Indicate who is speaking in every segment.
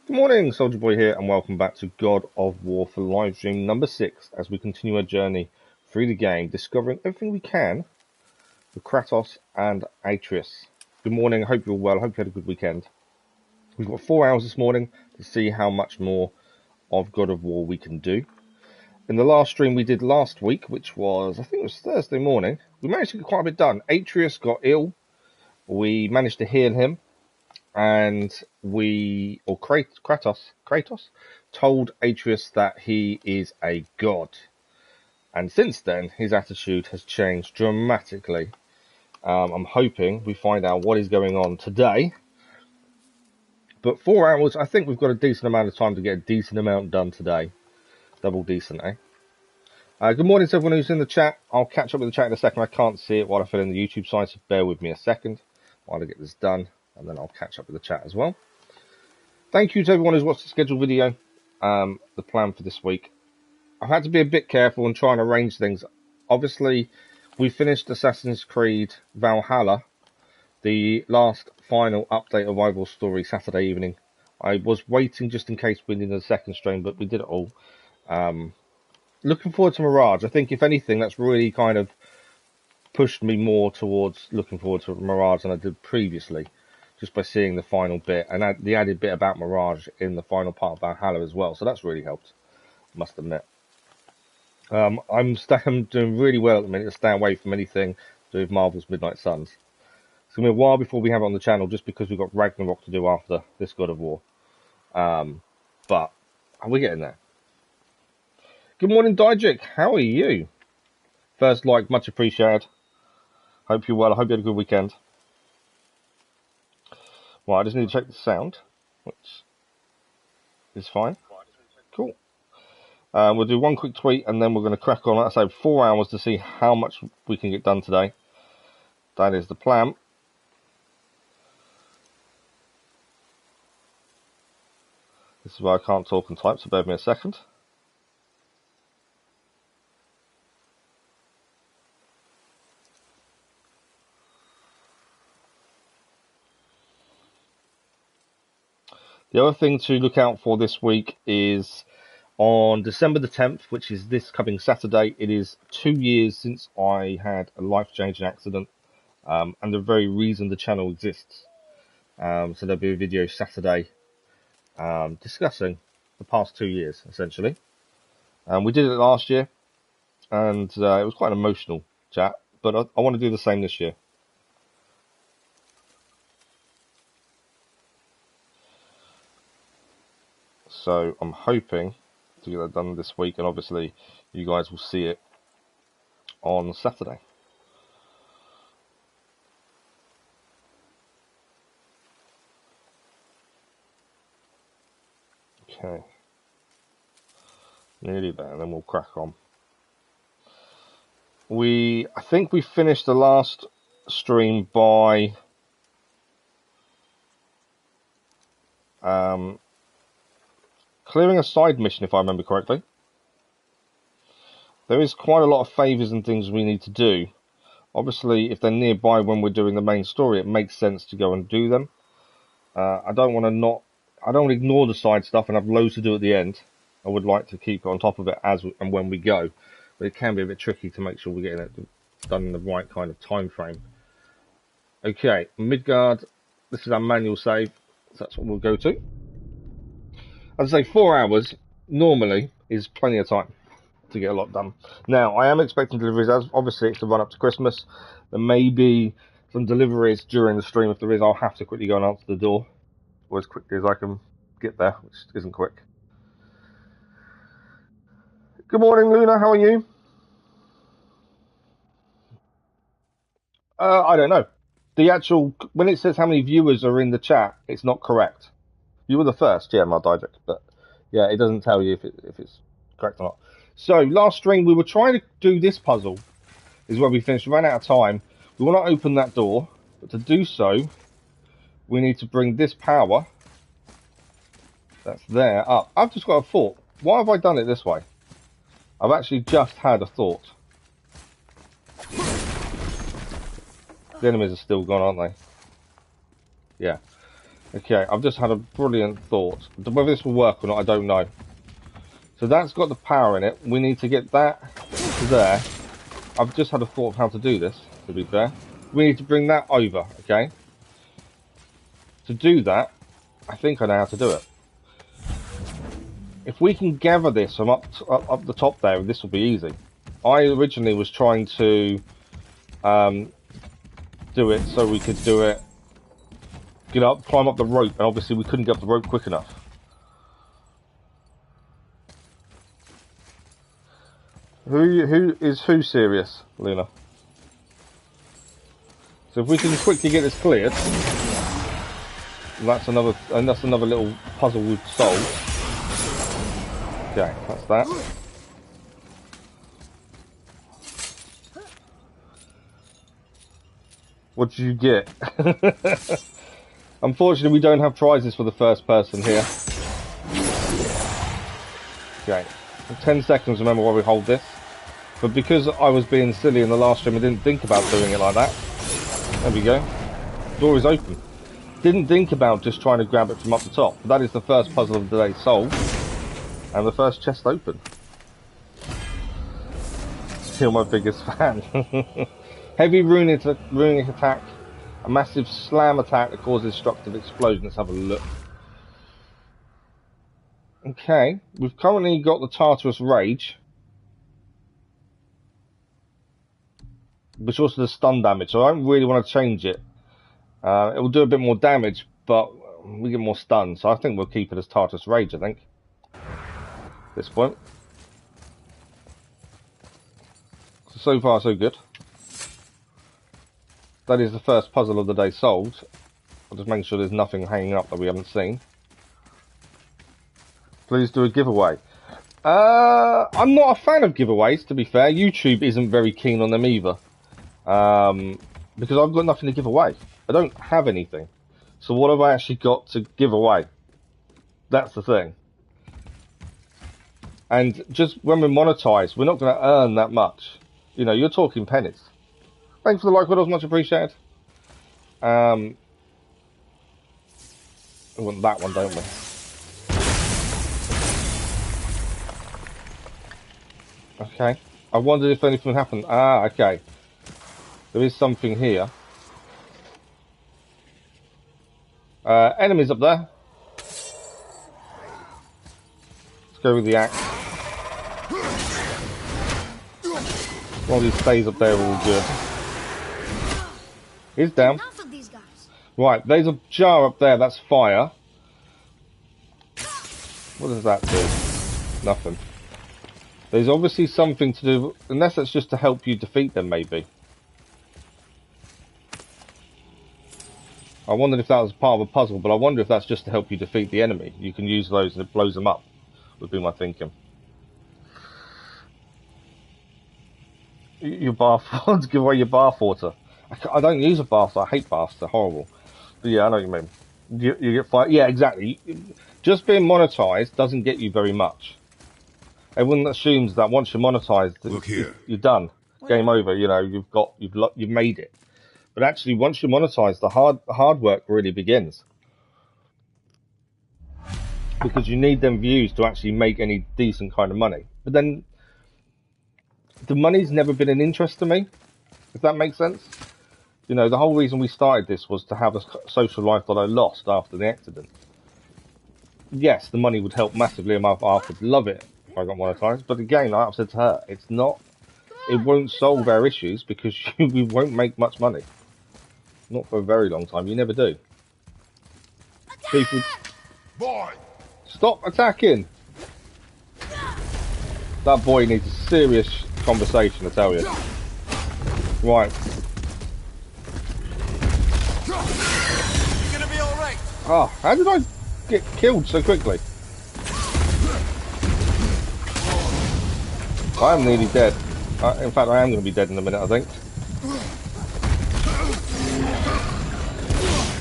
Speaker 1: Good morning, Soldier Boy here, and welcome back to God of War for live stream number 6 as we continue our journey through the game, discovering everything we can with Kratos and Atreus. Good morning, I hope you're well, I hope you had a good weekend. We've got 4 hours this morning to see how much more of God of War we can do. In the last stream we did last week, which was, I think it was Thursday morning, we managed to get quite a bit done. Atreus got ill, we managed to heal him. And Kratos told Atreus that he is a god. And since then, his attitude has changed dramatically. I'm hoping we find out what is going on today. But 4 hours, I think we've got a decent amount of time to get a decent amount done today. Double decent, eh? Good morning to everyone who's in the chat. I'll catch up with the chat in a second. I can't see it while I fill in the YouTube side, so bear with me a second while I get this done. And then I'll catch up with the chat as well. Thank you to everyone who's watched the scheduled video, the plan for this week. I've had to be a bit careful and try and arrange things. Obviously, we finished Assassin's Creed Valhalla, the last final update of Rival Story Saturday evening. I was waiting just in case we needed a second stream, but we did it all. Looking forward to Mirage. I think, if anything, that's really kind of pushed me more towards looking forward to Mirage than I did previously. Just by seeing the final bit, and the added bit about Mirage in the final part of Valhalla as well. So that's really helped, I must admit. I'm doing really well at the minute to stay away from anything to do with Marvel's Midnight Suns. It's going to be a while before we have it on the channel, just because we've got Ragnarok to do after this God of War. But we're getting there. Good morning, Dijik. How are you? First like, much appreciated. Hope you're well. I hope you had a good weekend. Well, I just need to check the sound, which is fine. Cool. We'll do one quick tweet and then we're going to crack on. Like I say, 4 hours to see how much we can get done today. That is the plan. This is why I can't talk and type, so bear with me a second. The other thing to look out for this week is on December the 10th, which is this coming Saturday. It is 2 years since I had a life-changing accident, and the very reason the channel exists. So there'll be a video Saturday discussing the past 2 years, essentially. We did it last year, and it was quite an emotional chat, but I want to do the same this year. So I'm hoping to get that done this week, and obviously you guys will see it on Saturday. Okay. Nearly there, and then we'll crack on. I think we finished the last stream by clearing a side mission, if I remember correctly. There is quite a lot of favours and things we need to do. Obviously, if they're nearby when we're doing the main story, it makes sense to go and do them. I don't want to ignore the side stuff and have loads to do at the end. I would like to keep on top of it as and when we go, but it can be a bit tricky to make sure we're getting it done in the right kind of time frame. Okay, Midgard. This is our manual save, so that's what we'll go to. As I say, 4 hours normally is plenty of time to get a lot done. Now, I am expecting deliveries, as obviously it's to run up to Christmas. There may be some deliveries during the stream. If there is, I'll have to quickly go and answer the door, or as quickly as I can get there, which isn't quick. Good morning, Luna, how are you? I don't know. When it says how many viewers are in the chat, it's not correct. You were the first, yeah, my Dijak, but yeah, it doesn't tell you if it's correct or not. So, last stream, we were trying to do this puzzle, is where we finished. We ran out of time. We want to open that door, but to do so, we need to bring this power that's there up. I've just got a thought. Why have I done it this way? I've actually just had a thought. The enemies are still gone, aren't they? Yeah. Okay, I've just had a brilliant thought. Whether this will work or not, I don't know. So that's got the power in it. We need to get that to there. I've just had a thought of how to do this, to be fair. We need to bring that over, okay? To do that, I think I know how to do it. If we can gather this from up the top there, this will be easy. I originally was trying to do it so we could do it, get up, climb up the rope, and obviously we couldn't get up the rope quick enough. Who is serious, Luna? So if we can quickly get this cleared, that's another little puzzle we've solved. Okay, that's that. What did you get? Unfortunately, we don't have prizes for the first person here. Okay, 10 seconds, remember while we hold this. But because I was being silly in the last stream, I didn't think about doing it like that. There we go. Door is open. Didn't think about just trying to grab it from up the top. But that is the first puzzle of the day solved. And the first chest open. Still my biggest fan. Heavy runic attack. A massive slam attack that causes destructive explosion. Let's have a look. Okay. We've currently got the Tartarus Rage. Which also does stun damage. So I don't really want to change it. It will do a bit more damage. But we get more stun. So I think we'll keep it as Tartarus Rage, I think. At this point. So far, so good. That is the first puzzle of the day solved. I'll just make sure there's nothing hanging up that we haven't seen. Please do a giveaway. I'm not a fan of giveaways, to be fair. YouTube isn't very keen on them either. Because I've got nothing to give away. I don't have anything. So what have I actually got to give away? That's the thing. And just when we're monetized, we're not going to earn that much. You know, you're talking pennies. Thanks for the like, Widows, much appreciated. We want that one, don't we? Okay. I wondered if anything happened. Ah, okay. There is something here. Enemies up there. Let's go with the axe. One of these stays up there are all good. He's down. Right, there's a jar up there, that's fire. What does that do? Nothing. There's obviously something to do, unless that's just to help you defeat them, maybe. I wondered if that was part of a puzzle, but I wonder if that's just to help you defeat the enemy. You can use those and it blows them up, would be my thinking. Your bath, to give away your bath water. I don't use a bath, I hate baths, they're horrible. But yeah, I know what you mean. You get fired. Yeah, exactly. Just being monetized doesn't get you very much. Everyone assumes that once you're monetized, you're done. Game over. You know, you've made it. But actually, once you're monetized, the hard work really begins. Because you need them views to actually make any decent kind of money. But then, the money's never been an interest to me, if that makes sense. You know, the whole reason we started this was to have a social life that I lost after the accident. Yes, the money would help massively, and my wife would love it if I got monetized. But again, like I've said to her, it's not, it won't solve our issues because we won't make much money. Not for a very long time. You never do. People, boy, stop attacking. That boy needs a serious conversation, I tell you. Right. You're gonna be all right. Oh, how did I get killed so quickly? I am nearly dead. In fact, I am going to be dead in a minute, I think.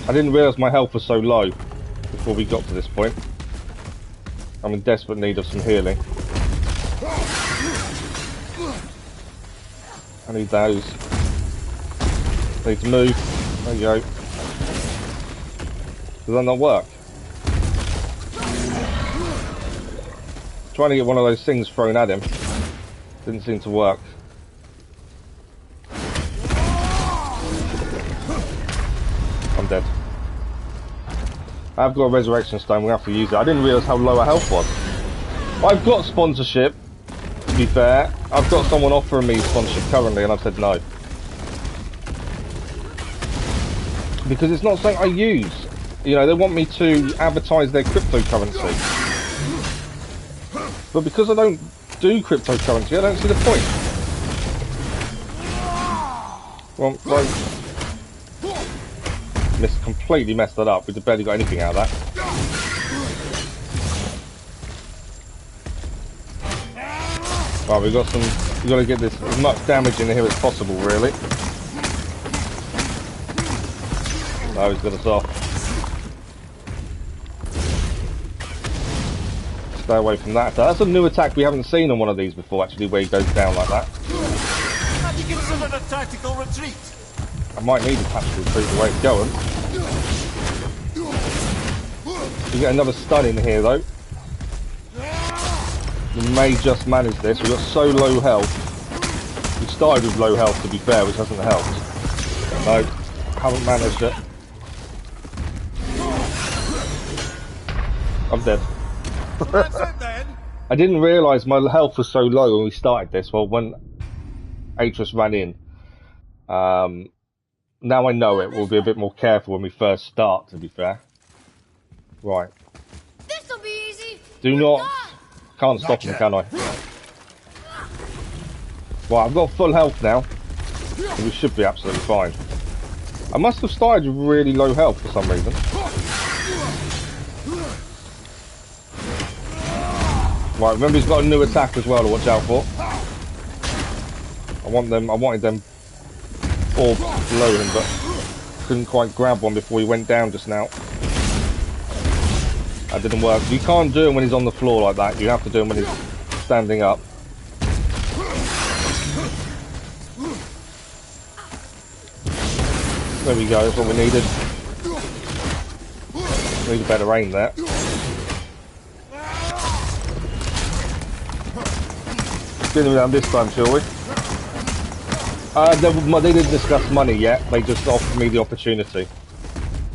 Speaker 1: I didn't realise my health was so low before we got to this point. I'm in desperate need of some healing. I need those. I need to move. There you go. Does that not work? Trying to get one of those things thrown at him. Didn't seem to work. I'm dead. I've got a resurrection stone, we have to use it. I didn't realise how low our health was. I've got sponsorship, to be fair. I've got someone offering me sponsorship currently and I've said no. Because it's not something I use. You know, they want me to advertise their cryptocurrency. But because I don't do cryptocurrency, I don't see the point. Well, like, completely messed that up. We've barely got anything out of that. Right, we've got to get this as much damage in here as possible, really. No, he's got us off. Stay away from that. That's a new attack we haven't seen on one of these before, actually, where he goes down like that.
Speaker 2: Have you considered a tactical retreat?
Speaker 1: I might need a tactical retreat the way it's going. We get another stun in here, though. We may just manage this. We've got so low health. We started with low health, to be fair, which hasn't helped. No, haven't managed it. I'm dead.
Speaker 2: That's it then.
Speaker 1: I didn't realise my health was so low when we started this. Well, when Atreus ran in. Now I know it. We'll be a bit more careful when we first start, to be fair. Right.
Speaker 3: This'll be easy.
Speaker 1: Do not... Can't stop him, can I? Right, I've got full health now. So we should be absolutely fine. I must have started with really low health for some reason. Right, remember he's got a new attack as well to watch out for. I wanted them orbs below him, but couldn't quite grab one before he went down just now. That didn't work. You can't do him when he's on the floor like that. You have to do him when he's standing up. There we go, that's what we needed. Need a better aim there. Get him down this time, shall we? They didn't discuss money yet. They just offered me the opportunity.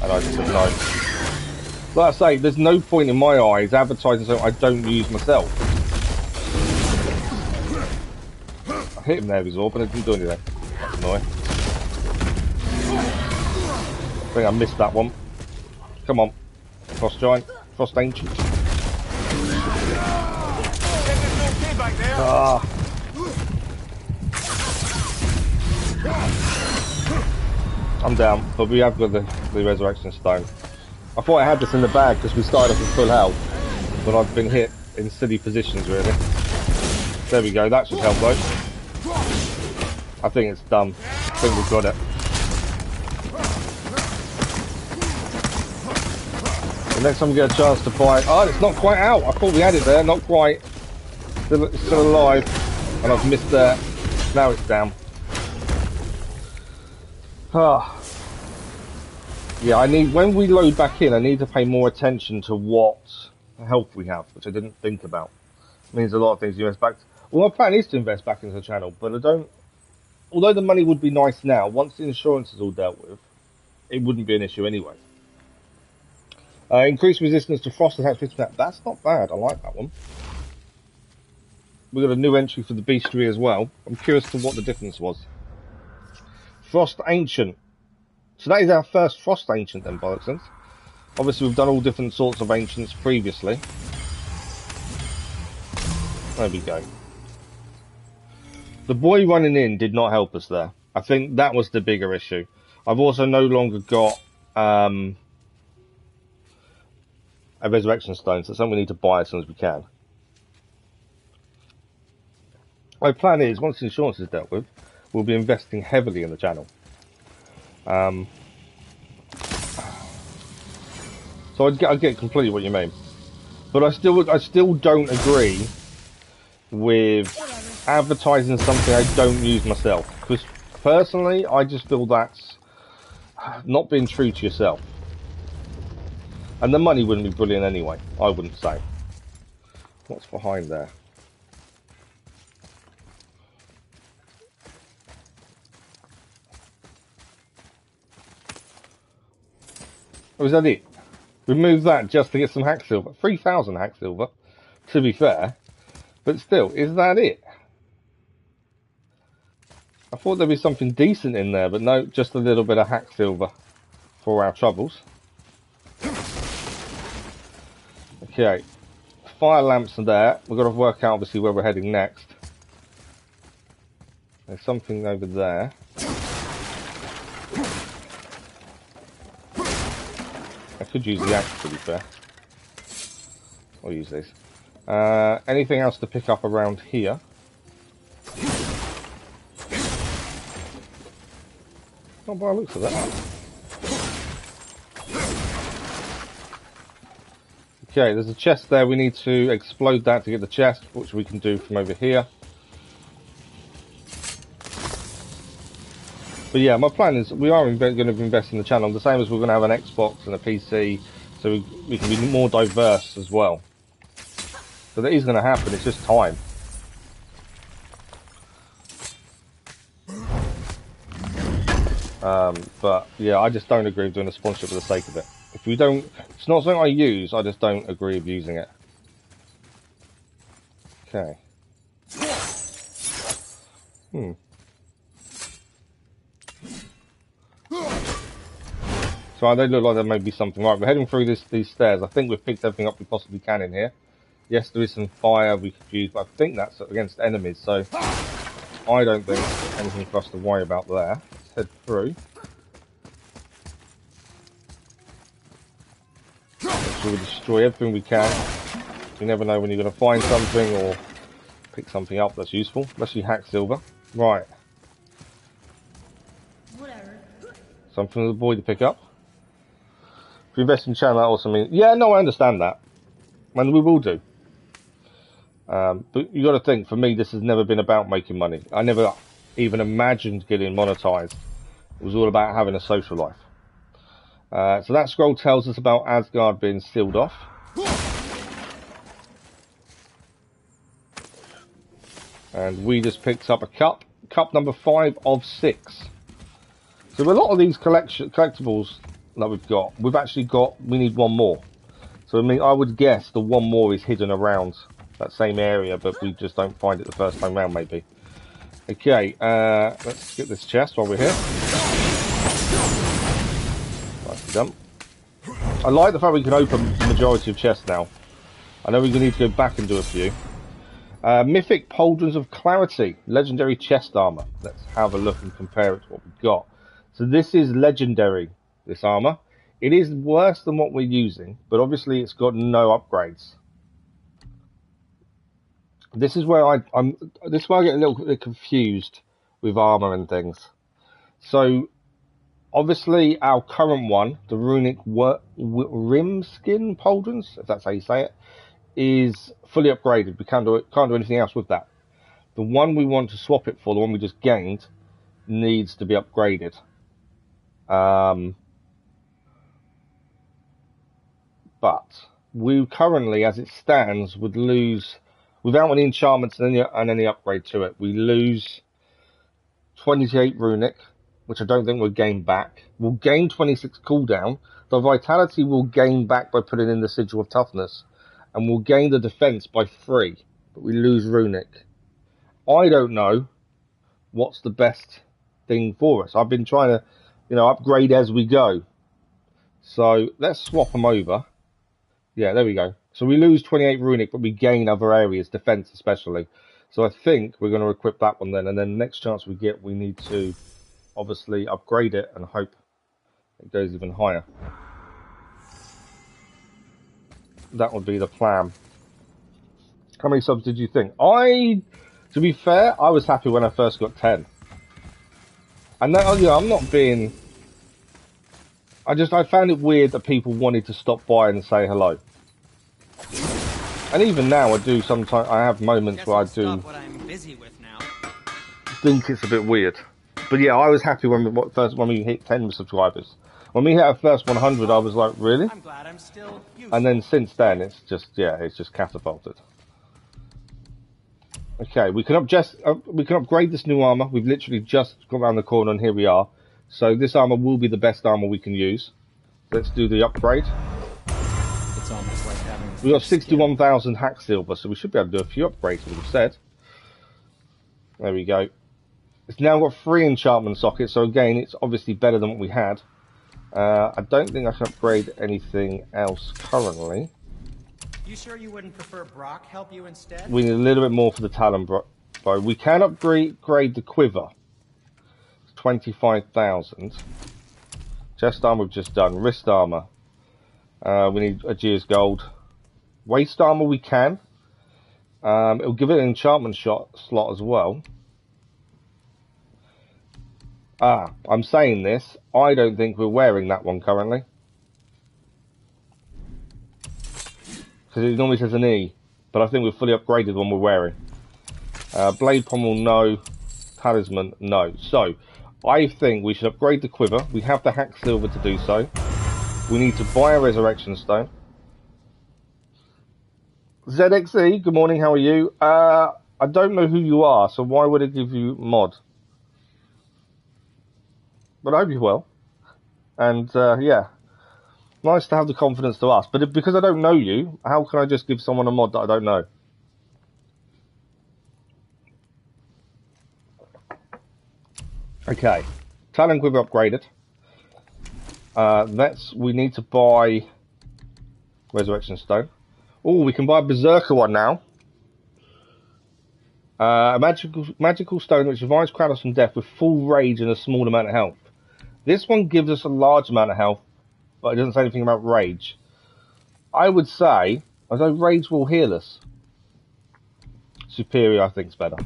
Speaker 1: And I just said no. Like I say, there's no point in my eyes advertising something I don't use myself. I hit him there with his orb, but it didn't do anything. That's annoying. I think I missed that one. Come on. Frost Giant. Frost Ancient. Ah. I'm down, but we have got the Resurrection Stone. I thought I had this in the bag because we started off with full health, but I've been hit in silly positions really. There we go, that should help though. I think it's done. I think we've got it. The next time we get a chance to fight... Oh, it's not quite out! I thought we had it there, not quite. It's still alive, and I've missed that. Now it's down. Ah. Yeah, when we load back in, I need to pay more attention to what health we have, which I didn't think about. It means a lot of things you invest back. Well, my plan is to invest back into the channel, but I don't... Although the money would be nice now, once the insurance is all dealt with, it wouldn't be an issue anyway. Increased resistance to frost attacks 50%. That's not bad, I like that one. We've got a new entry for the bestiary as well. I'm curious to what the difference was. Frost Ancient. So that is our first Frost Ancient then, by the sense. Obviously we've done all different sorts of Ancients previously. There we go. The boy running in did not help us there. I think that was the bigger issue. I've also no longer got a Resurrection Stone, so it's something we need to buy as soon as we can. My plan is, once the insurance is dealt with, we'll be investing heavily in the channel. So I get completely what you mean, but I still don't agree with advertising something I don't use myself. Because personally, I just feel that's not being true to yourself. And the money wouldn't be brilliant anyway, I wouldn't say. What's behind there? Or is that it? Remove that just to get some hack silver. 3,000 hack silver, to be fair. But still, is that it? I thought there'd be something decent in there, but no, just a little bit of hack silver for our troubles. Okay, fire lamps are there. We've got to work out obviously where we're heading next. There's something over there. I could use the axe, to be fair. I'll use this. Anything else to pick up around here? Not by the looks of that. Okay, there's a chest there. We need to explode that to get the chest, which we can do from over here. But yeah, my plan is we are going to invest in the channel, the same as we're going to have an Xbox and a PC, so we can be more diverse as well. So that is going to happen, it's just time. But yeah, I just don't agree with doing a sponsorship for the sake of it. If we don't, it's not something I use, I just don't agree with using it. Okay. So they look like there may be something. Right, we're heading through these stairs. I think we've picked everything up we possibly can in here. Yes, there is some fire we could use, but I think that's against enemies, so I don't think there's anything for us to worry about there. Let's head through. Make sure we destroy everything we can. You never know when you're going to find something or pick something up that's useful, especially hack silver. Right.
Speaker 3: Whatever.
Speaker 1: Something for the boy to pick up. If you invest in the channel, that also means... Yeah, no, I understand that. And we will do. But you got to think, for me, this has never been about making money. I never even imagined getting monetized. It was all about having a social life. So that scroll tells us about Asgard being sealed off. And we just picked up a cup. Cup number 5 of 6. So a lot of these collectibles that we've actually got, we need one more. So I mean, I would guess the one more is hidden around that same area, but we just don't find it the first time round, maybe. Okay, let's get this chest while we're here. Nicely done. I like the fact we can open the majority of chests now. I know we're going to need to go back and do a few. Mythic Pauldrons of Clarity, legendary chest armor. Let's have a look and compare it to what we've got. So this is legendary, this armor. It is worse than what we're using, but obviously it's got no upgrades. This is where I get a little bit confused with armor and things. So obviously our current one, the runic rim skin pauldrons, if that's how you say it, is fully upgraded. We can't do anything else with that. The one we want to swap it for, the one we just gained, needs to be upgraded. But we currently, as it stands, would lose, without any enchantments and any upgrade to it, we lose 28 runic, which I don't think we'll gain back. We'll gain 26 cooldown. The vitality will gain back by putting in the sigil of toughness. And we'll gain the defense by 3, but we lose runic. I don't know what's the best thing for us. I've been trying to, upgrade as we go. So let's swap them over. Yeah, there we go. So we lose 28 runic, but we gain other areas, defense especially. So I think we're going to equip that one then, and then the next chance we get, we need to obviously upgrade it and hope it goes even higher. That would be the plan. How many subs did you think? To be fair, I was happy when I first got 10. And that, I'm not being... I found it weird that people wanted to stop by and say hello. And even now, I do sometimes. I have moments where I do
Speaker 4: what I'm busy with now.
Speaker 1: think it's a bit weird. But yeah, I was happy when we hit 10 subscribers. When we hit our first 100, I was like, really?
Speaker 2: I'm glad I'm still useful.
Speaker 1: And then since then, it's just, yeah, it's just catapulted. Okay, we can upgrade this new armor. We've literally just gone around the corner and here we are. So this armor will be the best armor we can use. Let's do the upgrade.
Speaker 2: It's almost like having
Speaker 1: We got 61,000 hack silver, so we should be able to do a few upgrades, as we've said. There we go. It's now got 3 enchantment sockets, so again, it's obviously better than what we had. I don't think I can upgrade anything else currently.
Speaker 4: You sure you wouldn't prefer Brock help you instead?
Speaker 1: We need a little bit more for the talon bow. We can upgrade the quiver. It's 25,000. Chest armor we've just done. Wrist armor. We need a Gear's gold. Waist armor we can. It'll give it an enchantment slot as well. I'm saying this. I don't think we're wearing that one currently. Because it normally says an E. But I think we're fully upgraded one we're wearing. Blade pommel, no. Talisman, no. So, I think we should upgrade the quiver. We have the hack silver to do so. We need to buy a resurrection stone. ZXE, good morning, how are you? I don't know who you are, so why would it give you mod? But I hope you're well. And, yeah. Nice to have the confidence to ask. But because I don't know you, how can I just give someone a mod that I don't know? Okay. Talon quiver upgraded. We need to buy resurrection stone. Oh, we can buy a berserker one now. A magical stone which revives Kratos from death with full rage and a small amount of health. This one gives us a large amount of health, but it doesn't say anything about rage. I would say, although rage will heal us, superior I think is better.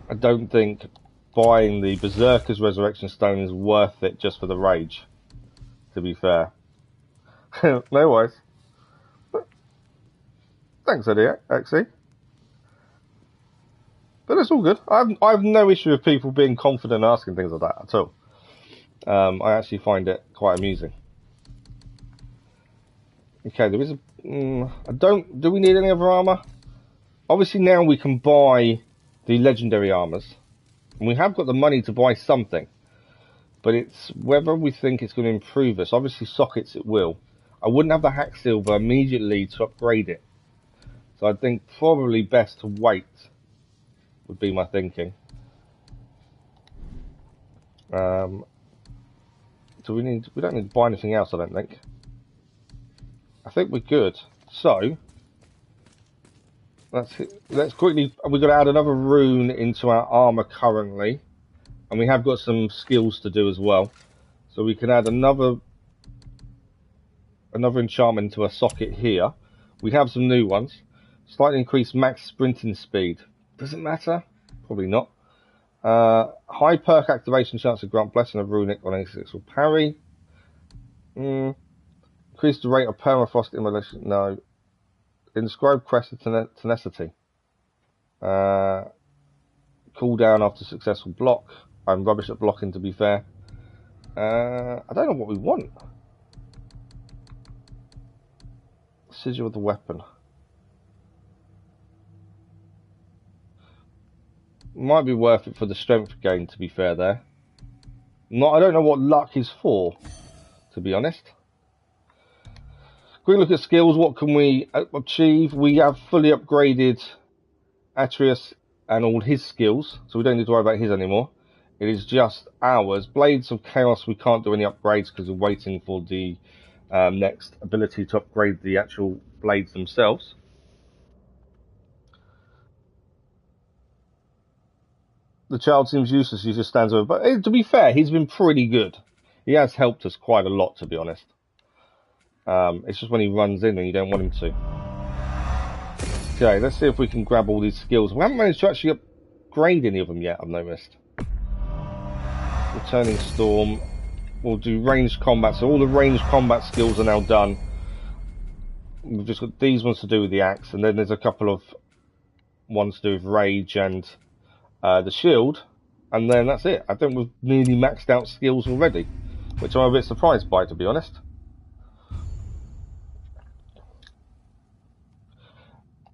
Speaker 1: I don't think buying the berserker's resurrection stone is worth it just for the rage, to be fair. No worries. Thanks, Eddie, actually. But it's all good. I have no issue with people being confident asking things like that at all. I actually find it quite amusing. Okay, there is a... do we need any other armor? Obviously now we can buy the legendary armors. And we have got the money to buy something. But it's whether we think it's going to improve us. Obviously sockets it will. I wouldn't have the hack silver immediately to upgrade it. So I think probably best to wait would be my thinking. We don't need to buy anything else, I don't think. I think we're good. So let's quickly, we've got to add another rune into our armor currently. And we have got some skills to do as well. So we can add another enchantment to a socket here. We have some new ones. Slightly increased max sprinting speed. Does it matter? Probably not. High perk activation chance to grant blessing of runic on any successful parry. Increase the rate of permafrost immolation. No. Inscribed crest of tenacity. Cooldown after successful block. I'm rubbish at blocking, to be fair. I don't know what we want. Sigil of the weapon. Might be worth it for the strength gain, to be fair there. I don't know what luck is for, to be honest. Quick look at skills. What can we achieve? We have fully upgraded Atreus and all his skills, so we don't need to worry about his anymore. It is just ours. Blades of Chaos, we can't do any upgrades because we're waiting for the next ability to upgrade the actual blades themselves. The child seems useless, he just stands over. But to be fair, he's been pretty good. He has helped us quite a lot, to be honest. It's just when he runs in and you don't want him to. Okay, let's see if we can grab all these skills. We haven't managed to actually upgrade any of them yet, I've noticed. Returning Storm. We'll do ranged combat. So all the ranged combat skills are now done. We've just got these ones to do with the axe. And then there's a couple of ones to do with rage and... the shield, and then that's it. I think we've nearly maxed out skills already, which I'm a bit surprised by, to be honest.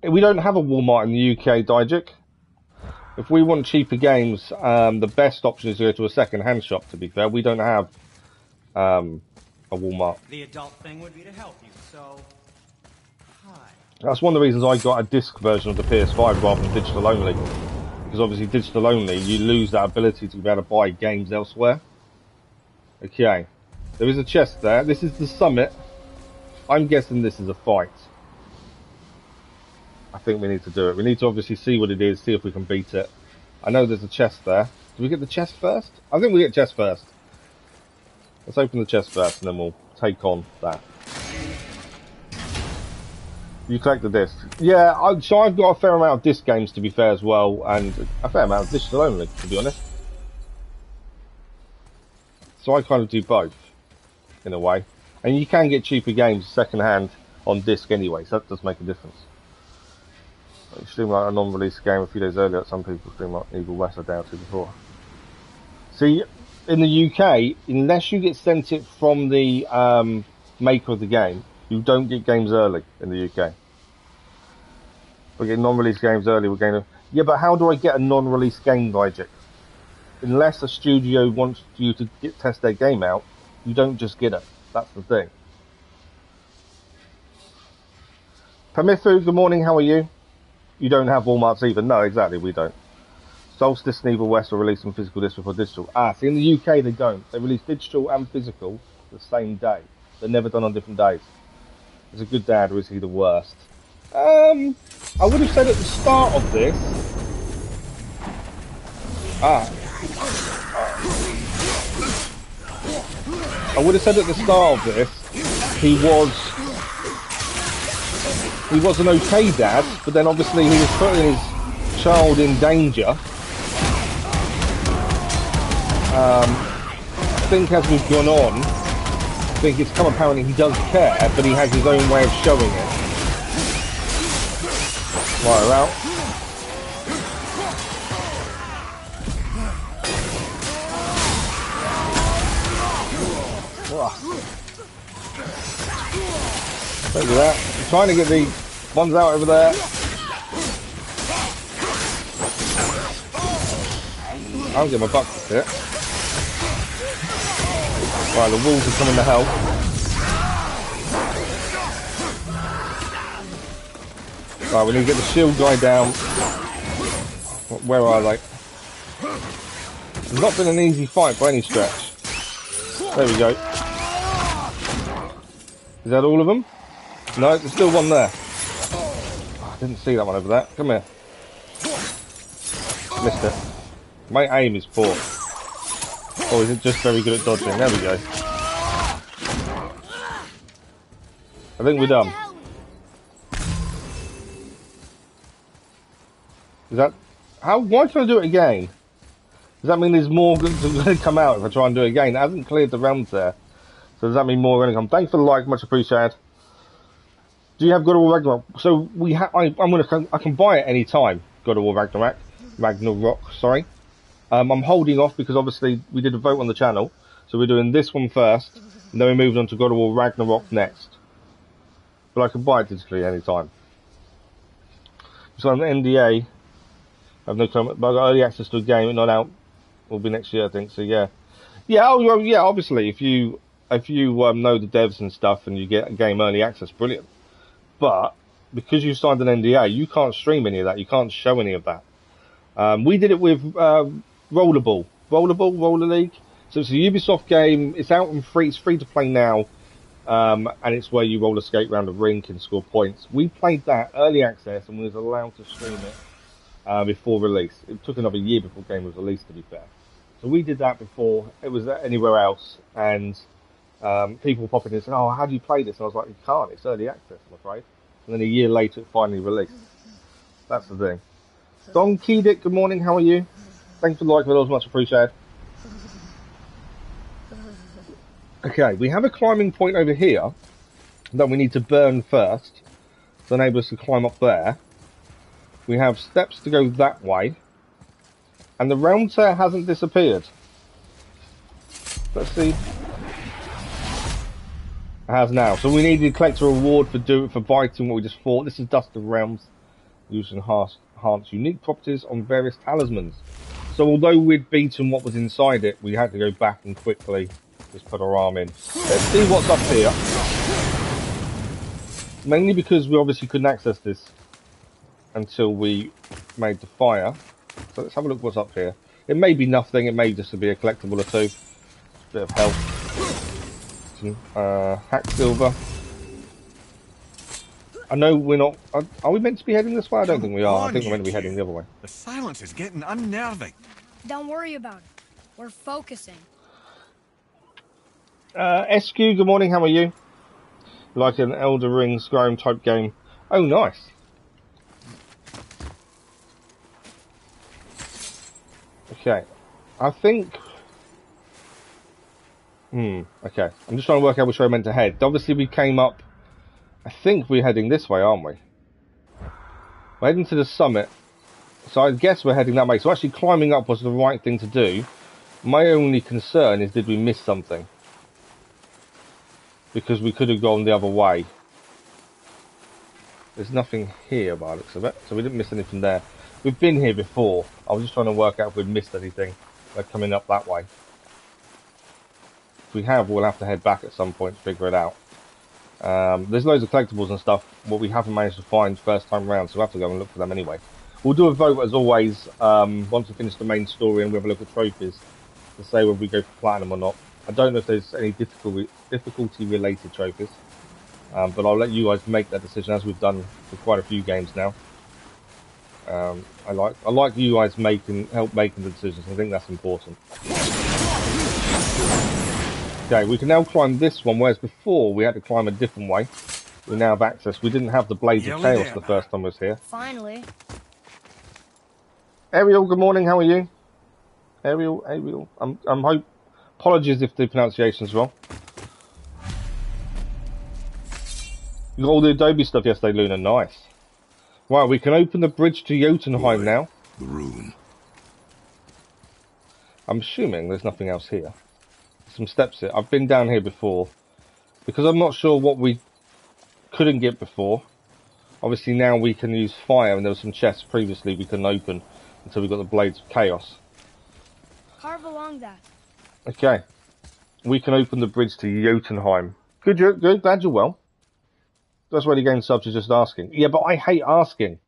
Speaker 1: We don't have a Walmart in the UK, Dijik. If we want cheaper games, the best option is to go to a second-hand shop, to be fair. We don't have a Walmart.
Speaker 4: The adult thing would be to help you, so... Hi.
Speaker 1: That's one of the reasons I got a disc version of the PS5 rather than digital only. Because obviously digital only, you lose that ability to be able to buy games elsewhere. Okay. There is a chest there. This is the summit. I'm guessing this is a fight. I think we need to do it. We need to obviously see what it is, see if we can beat it. I know there's a chest there. Do we get the chest first? I think we get chest first. Let's open the chest first and then we'll take on that. You collect the disc. Yeah, so I've got a fair amount of disc games, to be fair, as well, and a fair amount of digital only, to be honest. So I kind of do both, in a way. And you can get cheaper games second-hand on disc anyway, so that does make a difference. You stream like a non-release game a few days earlier. Some people stream like Evil West, I doubted before. See, in the UK, unless you get sent it from the maker of the game, you don't get games early in the UK. We get non-release games early. We're going to... Yeah, but how do I get a non-release game, Dijik? Unless a studio wants you to test their game out, you don't just get it. That's the thing. Pamithu, good morning. How are you? You don't have Walmarts either. No, exactly, we don't. Solstice and Evil West will release some physical discs before digital. See, in the UK they don't. They release digital and physical the same day. They're never done on different days. Is a good dad or is he the worst? I would have said at the start of this... I would have said at the start of this, he was an okay dad, but then obviously he was putting his child in danger. I think as we've gone on, I think it's come apparent he does care, but he has his own way of showing it. Right, we're out. Don't do that. I'm trying to get the ones out over there. I'll get my butt kicked here. Right, the wolves are coming to help. Right, we need to get the shield guy down. Where are they? It's not been an easy fight by any stretch. There we go. Is that all of them? No, there's still one there. Oh, I didn't see that one over there. Come here. Missed it. My aim is poor. Or is it just very good at dodging? There we go. I think we're done. Is that... Why can I do it again? Does that mean there's more going to come out if I try and do it again? It hasn't cleared the realms there. So does that mean more are going to come? Thanks for the like, much appreciated. Do you have God of War Ragnarok? So we I can buy it any time. God of War Ragnarok, sorry. I'm holding off because obviously we did a vote on the channel, so we're doing this one first, and then we moved on to God of War Ragnarok next. But I can buy it digitally any time. So on the NDA, I have no comment, but I got early access to a game, not out. Will be next year, I think. So yeah, yeah. Obviously, if you know the devs and stuff, and you get a game early access, brilliant. But because you signed an NDA, you can't stream any of that. You can't show any of that. We did it with Roller League. So it's a Ubisoft game. It's out and free. It's free to play now, and it's where you roller skate around a rink and score points. We played that early access and was allowed to stream it before release. It took another year before the game was released, to be fair. So we did that before it was anywhere else, and people were popping in and saying, "Oh, how do you play this?" And I was like, "You can't. It's early access, I'm afraid." And then a year later, it finally released. That's the thing. Don Kedick, good morning. How are you? Thanks for the like, videos, much appreciated. Okay, we have a climbing point over here that we need to burn first to enable us to climb up there. We have steps to go that way, And the realm tear hasn't disappeared. Let's see. It has now. So we need to collect a reward for biting what we just fought. This is Dust of Realms. Use enhance unique properties on various talismans. So although we'd beaten what was inside it, we had to go back and quickly just put our arm in. Let's see what's up here. Mainly because we obviously couldn't access this until we made the fire. So let's have a look what's up here. It may be nothing, it may just be a collectible or two. Bit of health. Some hack silver. I know we're not... Are we meant to be heading this way? I don't think we are. I think we're meant to be heading the other way.
Speaker 5: The silence is getting unnerving.
Speaker 3: Don't worry about it. We're focusing.
Speaker 1: SQ, good morning, how are you? Like an Elder Ring Skyrim type game. Oh, nice. Okay. I think... okay. I'm just trying to work out which way I meant to head. Obviously we came up... I think we're heading this way, aren't we? We're heading to the summit. So I guess we're heading that way. So actually climbing up was the right thing to do. My only concern is, did we miss something? Because we could have gone the other way. There's nothing here by the looks of it. So we didn't miss anything there. We've been here before. I was just trying to work out if we'd missed anything by coming up that way. If we have, we'll have to head back at some point to figure it out. There's loads of collectibles and stuff what we haven't managed to find first time around, so we'll have to go and look for them anyway. We'll do a vote as always once we finish the main story and we have a look at trophies to say whether we go for platinum or not. I don't know if there's any difficulty related trophies, but I'll let you guys make that decision as we've done for quite a few games now. I like you guys help making the decisions. I think that's important. Okay, we can now climb this one, whereas before we had to climb a different way. We now have access. We didn't have the Blades of Chaos the first time I was here.
Speaker 3: Finally.
Speaker 1: Ariel, good morning. How are you? Ariel. Apologies if the pronunciation's wrong. You got all the Adobe stuff yesterday, Luna. Nice. Right, we can open the bridge to Jotunheim now.
Speaker 5: The rune.
Speaker 1: I'm assuming there's nothing else here. Some steps here. I've been down here before. Because I'm not sure what we couldn't get before. Obviously now we can use fire, and there were some chests previously we couldn't open until we got the Blades of Chaos.
Speaker 3: Carve along that.
Speaker 1: Okay. We can open the bridge to Jotunheim. Good, good. Glad you're well. That's why the game subs are just asking. Yeah, but I hate asking.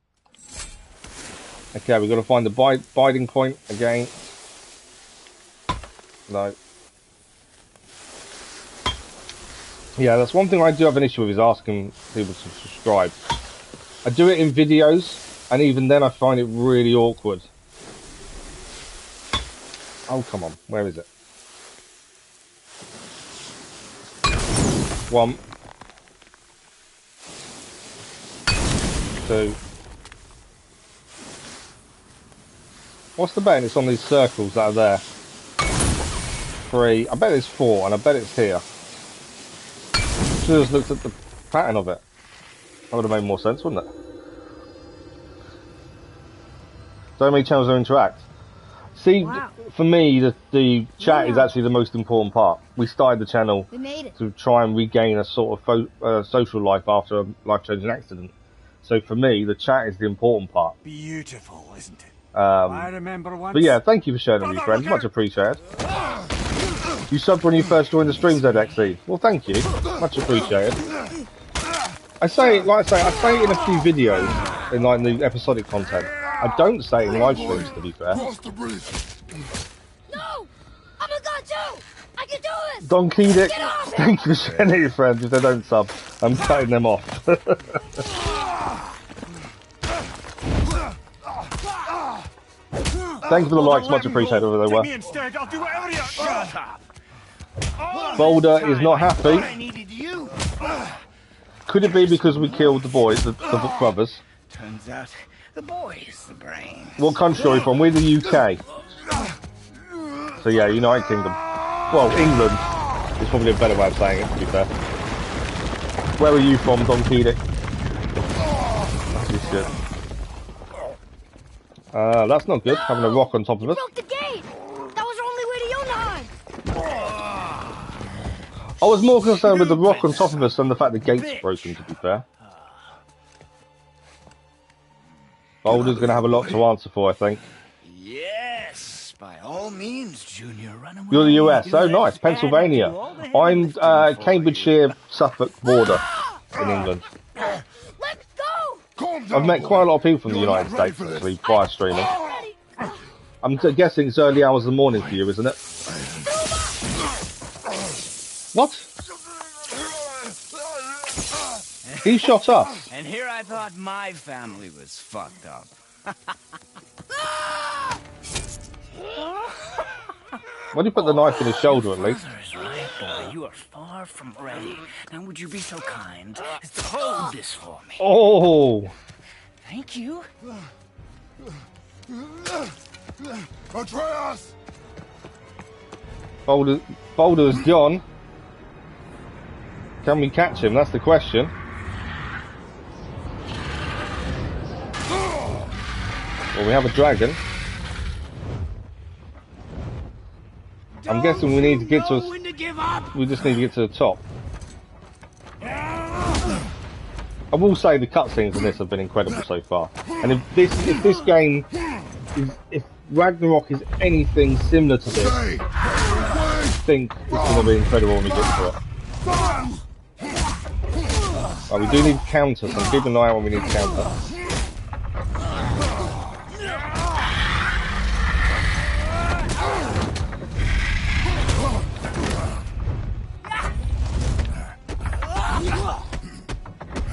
Speaker 1: Okay, we've got to find the biding point again. No. Yeah, that's one thing I do have an issue with, is asking people to subscribe. I do it in videos, and even then I find it really awkward. Oh, come on. Where is it? 1, 2. What's the betting? It's on these circles that are there. 3. I bet it's 4, and I bet it's here. Should have just looked at the pattern of it. That would have made more sense, wouldn't it? So many channels to interact. See, wow. For me, the chat is actually the most important part. We started the channel to try and regain a sort of social life after a life-changing accident. So for me, the chat is the important part.
Speaker 5: Beautiful, isn't it?
Speaker 2: I remember once.
Speaker 1: But yeah, thank you for sharing with your friends. Much appreciated. You subbed when you first joined the stream, ZXE. Well, thank you. Much appreciated. I say it in a few videos, in like the episodic content. I don't say it in live streams, to be fair.
Speaker 3: No! I'm a god too! I can do it!
Speaker 1: Don Kedic, thank you for sharing it with your friends. If they don't sub, I'm cutting them off. Thanks for the likes, much appreciated whether they were. Baldur is not happy. Could it be because we killed the boys, the brothers?
Speaker 6: Turns out the boy is the brain.
Speaker 1: What country are we from? We're the UK. So yeah, United Kingdom. Well, England is probably a better way of saying it, to be fair. Where are you from, Don Kedic? That's good. That's not good, having a rock on top of
Speaker 3: You
Speaker 1: us.
Speaker 3: broke the gate! That was our only way to Jotunheim!
Speaker 1: I was more concerned with the rock on top of us than the fact the gate's broken, to be fair. Baldur's going to have a lot to answer for, I think.
Speaker 6: Yes, by all means, Junior, run away.
Speaker 1: You're the US. Oh, nice. Pennsylvania. I'm Cambridgeshire, Suffolk border in England.
Speaker 3: Let's go!
Speaker 1: I've met quite a lot of people from the United States, actually, via streaming. I'm guessing it's early hours of the morning for you, isn't it? What? He shot us.
Speaker 6: And here I thought my family was fucked up.
Speaker 1: Why do you put the knife in his shoulder, at least?
Speaker 6: Father is right, boy. You are far from ready. Now would you be so kind as to hold this for me?
Speaker 1: Oh!
Speaker 6: Thank you.
Speaker 5: Atreus!
Speaker 1: Baldur is gone. Can we catch him? That's the question. Well, we have a dragon. I'm guessing we need to get to. We just need to get to the top. I will say the cutscenes in this have been incredible so far. And if this game if Ragnarok is anything similar to this, I think it's going to be incredible when we get to it. Right, we do need to counter, so keep an eye out when we need to counter.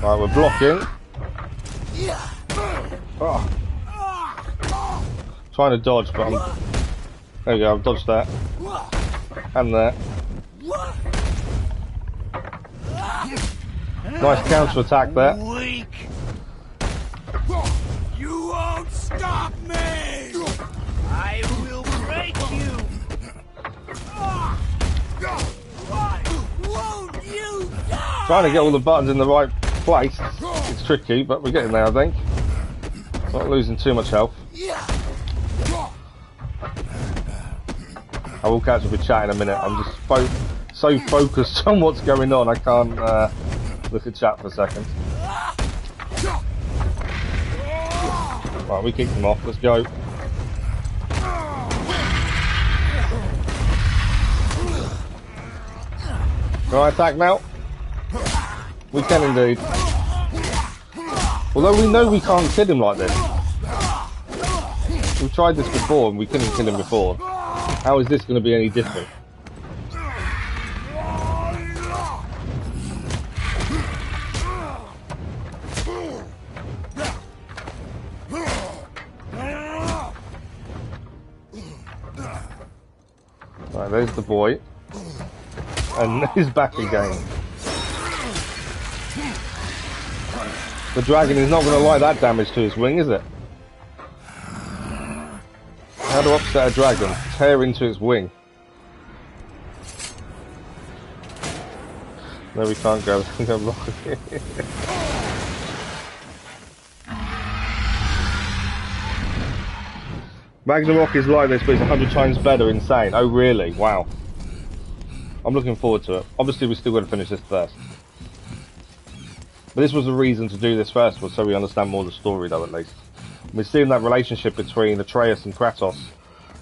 Speaker 1: Right, we're blocking. Oh. Trying to dodge, but I'm... There we go, I've dodged that. And that. Nice counter attack there.
Speaker 6: Weak. You won't stop me. I will break you. Why won't you die?
Speaker 1: Trying to get all the buttons in the right place. It's tricky, but we're getting there, I think. Not losing too much health. I will catch up with chat in a minute. I'm just so focused on what's going on, I can't look at chat for a second. Right, we kicked him off. Let's go. Can I attack now? We can indeed. Although we know we can't kill him like this. We've tried this before and we couldn't kill him before. How is this going to be any different? Right, there's the boy. And he's back again. The dragon is not going to like that damage to his wing, is it? How to upset a dragon? Tear into its wing. No, we can't go. Ragnarok is like this, but it's 100 times better. Insane. Oh, really? Wow. I'm looking forward to it. Obviously, we're still going to finish this first. But this was the reason to do this first, was so we understand more of the story, though, at least. We're seeing that relationship between Atreus and Kratos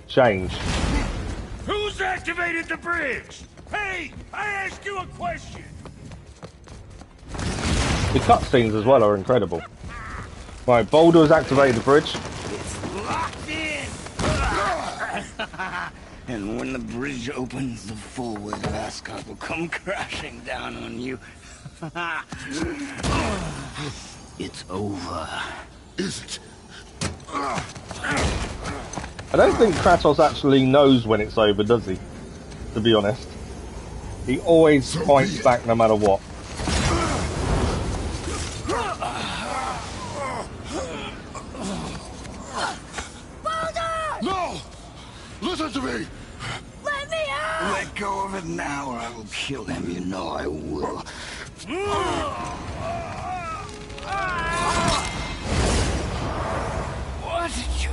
Speaker 1: change.
Speaker 2: Who's activated the bridge? Hey, I asked you a question.
Speaker 1: The cutscenes as well are incredible. Right, Baldur has activated the bridge.
Speaker 6: It's locked in. And when the bridge opens, the full weight of Asgard will come crashing down on you. It's over.
Speaker 5: Is it?
Speaker 1: I don't think Kratos actually knows when it's over, does he? To be honest. He always fights back no matter what.
Speaker 3: Baldur!
Speaker 5: No! Listen to me!
Speaker 3: Let me out!
Speaker 6: Let go of it now, or I will kill him. You know I will. What did you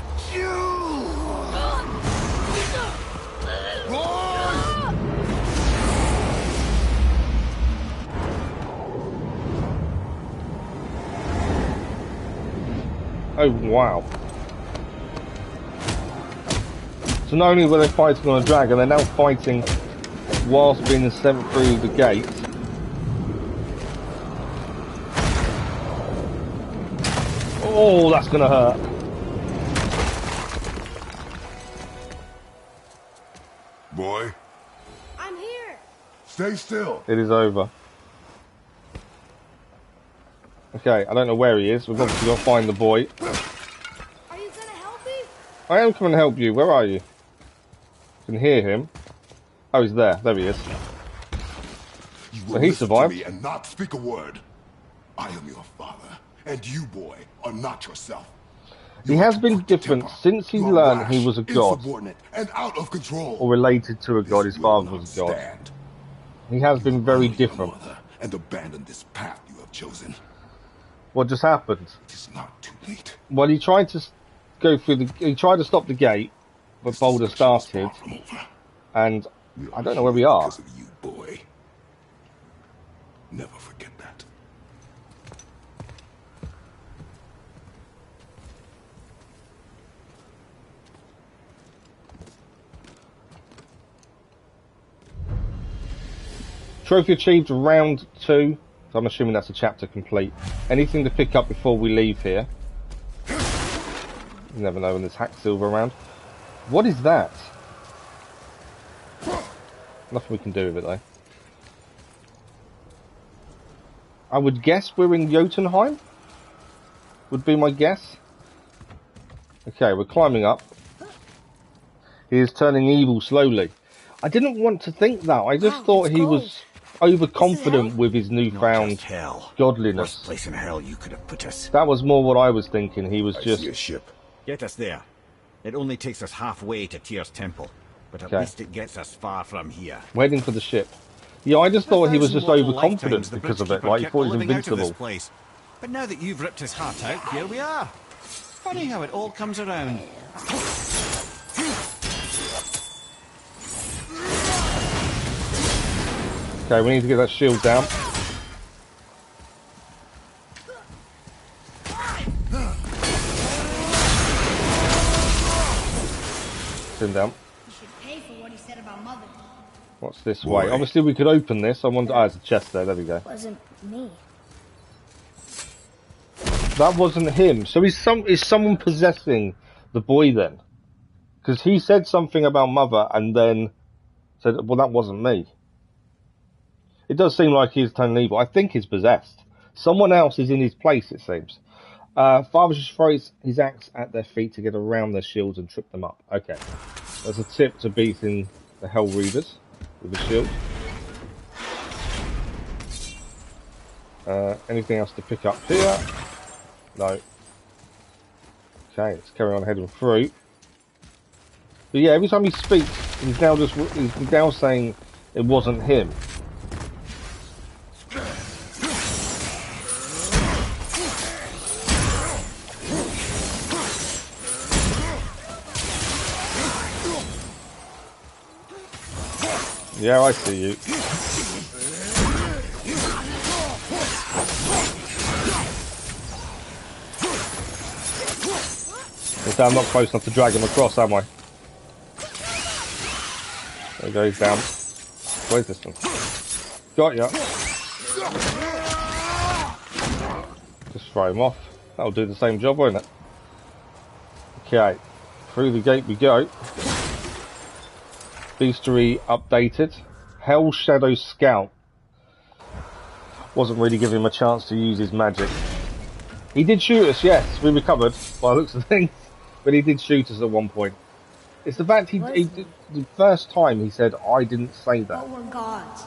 Speaker 1: Oh, wow. So not only were they fighting on a dragon, they're now fighting whilst being sent through the gate. Oh, that's gonna hurt.
Speaker 5: Boy,
Speaker 3: I'm here.
Speaker 5: stay still.
Speaker 1: It is over. Okay, I don't know where he is. We've obviously got to find the boy.
Speaker 3: Are you gonna help me?
Speaker 1: I am coming to help you. Where are you? I can hear him. Oh, he's there. There he is.
Speaker 5: You
Speaker 1: So
Speaker 5: will
Speaker 1: he
Speaker 5: listen
Speaker 1: survived.
Speaker 5: to me and not speak a word. I am your father, and you, boy, are not yourself.
Speaker 1: He has been different since he learned he was a god,
Speaker 5: insubordinate, and out of control.
Speaker 1: or related to a god. His
Speaker 5: This will
Speaker 1: father
Speaker 5: not
Speaker 1: was a god.
Speaker 5: stand.
Speaker 1: He has
Speaker 5: You
Speaker 1: been very
Speaker 5: honor your
Speaker 1: different.
Speaker 5: mother and abandon this path you have chosen.
Speaker 1: What just happened?
Speaker 5: It is not too late.
Speaker 1: Well, he tried to go through the. He tried to stop the gate, but Baldur started, and I don't know where we are.
Speaker 5: Because of you, boy. Never forget that.
Speaker 1: Trophy achieved round 2. So I'm assuming that's a chapter complete. Anything to pick up before we leave here? You never know when there's hack silver around. What is that? Nothing we can do with it though. I would guess we're in Jotunheim. Would be my guess. Okay, we're climbing up. He is turning evil slowly. I didn't want to think that. I just thought he was overconfident with his newfound
Speaker 2: hell.
Speaker 1: godliness.
Speaker 2: Worst place in hell you could have put us.
Speaker 1: That was more what I was thinking. He was
Speaker 5: I
Speaker 1: just...
Speaker 5: see a ship.
Speaker 7: Get us there. It only takes us halfway to Tyr's temple, but at
Speaker 1: Okay.
Speaker 7: least it gets us far from here.
Speaker 1: waiting for the ship. Yeah, I just thought he was just
Speaker 7: 1,000
Speaker 1: overconfident
Speaker 7: lifetimes the
Speaker 1: because of it.
Speaker 7: Bridgekeeper
Speaker 1: Like, he
Speaker 7: kept
Speaker 1: thought he was
Speaker 7: living out of this
Speaker 1: invincible.
Speaker 7: place. But now that you've ripped his heart out, here we are. Funny how it all comes around.
Speaker 1: Okay, we need to get that shield down. It's him down.
Speaker 3: You should pay for what he said about Mother.
Speaker 1: What's this
Speaker 5: Boy.
Speaker 1: way? Obviously, we could open this. I want. Ah, there's a chest there. There we go.
Speaker 3: Wasn't me.
Speaker 1: That wasn't him. So is someone possessing the boy then? Because he said something about Mother and then said, "Well, that wasn't me." It does seem like he's turning evil. I think he's possessed. Someone else is in his place, it seems. Father just throws his axe at their feet to get around their shields and trip them up. Okay. There's a tip to beating the Hell Reavers with the shield. Anything else to pick up here? No. Okay, let's carry on heading through. But yeah, every time he speaks, he's now saying it wasn't him. Yeah, I see you. I'm not close enough to drag him across, am I? There he goes down. Where's this one? Got ya. Just throw him off. That'll do the same job, won't it? Okay. Through the gate we go. Beastery updated. Hell Shadow Scout. Wasn't really giving him a chance to use his magic. He did shoot us, yes. We recovered by the looks of things. But he did shoot us at one point. It's the fact he did, the first time he said, I didn't say that.
Speaker 3: But we're gods.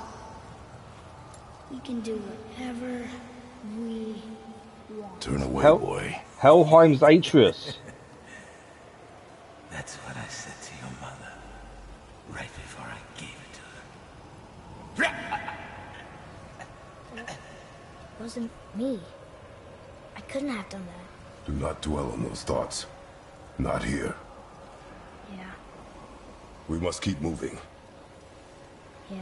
Speaker 3: We can do whatever we want.
Speaker 5: Turn away, boy.
Speaker 1: Helheim's Atreus.
Speaker 6: That's what I said to your mother, right before I gave it to her.
Speaker 3: It wasn't me. I couldn't have done that.
Speaker 5: Do not dwell on those thoughts. Not here.
Speaker 3: Yeah.
Speaker 5: We must keep moving.
Speaker 3: Yeah.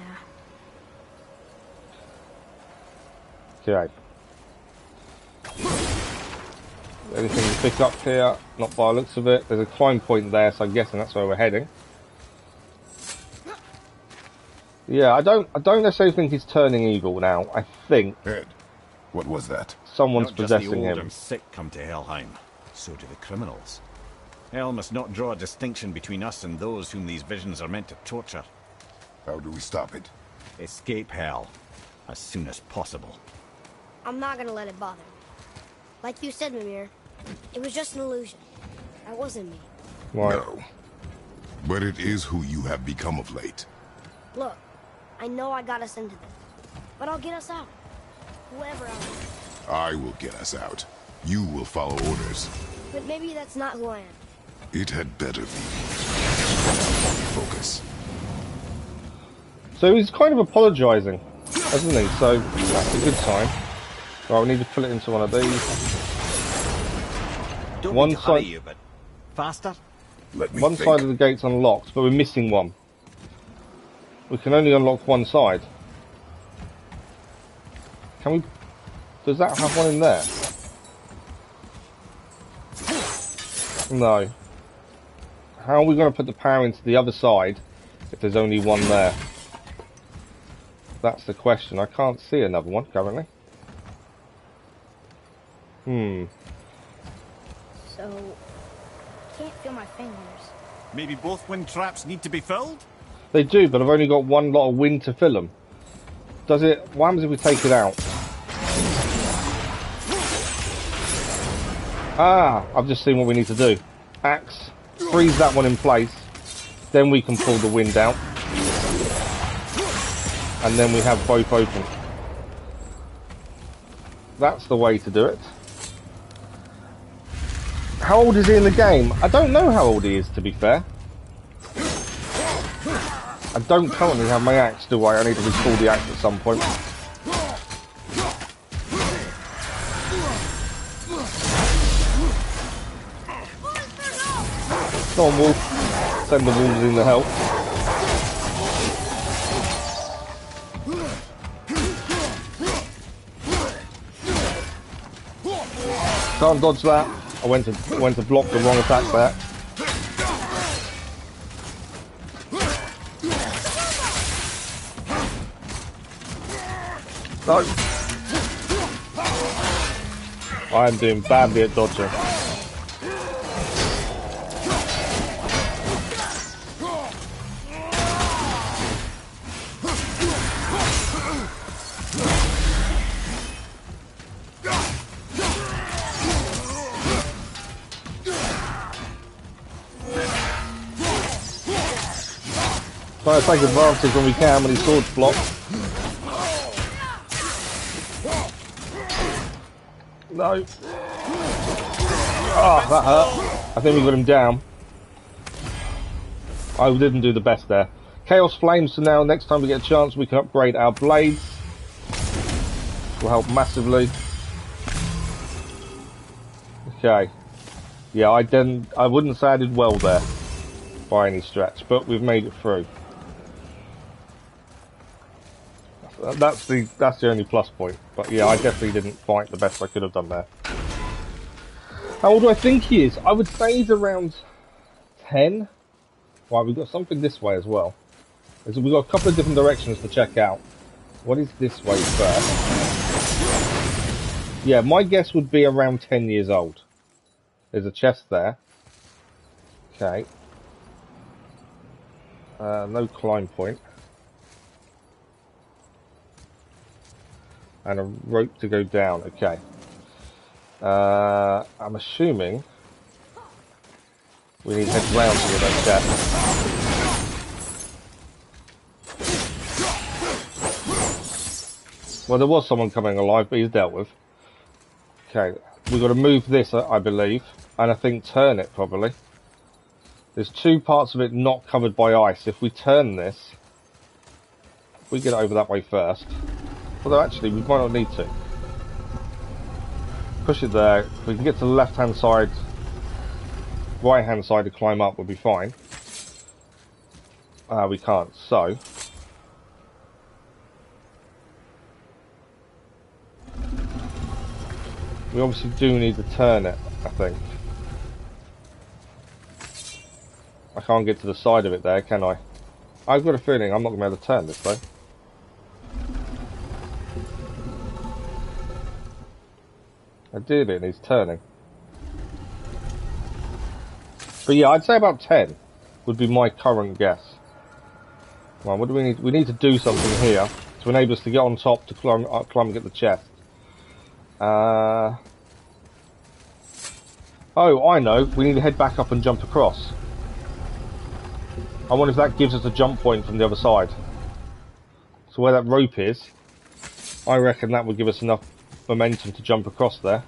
Speaker 1: Okay. Anything to pick up here? Not by the looks of it. There's a climb point there, so I'm guessing that's where we're heading. Yeah, I don't necessarily think he's turning evil now. I think
Speaker 5: Ed, what was that?
Speaker 1: someone's
Speaker 7: Not just the
Speaker 1: possessing
Speaker 7: old
Speaker 1: him.
Speaker 7: and sick come to Helheim. So do the criminals. Hell must not draw a distinction between us and those whom these visions are meant to torture.
Speaker 5: How do we stop it?
Speaker 7: Escape hell as soon as possible.
Speaker 3: I'm not gonna let it bother me. Like you said, Mimir, it was just an illusion. That wasn't me.
Speaker 1: Right.
Speaker 5: No. But it is who you have become of late.
Speaker 3: Look, I know I got us into this, but I'll get us out. Whoever else.
Speaker 5: I will get us out. You will follow orders.
Speaker 3: But maybe that's not who I am.
Speaker 5: It had better be. Focus.
Speaker 1: So he's kind of apologising, hasn't he? So that's a good sign. Right, we need to pull it into one of these.
Speaker 7: Don't
Speaker 1: One
Speaker 7: need to hurry
Speaker 1: side-
Speaker 7: you, but faster.
Speaker 5: Let me
Speaker 1: One
Speaker 5: think.
Speaker 1: side of the gate's unlocked, but we're missing one. We can only unlock one side. Can we... Does that have one in there? No. How are we going to put the power into the other side if there's only one there? That's the question. I can't see another one currently.
Speaker 3: So, can't feel my fingers.
Speaker 7: Maybe both wind traps need to be filled?
Speaker 1: They do, but I've only got one lot of wind to fill them. Does it... What happens if we take it out? Ah, I've just seen what we need to do. Axe, freeze that one in place, then we can pull the wind out. And then we have both open. That's the way to do it. How old is he in the game? I don't know how old he is, to be fair. I don't currently have my axe, do I? I need to restore the axe at some point. Come on, Wolf. Send the wolves in to help. Can't dodge that. I went to block the wrong attack there. No. I am doing badly at dodging. Trying to take advantage when we can when his sword's blocked. No. Ah, that hurt. I think we got him down. I didn't do the best there. Chaos Flames, so now next time we get a chance we can upgrade our blades. Will help massively. Okay. Yeah, I wouldn't say I did well there by any stretch, but we've made it through. That's the only plus point. But yeah, I definitely didn't fight the best I could have done there. How old do I think he is? I would say he's around 10. Right, we've got something this way as well. We've got a couple of different directions to check out. What is this way first? Yeah, my guess would be around 10 years old. There's a chest there. Okay. No climb point. And a rope to go down. Okay. I'm assuming we need to head round to that chest. Well, there was someone coming alive, but he's dealt with. Okay, we've got to move this, I believe, and I think turn it, probably. There's two parts of it not covered by ice. If we turn this, we get over that way first. Although, actually, we might not need to. Push it there. If we can get to the left-hand side, right-hand side to climb up, we'll be fine. We can't, so... we obviously do need to turn it. I think. I can't get to the side of it there, can I? I've got a feeling I'm not going to be able to turn this though. I did it and he's turning. But yeah, I'd say about 10 would be my current guess. Well, what do we need? We need to do something here to enable us to get on top to climb and get the chest. Oh, I know. We need to head back up and jump across. I wonder if that gives us a jump point from the other side. So where that rope is, I reckon that would give us enough momentum to jump across there.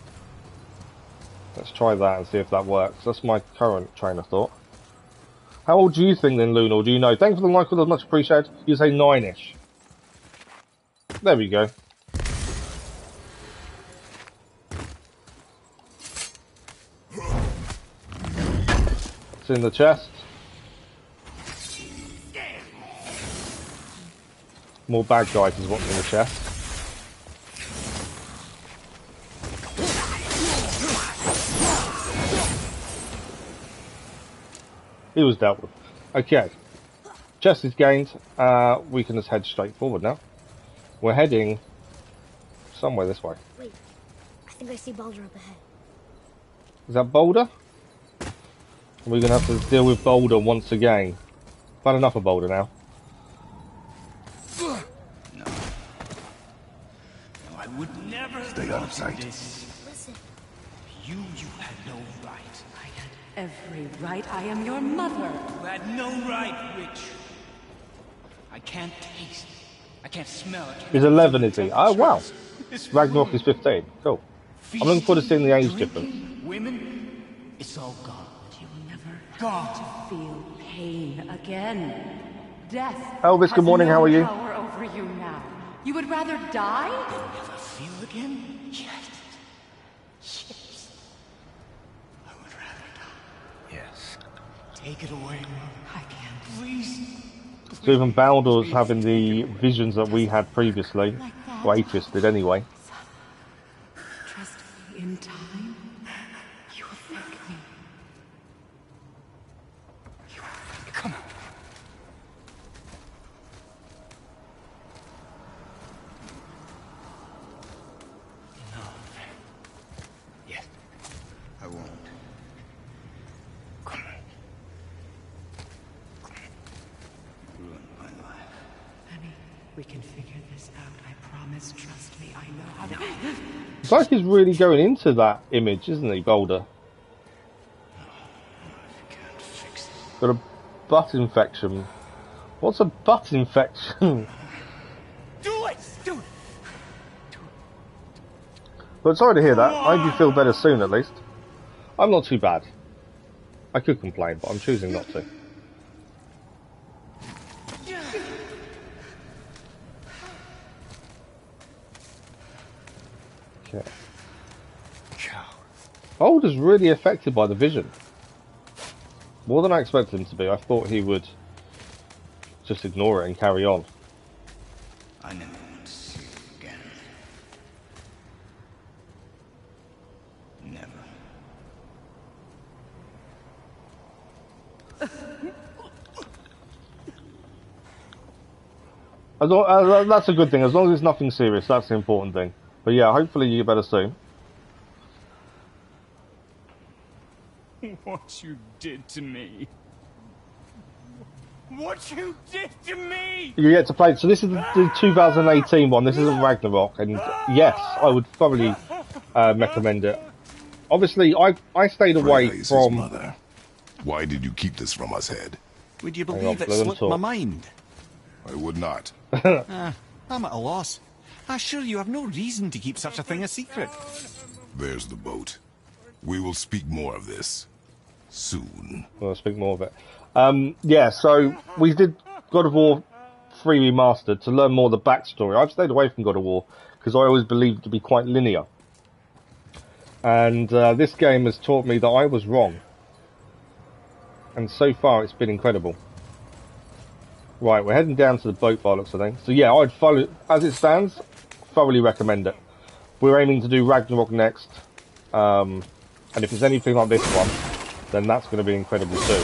Speaker 1: Let's try that and see if that works. That's my current train of thought. How old do you think then, Luna? Or do you know? Thanks for the like, much appreciated. You say 9-ish. There we go. It's in the chest. More bad guys is what's in the chest. He was dealt with. Okay. Chest is gained. We can just head straight forward now. We're heading somewhere this way.
Speaker 3: Wait. I think I see Baldur up ahead.
Speaker 1: Is that Baldur? We're going to have to deal with Baldur once again. I've had enough of Baldur now.
Speaker 6: No, I would never
Speaker 5: Stay out of sight.
Speaker 3: Listen.
Speaker 6: You had no right.
Speaker 8: Every right. I am your mother.
Speaker 6: You had no right, witch. I can't taste. I can't smell it.
Speaker 1: He's 11, is he? Oh, wow. Ragnarok is 15. Cool. I'm looking forward to seeing the age difference.
Speaker 6: Women, it's all gone.
Speaker 8: You will never
Speaker 6: Gone.
Speaker 8: feel pain again. Death.
Speaker 1: Elvis, good morning,
Speaker 8: has
Speaker 1: how are you?
Speaker 8: no power over you now. You would rather die?
Speaker 6: Never feel again? Yes. Yes. I would rather die. Yes. Take it away, Mother.
Speaker 8: I can't.
Speaker 6: Please.
Speaker 1: So even Baldur's having the visions that we had previously.
Speaker 8: Like that.
Speaker 1: Well, Atreus did anyway.
Speaker 8: Trust me, in time, you will thank me.
Speaker 6: Come on. No. Yes. I won't. Come on. Ruin my life.
Speaker 8: Honey, we can figure this out. I promise. Trust me. I know how to.
Speaker 1: It's like he's really going into that image, isn't he, Baldur?
Speaker 6: I can't fix it.
Speaker 1: Got a butt infection. What's a butt infection?
Speaker 6: Do it! Do it!
Speaker 1: But sorry to hear that. I hope you feel better soon, at least. I'm not too bad. I could complain, but I'm choosing not to. Okay. Baldur's really affected by the vision. More than I expected him to be. I thought he would just ignore it and carry on.
Speaker 6: I never want to see you again. Never.
Speaker 1: That's a good thing. As long as it's nothing serious, that's the important thing. But yeah, hopefully you get better soon.
Speaker 2: What you did to me. What you did to me!
Speaker 1: You get to play. So this is the 2018 one. This isn't Ragnarok, and yes, I would thoroughly recommend it. Obviously, I stayed away
Speaker 5: Praise his
Speaker 1: from.
Speaker 5: mother. Why did you keep this from us, Head?
Speaker 7: Would you
Speaker 1: on,
Speaker 7: believe it
Speaker 1: let him
Speaker 7: slipped
Speaker 1: talk.
Speaker 7: my mind?
Speaker 5: I would not.
Speaker 7: I'm at a loss. I assure you have no reason to keep such a thing a secret.
Speaker 5: There's the boat. We will speak more of this soon.
Speaker 1: I'll speak more of it. Yeah, so we did God of War 3 Remastered to learn more of the backstory. I've stayed away from God of War because I always believed it to be quite linear. And this game has taught me that I was wrong. And so far it's been incredible. Right, we're heading down to the boat by the looks of things. So yeah, I'd follow, as it stands, thoroughly recommend it. We're aiming to do Ragnarok next. And if it's anything like this one, then that's going to be incredible too.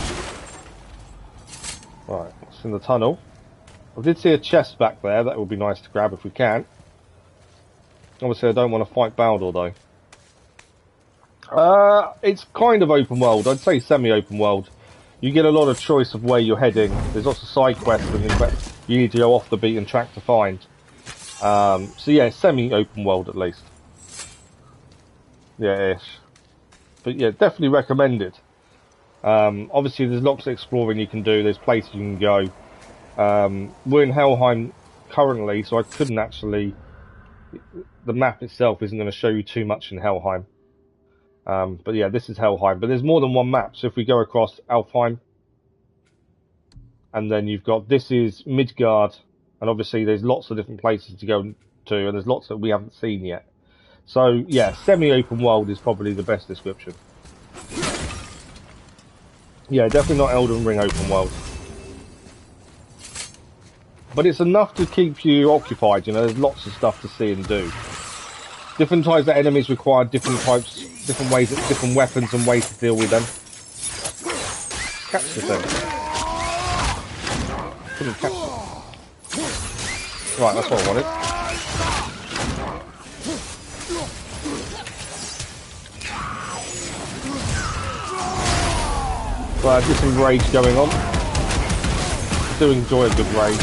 Speaker 1: Right, it's in the tunnel. I did see a chest back there, that would be nice to grab if we can. Obviously I don't want to fight Baldur though. It's kind of open world, I'd say semi-open world. You get a lot of choice of where you're heading. There's lots of side quests and you need to go off the beaten track to find. So yeah, semi-open world at least. Yeah, ish. But yeah, definitely recommended. Obviously there's lots of exploring you can do, there's places you can go. We're in Helheim currently, so I couldn't actually... The map itself isn't going to show you too much in Helheim. But yeah, this is Helheim. But there's more than one map, so if we go across Alfheim, and then you've got... This is Midgard, and obviously there's lots of different places to go to, and there's lots that we haven't seen yet. So yeah, semi-open world is probably the best description. Yeah, definitely not Elden Ring open world. But it's enough to keep you occupied, you know, there's lots of stuff to see and do. Different types of enemies require different types, different ways, different weapons and ways to deal with them. Catch the thing. Couldn't catch it. Right, that's what I wanted. Well, there's some rage going on. I do enjoy a good rage.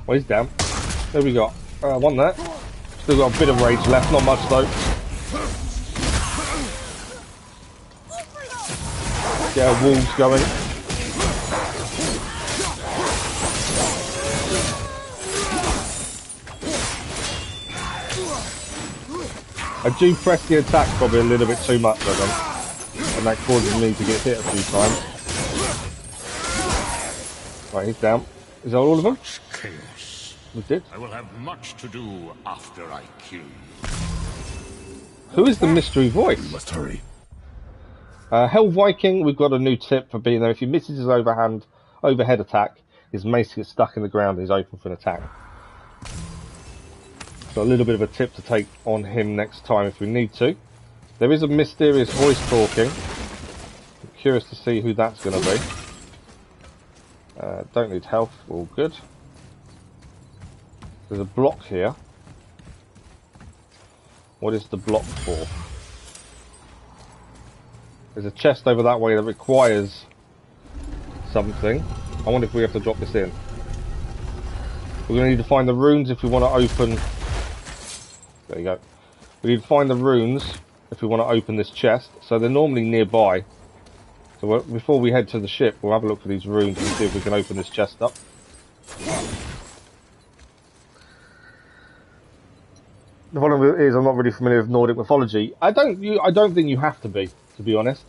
Speaker 1: Well, he's down. There we go. One there. Still got a bit of rage left, not much though. Get our walls going. I do press the attack probably a little bit too much, I think. And that causes me to get hit a few times. Right, he's down. Is that all of them?
Speaker 2: Chaos.
Speaker 1: We did.
Speaker 2: I will have much to do after I kill you.
Speaker 1: Who is the mystery voice?
Speaker 5: We must hurry.
Speaker 1: Hell Viking, we've got a new tip for being there. If he misses his overhead attack, his mace gets stuck in the ground and he's open for an attack. So a little bit of a tip to take on him next time if we need to. There is a mysterious voice talking. I'm curious to see who that's going to be. Don't need health, all good. There's a block here. What is the block for? There's a chest over that way that requires something. I wonder if we have to drop this in. We're going to need to find the runes if we want to open... There you go. We need to find the runes if we want to open this chest. So they're normally nearby. So before we head to the ship, we'll have a look for these runes and see if we can open this chest up. The problem is I'm not really familiar with Nordic mythology. I don't think you have to be honest.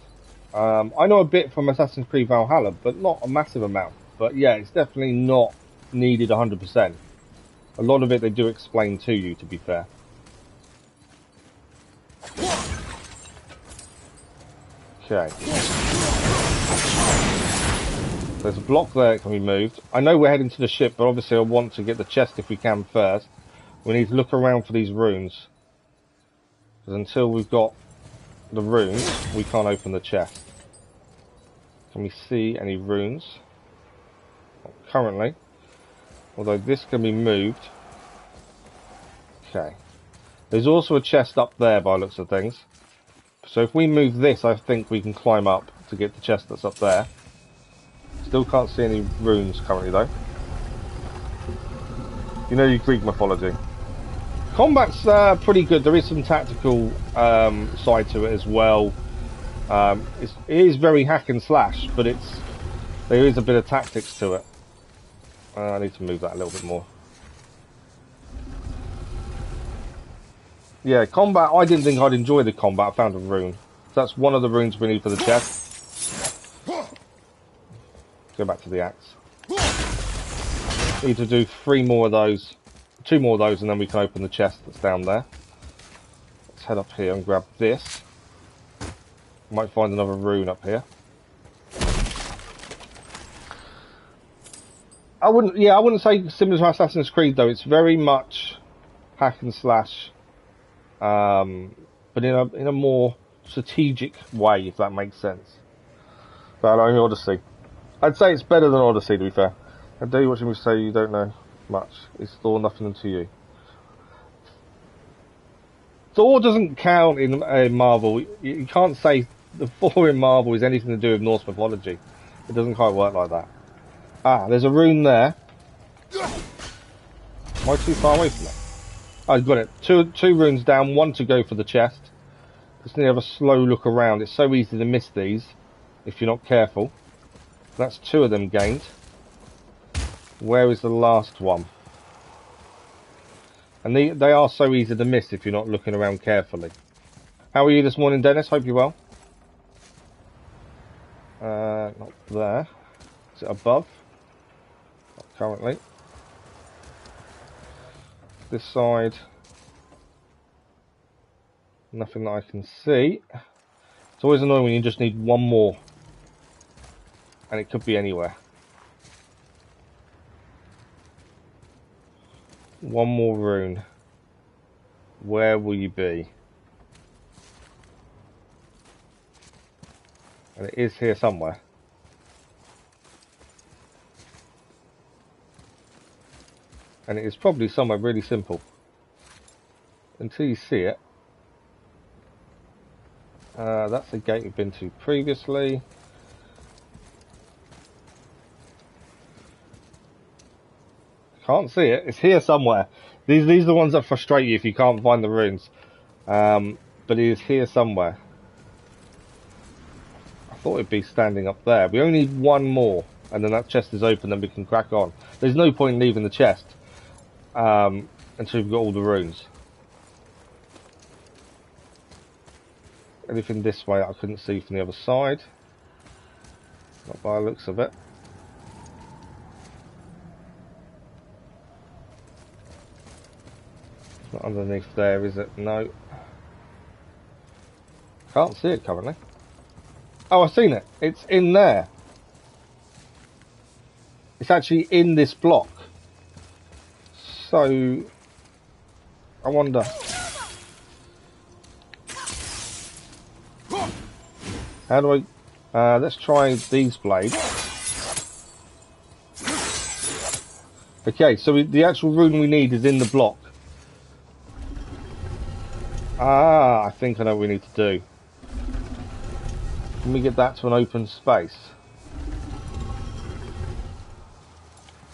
Speaker 1: I know a bit from Assassin's Creed Valhalla, but not a massive amount. But yeah, it's definitely not needed 100%. A lot of it they do explain to you, to be fair. Okay. There's a block there that can be moved. I know we're heading to the ship, but obviously I want to get the chest if we can first. We need to look around for these runes. Because until we've got the runes, we can't open the chest. Can we see any runes? Not currently. Although this can be moved. Okay. There's also a chest up there by the looks of things. So if we move this, I think we can climb up to get the chest that's up there. Still can't see any runes currently though. You know your Greek mythology. Combat's pretty good. There is some tactical side to it as well. It is very hack and slash, but there is a bit of tactics to it. I need to move that a little bit more. Yeah, combat, I didn't think I'd enjoy the combat. I found a rune. So that's one of the runes we need for the chest. Go back to the axe. Need to do 3 more of those. 2 more of those and then we can open the chest that's down there. Let's head up here and grab this. Might find another rune up here. I wouldn't. Yeah, I wouldn't say similar to Assassin's Creed though. It's very much hack and slash, but in a more strategic way, if that makes sense. But only Odyssey. I'd say it's better than Odyssey, to be fair. I dare you watching me say you don't know much. It's all nothing to you. Thor doesn't count in Marvel. You can't say the Thor in Marvel is anything to do with Norse mythology. It doesn't quite work like that. Ah, there's a rune there. Am I too far away from it? I've got it. Two runes down, one to go for the chest. Just need to have a slow look around. It's so easy to miss these if you're not careful. That's 2 of them gained. Where is the last one? And they are so easy to miss if you're not looking around carefully. How are you this morning, Dennis? Hope you're well. Not there. Is it above? Not currently. This side. Nothing that I can see. It's always annoying when you just need one more. And it could be anywhere. One more rune. Where will you be? And it is here somewhere. And it is probably somewhere really simple. Until you see it. That's the gate we've been to previously. Can't see it. It's here somewhere. These are the ones that frustrate you if you can't find the runes. But it is here somewhere. I thought it'd be standing up there. We only need one more, and then that chest is open, and we can crack on. There's no point in leaving the chest until we've got all the runes. Anything this way I couldn't see from the other side. Not by the looks of it. It's not underneath there, is it? No. Can't see it currently. Oh, I've seen it. It's in there. It's actually in this block. So, I wonder. How do I... let's try these blades. Okay, so the actual rune we need is in the block. Ah, I think I know what we need to do. Let me get that to an open space.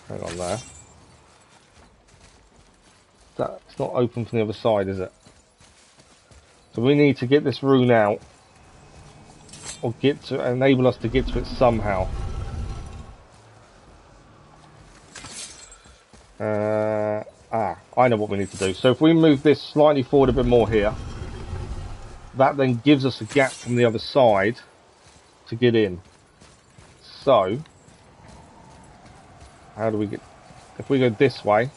Speaker 1: Hang on there. It's not open from the other side, is it? So we need to get this rune out. Or enable us to get to it somehow. I know what we need to do. So if we move this slightly forward a bit more here, that then gives us a gap from the other side to get in. So, how do we get... If we go this way,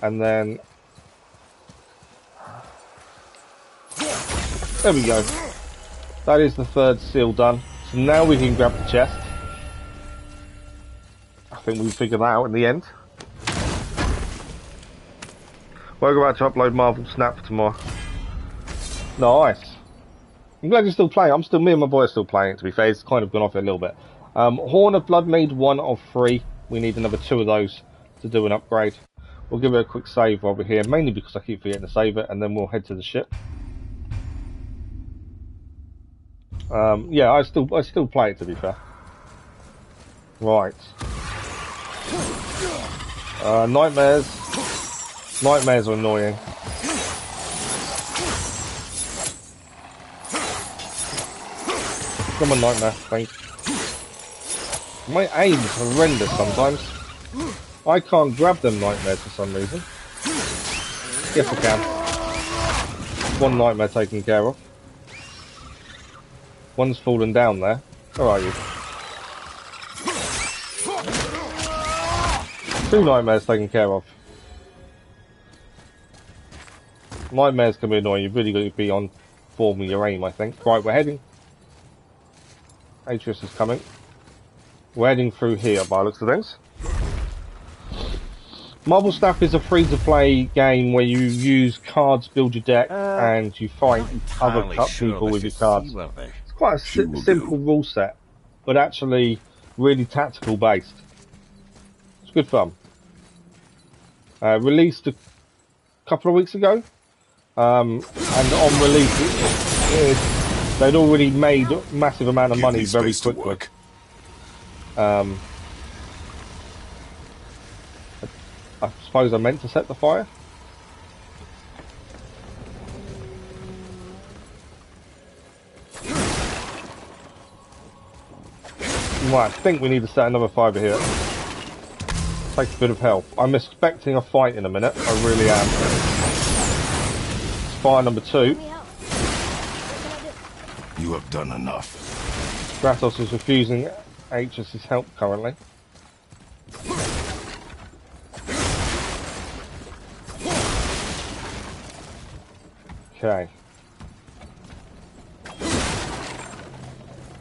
Speaker 1: and then... There we go. That is the third seal done. So now we can grab the chest. I think we figured that out in the end. We're about to upload Marvel Snap for tomorrow. Nice. I'm glad you're still playing. Me and my boy are still playing it, to be fair. It's kind of gone off it a little bit. Horn of Blood made 1 of 3. We need another 2 of those to do an upgrade. We'll give it a quick save while we're here, mainly because I keep forgetting to save it, and then we'll head to the ship. Yeah, I still play it, to be fair. Right. Nightmares. Nightmares are annoying. Come on, Nightmare. Thanks. My aim is horrendous sometimes. I can't grab them Nightmares for some reason. Yes, I can. One Nightmare taken care of. One's fallen down there. Where are you? 2 Nightmares taken care of. Nightmares can be annoying. You've really got to be on form with your aim, I think. Right, we're heading. Atreus is coming. We're heading through here by the looks of things. Marble Snap is a free-to-play game where you use cards, build your deck, and you fight other people with your cards. It's quite a simple rule set, but actually really tactical based. It's good fun. Released a couple of weeks ago, and on release they'd already made a massive amount of money very quickly. I suppose I meant to set the fire. Right, I think we need to set another fire here. Takes a bit of help. I'm expecting a fight in a minute. I really am. It's fire number 2.
Speaker 5: You have done enough.
Speaker 1: Gratos is refusing Atreus' help currently. Okay.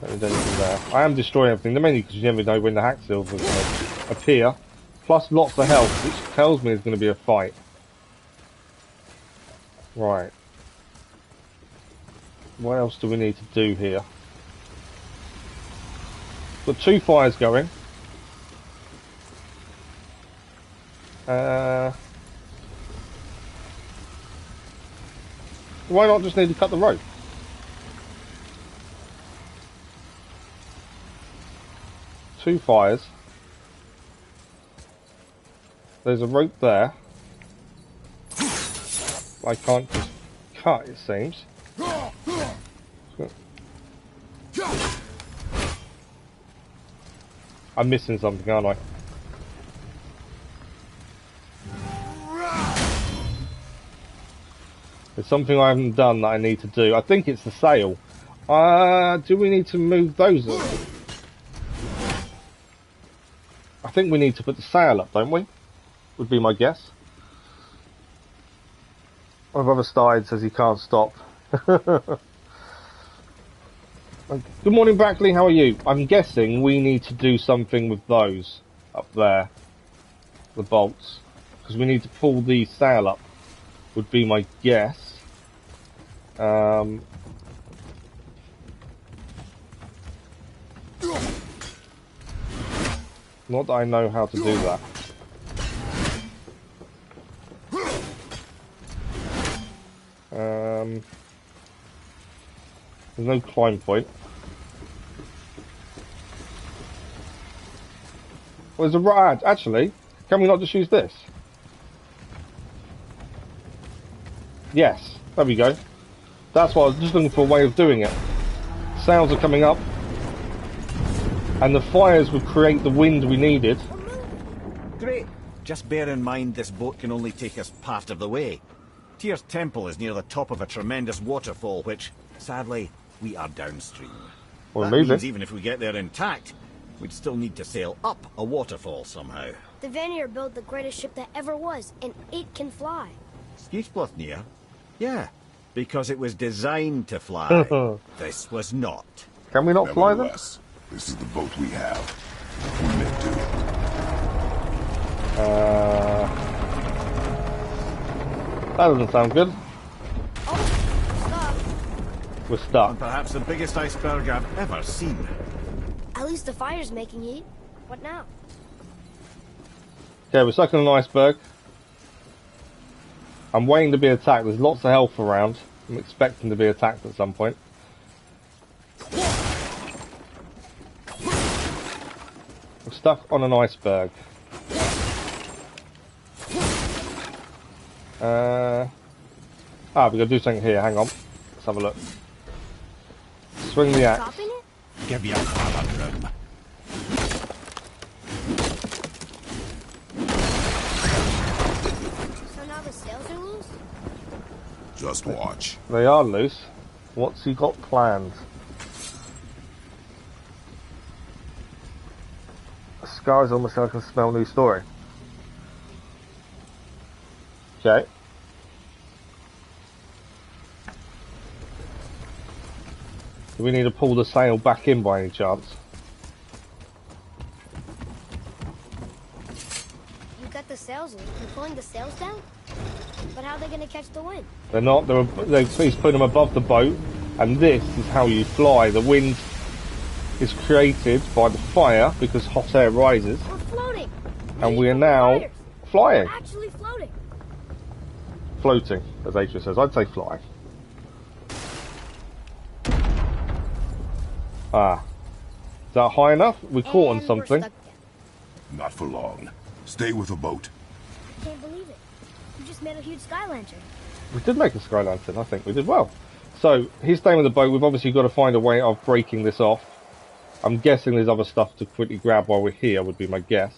Speaker 1: Don't do anything there. I am destroying everything, mainly because you never know when the hack seals will appear. Plus lots of health, which tells me there's going to be a fight. Right. What else do we need to do here? Got 2 fires going. Why not just need to cut the rope? Two fires. There's a rope there. I can't just cut, it seems. I'm missing something, aren't I? There's something I haven't done that I need to do. I think it's the sail. Do we need to move those up? I think we need to put the sail up, don't we? Would be my guess. My brother started, says he can't stop. Good morning, Brackley. How are you? I'm guessing we need to do something with those up there. The bolts. Because we need to pull the sail up. Would be my guess. Not that I know how to do that. There's no climb point. Well, there's a right. Actually, can we not just use this? Yes, there we go. That's what I was just looking for, a way of doing it. Sails are coming up, and the fires would create the wind we needed.
Speaker 7: Great. Just bear in mind this boat can only take us part of the way. Tyr's temple is near the top of a tremendous waterfall, which, sadly, we are downstream.
Speaker 1: Well,
Speaker 7: that means even if we get there intact, we'd still need to sail up a waterfall somehow.
Speaker 3: The Vanir built the greatest ship that ever was, and it can fly.
Speaker 7: Skidbladnir? Yeah, because it was designed to fly. This was not.
Speaker 1: Can we not fly them?
Speaker 5: This is the boat we have. We may do
Speaker 1: that doesn't sound good.
Speaker 3: Oh, stop.
Speaker 1: We're stuck.
Speaker 7: And perhaps the biggest iceberg I've ever seen.
Speaker 3: At least the fire's making heat. What now?
Speaker 1: Okay, we're stuck in an iceberg. I'm waiting to be attacked. There's lots of health around. I'm expecting to be attacked at some point. We're stuck on an iceberg. We gotta do something here. Hang on. Let's have a look. Swing the axe.
Speaker 2: Give your father room.
Speaker 3: So now the sails are loose?
Speaker 5: Just watch.
Speaker 1: They are loose. What's he got planned? The sky is almost like I can smell a new story. Okay. Do we need to pull the sail back in by any chance?
Speaker 3: You got the sails in. They're pulling the sails down? But how are they going to catch the wind?
Speaker 1: They're not. He's putting them above the boat, and this is how you fly. The wind is created by the fire because hot air rises.
Speaker 3: We're floating.
Speaker 1: And we are now flying.
Speaker 3: We're actually floating.
Speaker 1: Floating, as Atreus says. I'd say flying. Ah. Is that high enough? We caught on something.
Speaker 5: Not for long. Stay with the boat.
Speaker 3: I can't believe it. You just made a huge sky lantern.
Speaker 1: We did make a sky lantern. I think we did well. So, he's staying with the boat. We've obviously got to find a way of breaking this off. I'm guessing there's other stuff to quickly grab while we're here, would be my guess.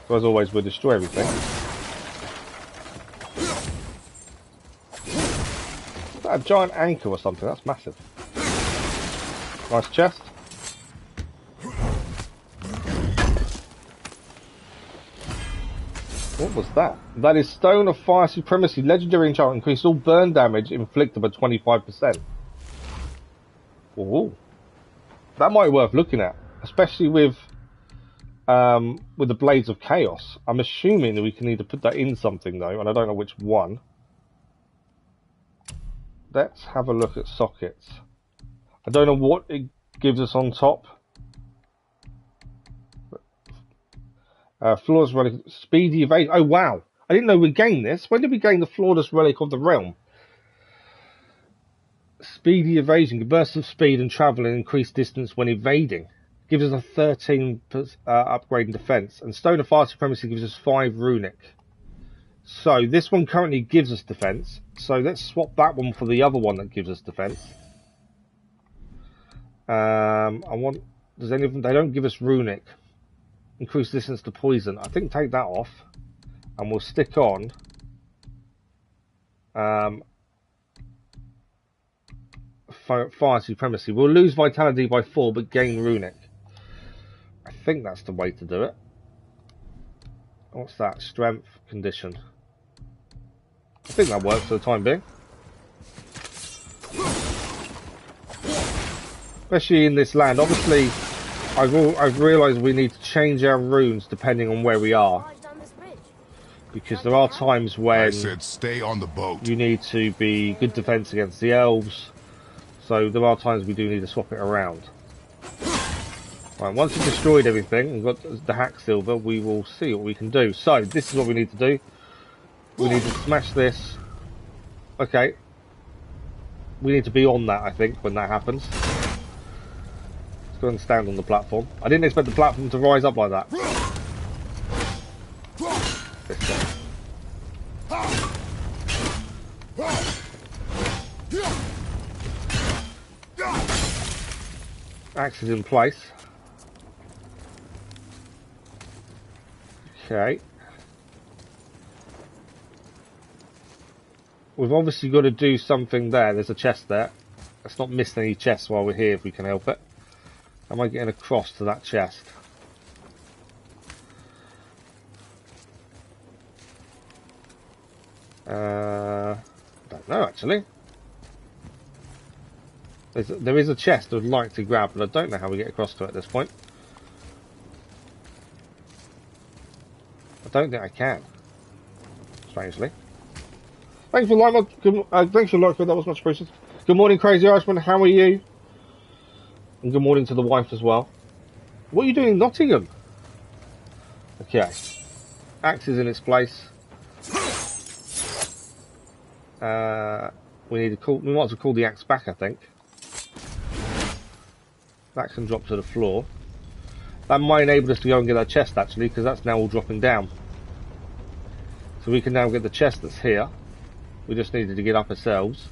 Speaker 1: So as always, we'll destroy everything. Is that a giant anchor or something? That's massive. Nice chest. What was that? That is Stone of Fire Supremacy. Legendary enchantment. Increases all burn damage inflicted by 25%. Ooh. That might be worth looking at. Especially with the Blades of Chaos. I'm assuming that we can either put that in something though, and I don't know which one. Let's have a look at sockets. I don't know what it gives us on top. Flawless Relic, Speedy Evasion. Oh wow, I didn't know we gained this. When did we gain the Flawless Relic of the Realm? Speedy Evasion, bursts of speed and travel and increased distance when evading. Gives us a 13 upgrade in defense. And Stone of Fire Supremacy gives us 5 runic. So this one currently gives us defense. So let's swap that one for the other one that gives us defense. Does any of them, they don't give us runic. Increase distance to poison. I think take that off. And we'll stick on Fire Supremacy. We'll lose vitality by 4 but gain runic. I think that's the way to do it. What's that? Strength condition. I think that works for the time being. Especially in this land. Obviously, I've realised we need to change our runes depending on where we are. Because there are times when
Speaker 5: I said stay on the boat.
Speaker 1: You need to be good defense against the elves. So there are times we do need to swap it around. Right, once we've destroyed everything and got the hack silver, we will see what we can do. So this is what we need to do. We need to smash this. Okay. We need to be on that, I think, when that happens. Let's go and stand on the platform. I didn't expect the platform to rise up like that. This way. Axe is in place. Okay. We've obviously got to do something there. There's a chest there. Let's not miss any chests while we're here if we can help it. Am I getting across to that chest? I don't know actually. There is a chest I'd like to grab, but I don't know how we get across to it at this point. I don't think I can. Strangely. Thanks for like. Thanks for like. That was much appreciated. Good morning, Crazy Irishman. How are you? And good morning to the wife as well. What are you doing in Nottingham? Okay. Axe is in its place. We need to call. We might as well call the axe back, I think. That can drop to the floor. That might enable us to go and get our chest actually, because that's now all dropping down. So we can now get the chest that's here. We just needed to get up ourselves.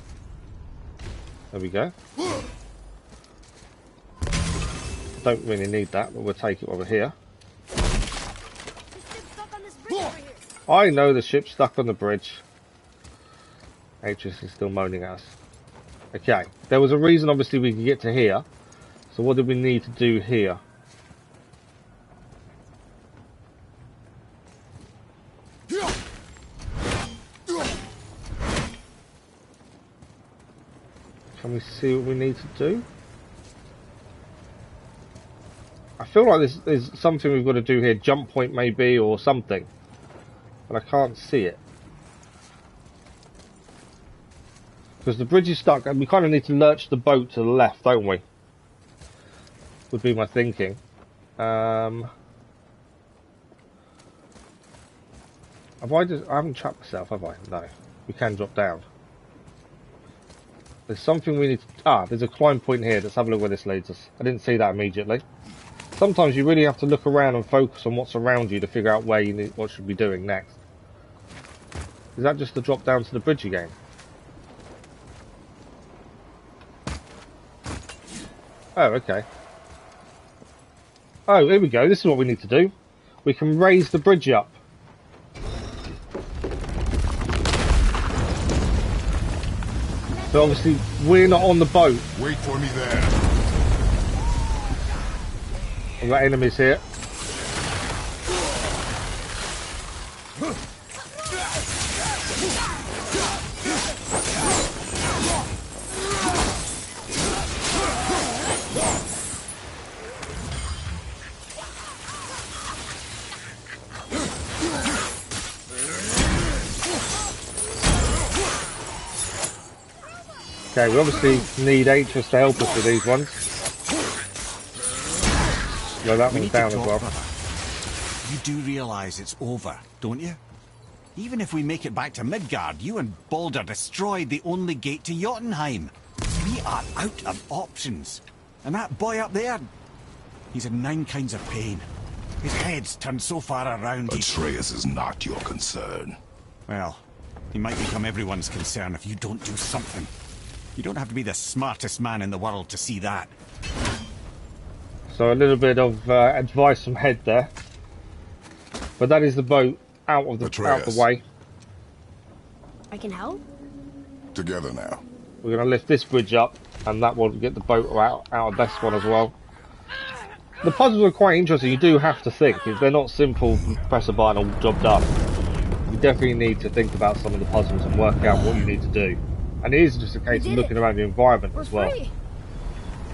Speaker 1: There we go. Don't really need that, but we'll take it over here. I know the ship's stuck on the bridge. Atreus is still moaning at us. Okay, there was a reason obviously we could get to here. So what did we need to do here? Can we see what we need to do? I feel like there's something we've got to do here. Jump point maybe, or something. But I can't see it. Because the bridge is stuck, and we kind of need to lurch the boat to the left, don't we? Would be my thinking. I haven't trapped myself, have I? No. We can drop down. There's something we need to... there's a climb point here. Let's have a look where this leads us. I didn't see that immediately. Sometimes you really have to look around and focus on what's around you to figure out where you need, what should be doing next. Is that just the drop down to the bridge again? Oh, okay. Oh, here we go. This is what we need to do. We can raise the bridge up. So obviously, we're not on the boat.
Speaker 5: Wait for me there.
Speaker 1: We've got enemies here. Okay, we obviously need Atreus to help us with these ones. No, that one's down as well.
Speaker 7: You do realise it's over, don't you? Even if we make it back to Midgard, you and Baldur destroyed the only gate to Jotunheim. We are out of options. And that boy up there, he's in 9 kinds of pain. His head's turned so far around.
Speaker 5: Atreus is not your concern.
Speaker 7: Well, he might become everyone's concern if you don't do something. You don't have to be the smartest man in the world to see that.
Speaker 1: So a little bit of advice from Head there. But that is the boat out of the way.
Speaker 3: I can help?
Speaker 5: Together now.
Speaker 1: We're going to lift this bridge up, and that will get the boat out of this one as well. The puzzles are quite interesting. You do have to think. They're not simple, press a button and job done. You definitely need to think about some of the puzzles and work out what you need to do. And it is just a case of looking around the environment as well. You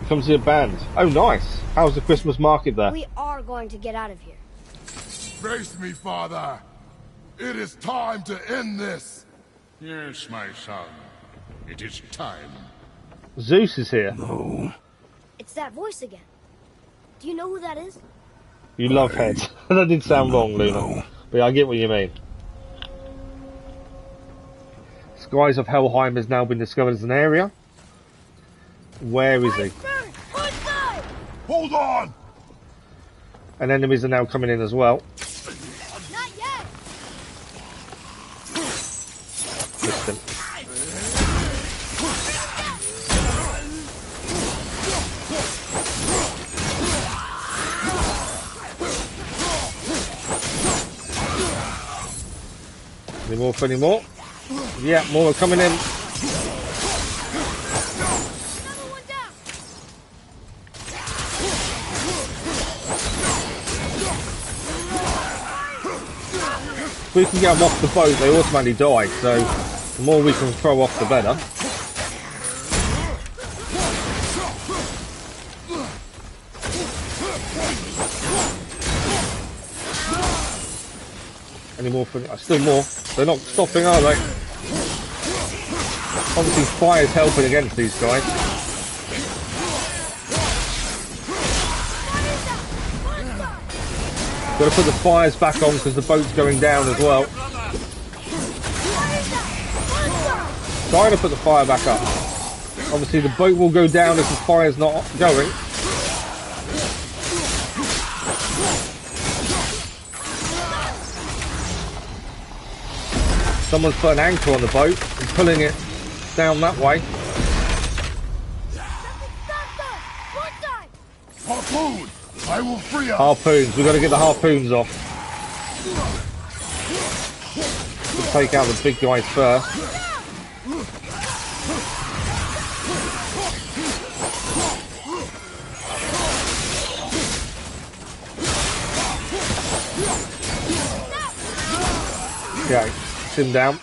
Speaker 1: come see a band. Oh, nice. How's the Christmas market there?
Speaker 3: We are going to get out of here.
Speaker 5: Face me, father. It is time to end this.
Speaker 2: Yes, my son. It is time.
Speaker 1: Zeus is here.
Speaker 5: No.
Speaker 3: It's that voice again. Do you know who that is?
Speaker 1: You love Head. That did sound wrong, Luna.
Speaker 5: No.
Speaker 1: But I get what you mean. Skies of Helheim has now been discovered as an area. Where is he?
Speaker 5: Hold on!
Speaker 1: And enemies are now coming in as well.
Speaker 3: Not yet.
Speaker 1: Distant. Any more? Yeah, more are coming in. If we can get them off the boat, they automatically die, so the more we can throw off, the better. Any more for... still more. They're not stopping, are they? Obviously fire's helping against these guys. Got to put the fires back on because the boat's going down as well. Trying to put the fire back up. Obviously the boat will go down if the fire's not going. Someone's put an anchor on the boat and pulling it down that way.
Speaker 5: Harpoon! I will free us!
Speaker 1: Harpoons, we've got to get the harpoons off. We'll take out the big guys first. Okay, it's him down.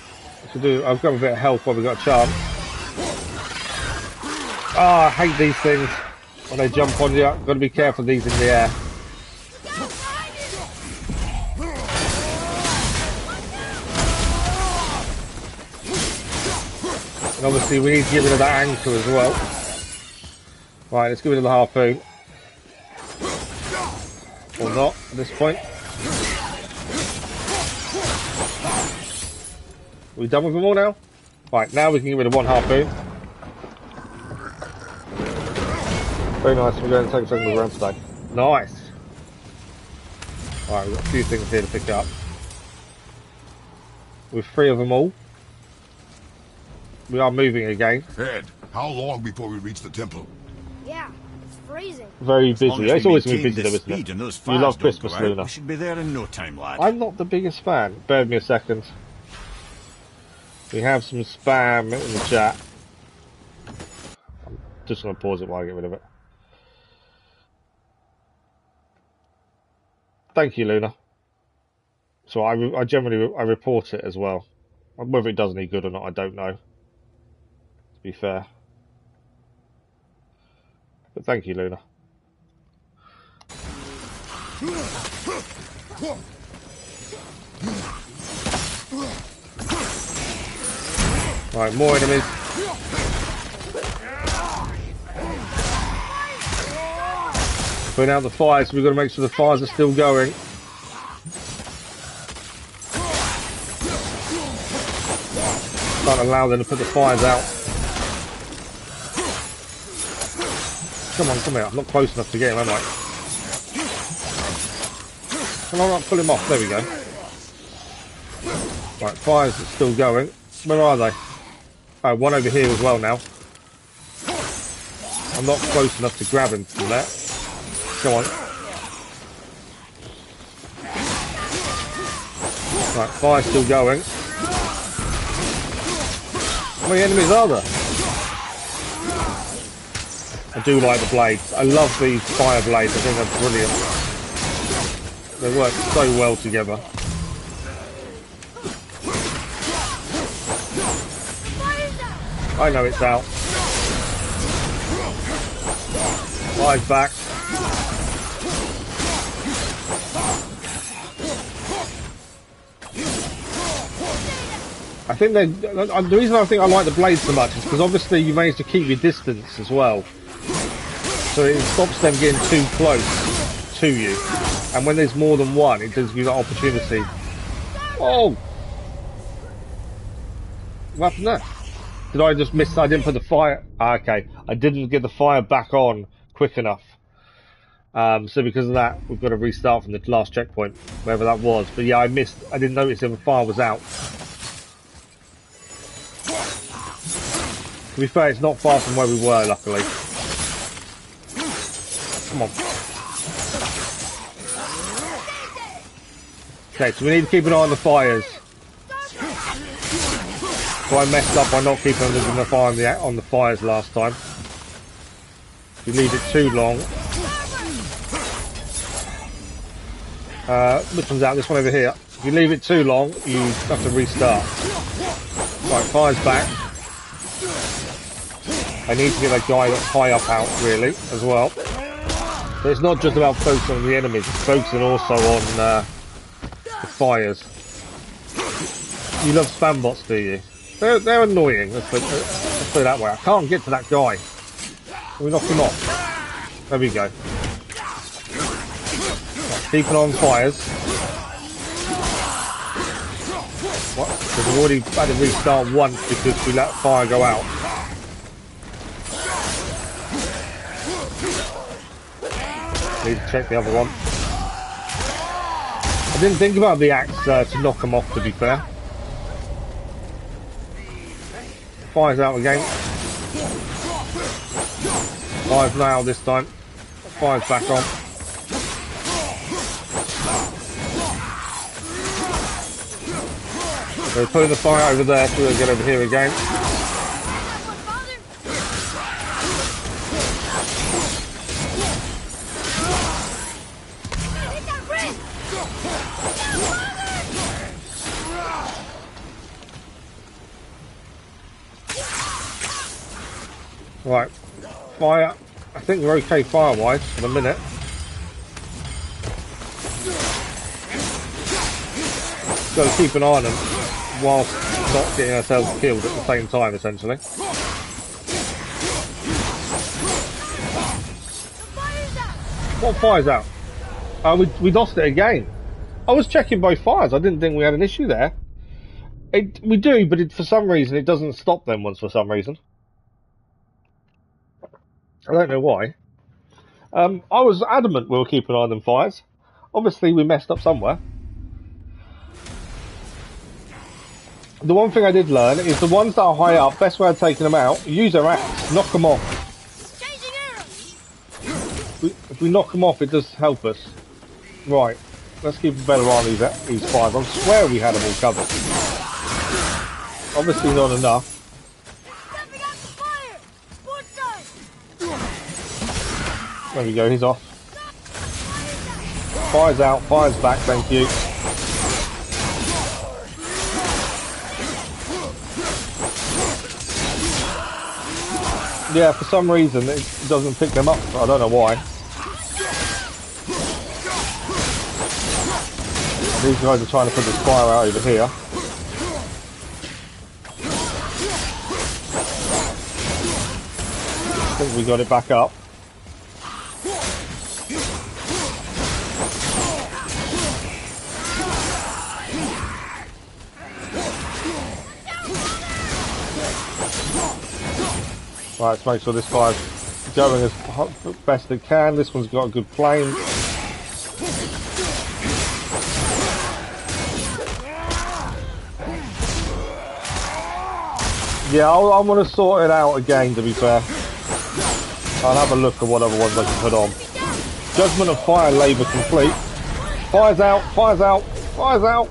Speaker 1: I've got a bit of health while we've got a chance. I hate these things when they jump on you. Got to be careful of these in the air. And obviously we need to get rid of that anchor as well. Right, let's get rid of the harpoon. Or not, at this point. Are we done with them all now? Right, now we can get rid of one harpoon. Very nice, we're going to take a second look around today. Nice! Alright, we've got a few things here to pick up. With 3 of them all. We are moving again.
Speaker 5: Ed, how long before we reach the temple?
Speaker 3: Yeah, it's freezing.
Speaker 1: Very busy. It's always been
Speaker 7: maintain
Speaker 1: busy
Speaker 7: this
Speaker 1: though, isn't
Speaker 7: speed
Speaker 1: it?
Speaker 7: and those
Speaker 1: You
Speaker 7: fires
Speaker 1: love
Speaker 7: don't
Speaker 1: Christmas,
Speaker 7: go out,
Speaker 1: Luna.
Speaker 7: we should be there in no time, lad.
Speaker 1: I'm not the biggest fan. Bear with me a second. We have some spam in the chat. I'm just going to pause it while I get rid of it. Thank you, Luna. So I generally report it as well. Whether it does any good or not, I don't know. To be fair. But thank you, Luna. Right, more enemies. Putting out the fires, so we've got to make sure the fires are still going. Can't allow them to put the fires out. Come here, I'm not close enough to get him, am I? Come on, pull him off, there we go. Right, fires are still going. Where are they? Oh, one over here as well now. I'm not close enough to grab him from there. Come on. Right, fire's still going. How many enemies are there? I do like the blades. I love these fire blades. I think they're brilliant. They work so well together. I know it's out. Fire's back. I think the reason I think I like the blades so much is because obviously you manage to keep your distance as well. So it stops them getting too close to you. And when there's more than one, it gives you that opportunity. Oh! What happened there? Did I just miss? I didn't put the fire... okay, I didn't get the fire back on quick enough. So because of that, we've got to restart from the last checkpoint, wherever that was. But yeah, I missed... I didn't notice if the fire was out. To be fair, it's not far from where we were, luckily. Come on. Okay, so we need to keep an eye on the fires. So I messed up by not keeping the fire on the fires last time. If you leave it too long... which one's out? This one over here. If you leave it too long, you have to restart. Right, fire's back. I need to get that guy that's high up out, really, as well. So it's not just about focusing on the enemies, it's focusing also on the fires. You love spam bots, do you? They're annoying, let's put it that way. I can't get to that guy. Can we knock him off? There we go. Right, keep an eye on fires. What? Because we've already had to restart once because we let fire go out. Need to check the other one. I didn't think about the axe to knock them off, to be fair. Fire's out again. Fire's now this time. Fire's back on. So we're putting the fire over there, so we'll get over here again. Right, fire. I think we're okay fire-wise for the minute. Got to keep an eye on them whilst not getting ourselves killed at the same time, essentially. What fire's out? We lost it again. I was checking both fires. I didn't think we had an issue there. We do, but for some reason it doesn't stop them once for some reason. I don't know why. I was adamant we'll keep an eye on them fires. Obviously we messed up somewhere. The one thing I did learn is the ones that are high up, best way of taking them out, use our axe, knock them off. If we knock them off, it does help us. Right, let's keep a better eye on these fires. I swear we had them all covered. Obviously not enough. There we go, he's off. Fire's out, fire's back, thank you. Yeah, for some reason it doesn't pick them up, I don't know why. These guys are trying to put this fire out over here. I think we got it back up. Right, let's make sure this fire's going as best it can. This one's got a good flame. Yeah, I want to sort it out again, to be fair. I'll have a look at what other ones I can put on. Judgment of Fire labour complete. Fire's out, fire's out, fire's out.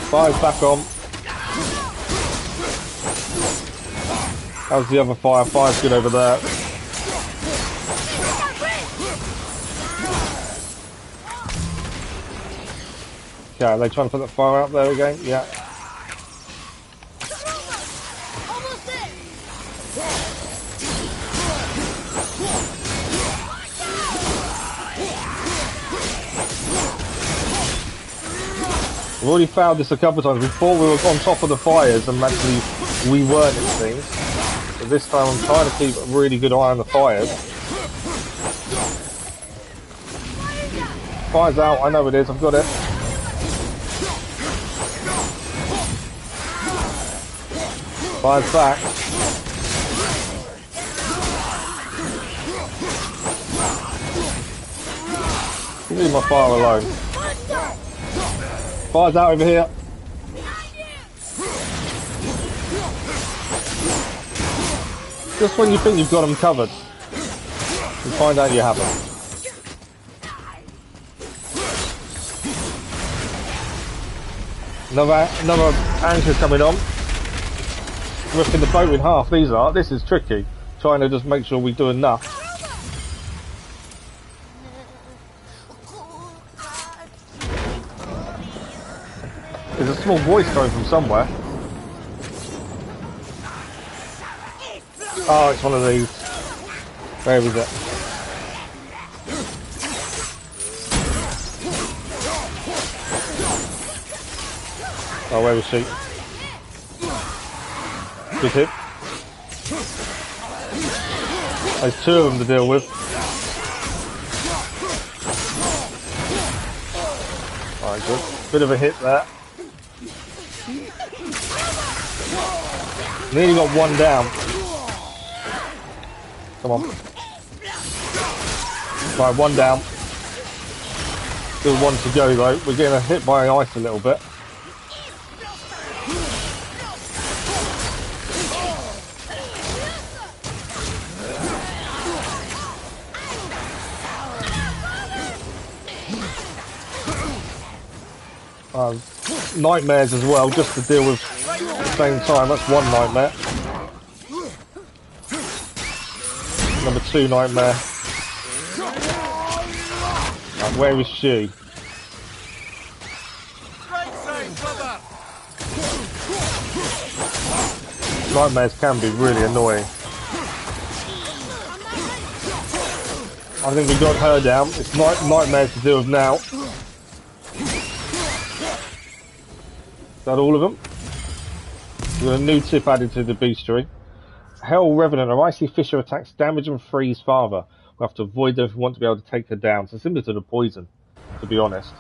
Speaker 1: Fire's back on. How's the other fire? Fire's good over there. Okay, are they trying to put that fire out there again? Yeah. We've already found this a couple of times. Before we were on top of the fires and actually we weren't, it seems. But this time I'm trying to keep a really good eye on the fires. Fire's out, I know it is, I've got it. Fire's back. Leave my fire alone. Fire's out over here. Just when you think you've got them covered, you find out you haven't. Another anchor coming on. Ripping the boat in half, these are. This is tricky. Trying to just make sure we do enough. There's a small voice coming from somewhere. Oh, it's one of these. Where is it? Oh, where was she? Good hit. There's two of them to deal with. Alright, good. Bit of a hit there. Nearly got one down. Come on. Right, one down. Still one to go though. We're getting hit by ice a little bit. Nightmares as well, just to deal with at the same time. That's one nightmare. Number two nightmare. Right, where is she? Nightmares can be really annoying. I think we got her down. It's nightmares to deal with now. That all of them? We've got a new tip added to the bestiary. Hell Revenant, a icy fissure attacks damage and frees father. We'll have to avoid them if we want to be able to take her down. So similar to the poison, to be honest.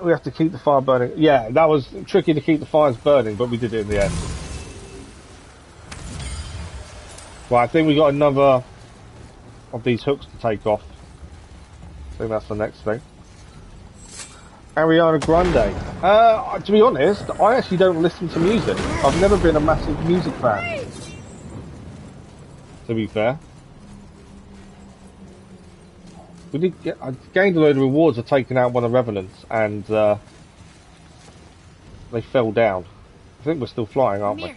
Speaker 1: We have to keep the fire burning. Yeah, that was tricky to keep the fires burning, but we did it in the end. Well, I think we got another of these hooks to take off. I think that's the next thing. Ariana Grande. To be honest, I actually don't listen to music. I've never been a massive music fan. To be fair. I gained a load of rewards for taking out one of the Revenants, and they fell down. I think we're still flying, aren't we?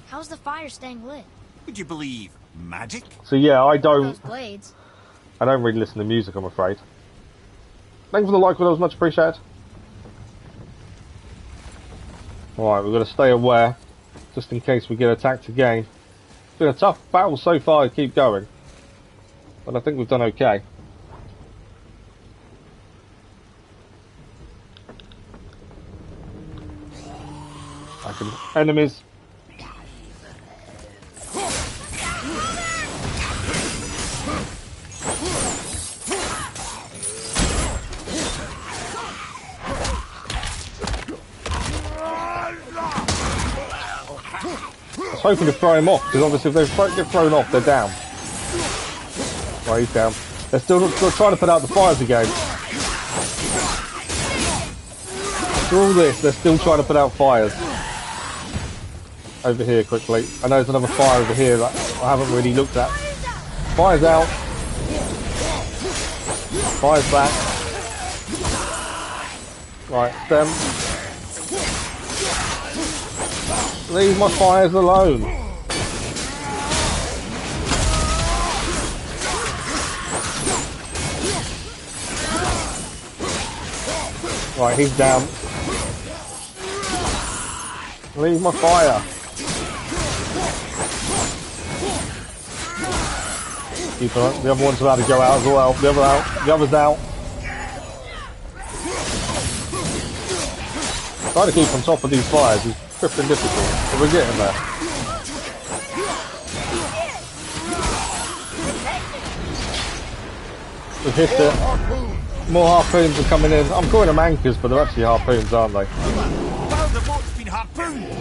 Speaker 3: How's the fire staying lit?
Speaker 7: Would you believe magic?
Speaker 1: So yeah, I
Speaker 3: Those blades.
Speaker 1: don't really listen to music, I'm afraid. Thank you for the like, that was much appreciated. Alright, we've got to stay aware, just in case we get attacked again. It's been a tough battle so far to keep going, but I think we've done okay. Enemies. I was hoping to throw him off, because obviously if they get thrown off, they're down. Right, he's down. They're still trying to put out the fires again. After all this, they're still trying to put out fires. Over here quickly. I know there's another fire over here that I haven't really looked at. Fire's out. Fire's back. Right, them. Leave my fires alone. Right, he's down. Leave my fire. Keep on. The other one's about to go out as well. The other's out. Trying to keep on top of these fires is freaking difficult, but we're getting there. We've hit it. More harpoons are coming in. I'm calling them anchors, but they're actually harpoons, aren't they?
Speaker 7: The boat's been harpooned.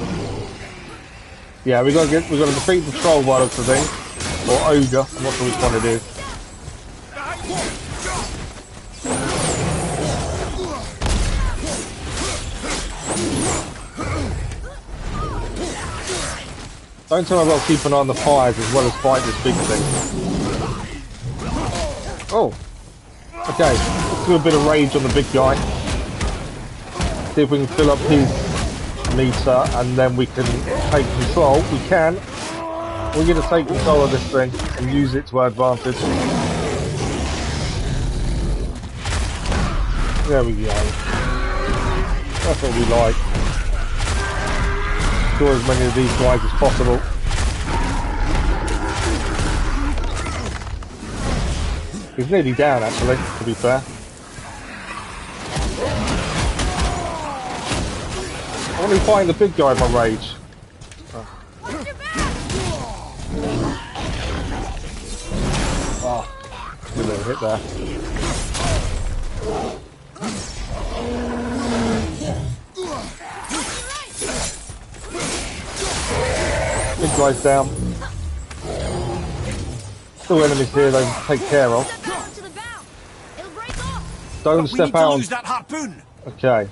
Speaker 1: Yeah, we got to defeat the troll by the thing. Or ogre, I'm not sure which one it is. Don't tell me I've got to keep an eye on the fires as well as fight this big thing. Oh. Okay, let's do a bit of rage on the big guy. See if we can fill up his meter and then we can take control. We can. We're going to take control of this thing and use it to our advantage. There we go. That's what we like. Score as many of these guys as possible. He's nearly down actually, to be fair. I want to find the big guy by rage. Good little hit there. Big guy's down. Still enemies here they can take care of. Don't step out.
Speaker 7: Lose that harpoon.
Speaker 1: Okay.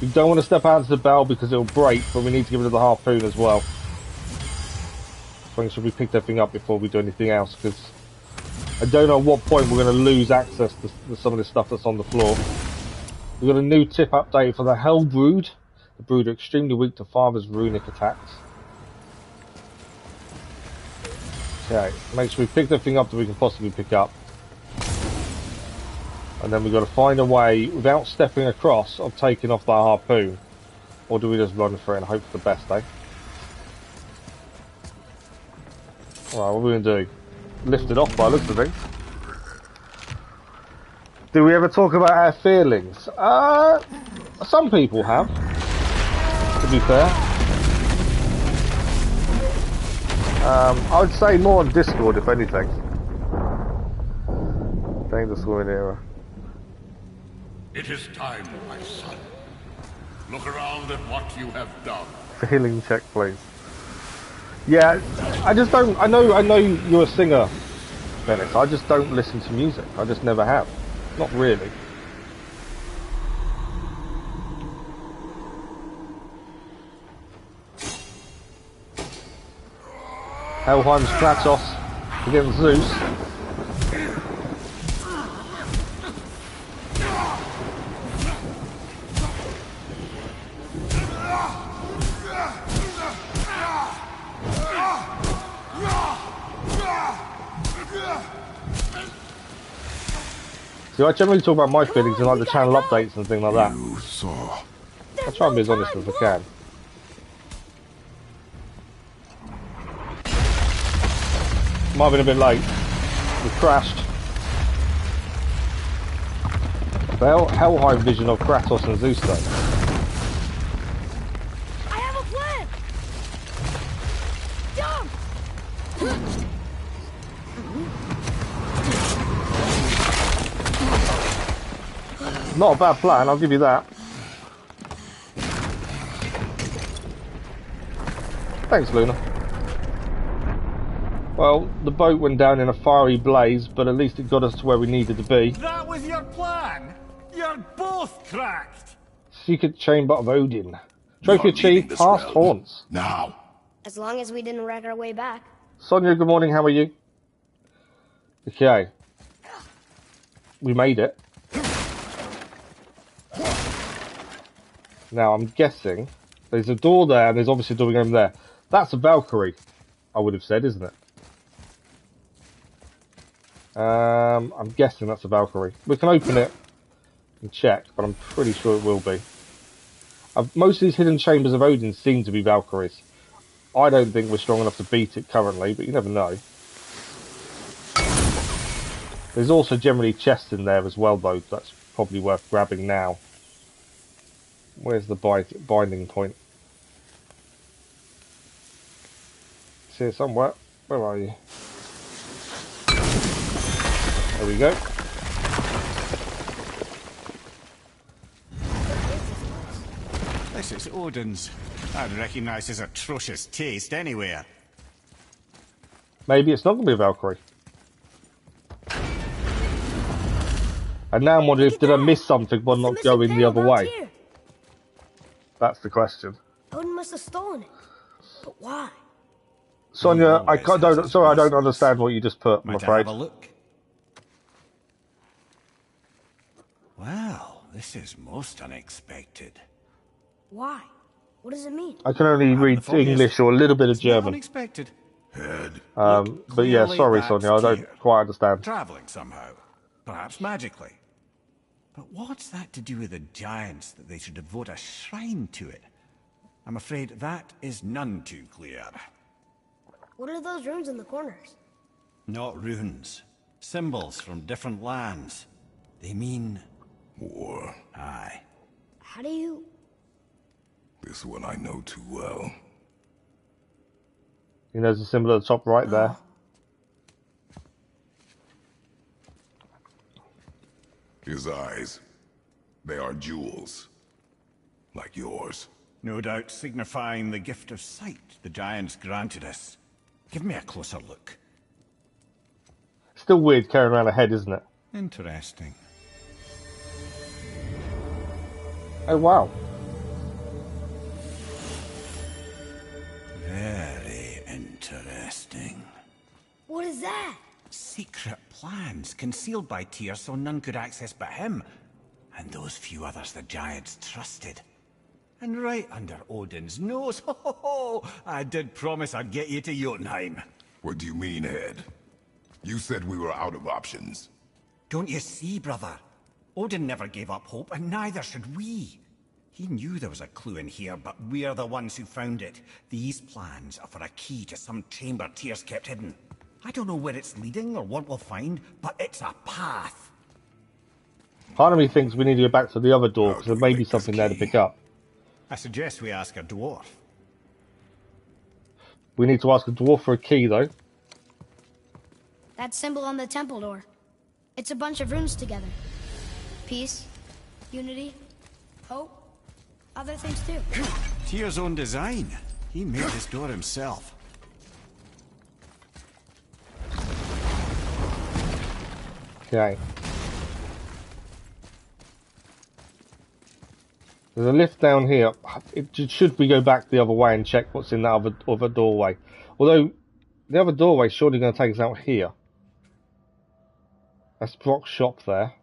Speaker 1: We don't want to step out into the bow because it'll break, but we need to give it the harpoon as well. I think should we pick that thing up before we do anything else, because I don't know at what point we're going to lose access to some of this stuff that's on the floor. We've got a new tip update for the Hell Brood. The Brood are extremely weak to Father's runic attacks. Okay, make sure we pick the thing up that we can possibly pick up. And then we've got to find a way, without stepping across, of taking off that harpoon. Or do we just run for it and hope for the best, eh? Alright, what are we going to do? Lift it off by the looks of things. Do we ever talk about our feelings? Some people have, to be fair. I would say more on Discord, if anything. Dangerous woman era.
Speaker 2: It is time, my son. Look around at what you have done.
Speaker 1: Feeling check, please. Yeah, I just don't. I know you're a singer, Dennis. I just don't listen to music. I just never have. Not really. Helheim's Kratos against Zeus. See, I generally talk about my feelings and like the channel updates and things like that.
Speaker 5: You saw.
Speaker 1: I try and be as honest as I can. Might have been a bit late. We crashed. The Helheim vision of Kratos and Zeus though.
Speaker 3: I have a plan! Jump!
Speaker 1: Not a bad plan, I'll give you that. Thanks, Luna. Well, the boat went down in a fiery blaze, but at least it got us to where we needed to be.
Speaker 2: That was your plan? You're both cracked!
Speaker 1: Secret chamber of Odin. Trophy achieved, past haunts.
Speaker 5: Now.
Speaker 3: As long as we didn't wreck our way back.
Speaker 1: Sonia, good morning, how are you? Okay. We made it. Now, I'm guessing there's a door there, and there's obviously a door going there. That's a Valkyrie, I would have said, isn't it? I'm guessing that's a Valkyrie. We can open it and check, but I'm pretty sure it will be. Most of these hidden chambers of Odin seem to be Valkyries. I don't think we're strong enough to beat it currently, but you never know. There's also generally chests in there as well, though. That's probably worth grabbing now. Where's the binding point? It's here somewhere. Where are you? There we go.
Speaker 7: This is Odin's. I'd recognise his atrocious taste anywhere.
Speaker 1: Maybe it's not going to be a Valkyrie. And now I'm wondering, did I miss something by not going the other way?
Speaker 3: Here.
Speaker 1: That's the question.
Speaker 3: Odin must have stolen it. But why?
Speaker 1: Sonia, I don't understand what you just put, I'm
Speaker 7: Might I
Speaker 1: afraid.
Speaker 7: have a look? Wow, this is most unexpected.
Speaker 3: Why? What does it mean?
Speaker 1: I can only read English or a little bit of
Speaker 7: It's not
Speaker 1: German.
Speaker 7: unexpected.
Speaker 5: Head.
Speaker 1: But yeah,
Speaker 7: Clearly
Speaker 1: sorry,
Speaker 7: that's
Speaker 1: Sonia, I don't
Speaker 7: Tyr.
Speaker 1: quite understand.
Speaker 7: Travelling somehow. Perhaps magically. But what's that to do with the giants that they should devote a shrine to it? I'm afraid that is none too clear.
Speaker 3: What are those runes in the corners?
Speaker 7: Not runes. Symbols from different lands. They mean...
Speaker 5: War.
Speaker 7: Aye.
Speaker 3: How do you...
Speaker 5: This one I know too well.
Speaker 1: You know, there's a symbol at the top right there.
Speaker 5: His eyes. They are jewels. Like yours.
Speaker 7: No doubt signifying the gift of sight the giants granted us. Give me a closer look.
Speaker 1: Still weird carrying around a head, isn't it?
Speaker 7: Interesting.
Speaker 1: Oh, wow.
Speaker 7: Very interesting.
Speaker 3: What is that?
Speaker 7: Secret plans concealed by Tyr so none could access but him. And those few others the giants trusted. And right under Odin's nose, ho ho ho! I did promise I'd get you to Jotunheim.
Speaker 5: What do you mean, Head? You said we were out of options.
Speaker 7: Don't you see, brother? Odin never gave up hope, and neither should we. He knew there was a clue in here, but we're the ones who found it. These plans are for a key to some chamber Tyr's kept hidden. I don't know where it's leading or what we'll find, but it's a path.
Speaker 1: Part of me thinks we need to go back to the other door because there may be something there to pick up.
Speaker 7: I suggest we ask a dwarf.
Speaker 1: We need to ask a dwarf for a key, though.
Speaker 3: That symbol on the temple door. It's a bunch of runes together. Peace, unity, hope, other things too.
Speaker 7: Tyr's own design. He made this door himself.
Speaker 1: Okay. There's a lift down here. Should we go back the other way and check what's in that other doorway? Although, the other doorway is surely going to take us out here. That's Brock's shop there.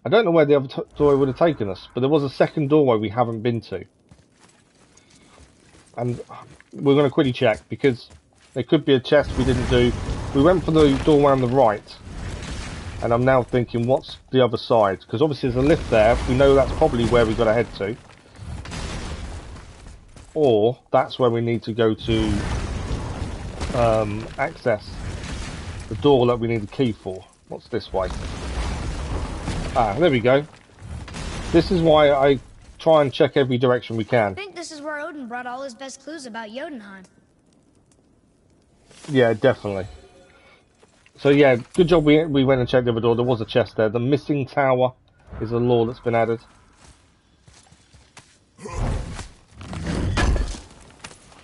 Speaker 1: I don't know where the other doorway would have taken us, but there was a second doorway we haven't been to. And we're going to quickly check, because there could be a chest we didn't do. We went for the doorway on the right. And I'm now thinking, what's the other side? Because obviously there's a lift there. We know that's probably where we've got to head to. Or that's where we need to go to access the door that we need the key for. What's this way? Ah, there we go. This is why I try and check every direction we can.
Speaker 3: I think this is where Odin brought all his best clues about Jotunheim.
Speaker 1: Yeah, definitely. So yeah, good job we went and checked the other door. There was a chest there. The missing tower is a lore that's been added.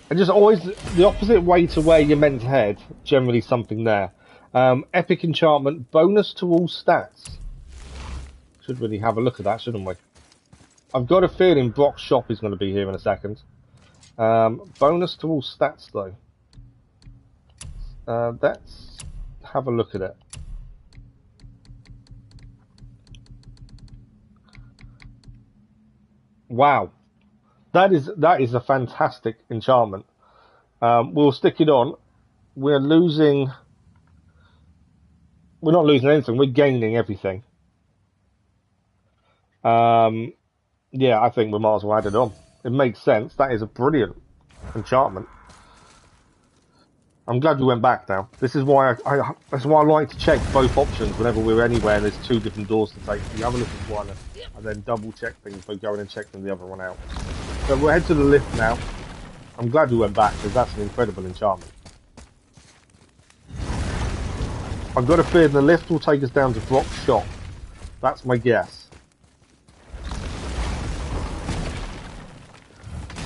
Speaker 1: And just always the opposite way to where you're meant to head. Generally something there. Epic enchantment, bonus to all stats. Should really have a look at that, shouldn't we? I've got a feeling Brock's shop is going to be here in a second. Bonus to all stats though. Let's have a look at it. Wow, that is a fantastic enchantment. We'll stick it on. We're not losing anything. We're gaining everything. Yeah, I think we might as well add it on. It makes sense. That is a brilliant enchantment. I'm glad we went back now. This is why that's why I like to check both options whenever we're anywhere and there's two different doors to take. You have a look at one and then double check things by going and checking the other one out. So we'll head to the lift now. I'm glad we went back because that's an incredible enchantment. I've got a feeling the lift will take us down to Brock's shop. That's my guess.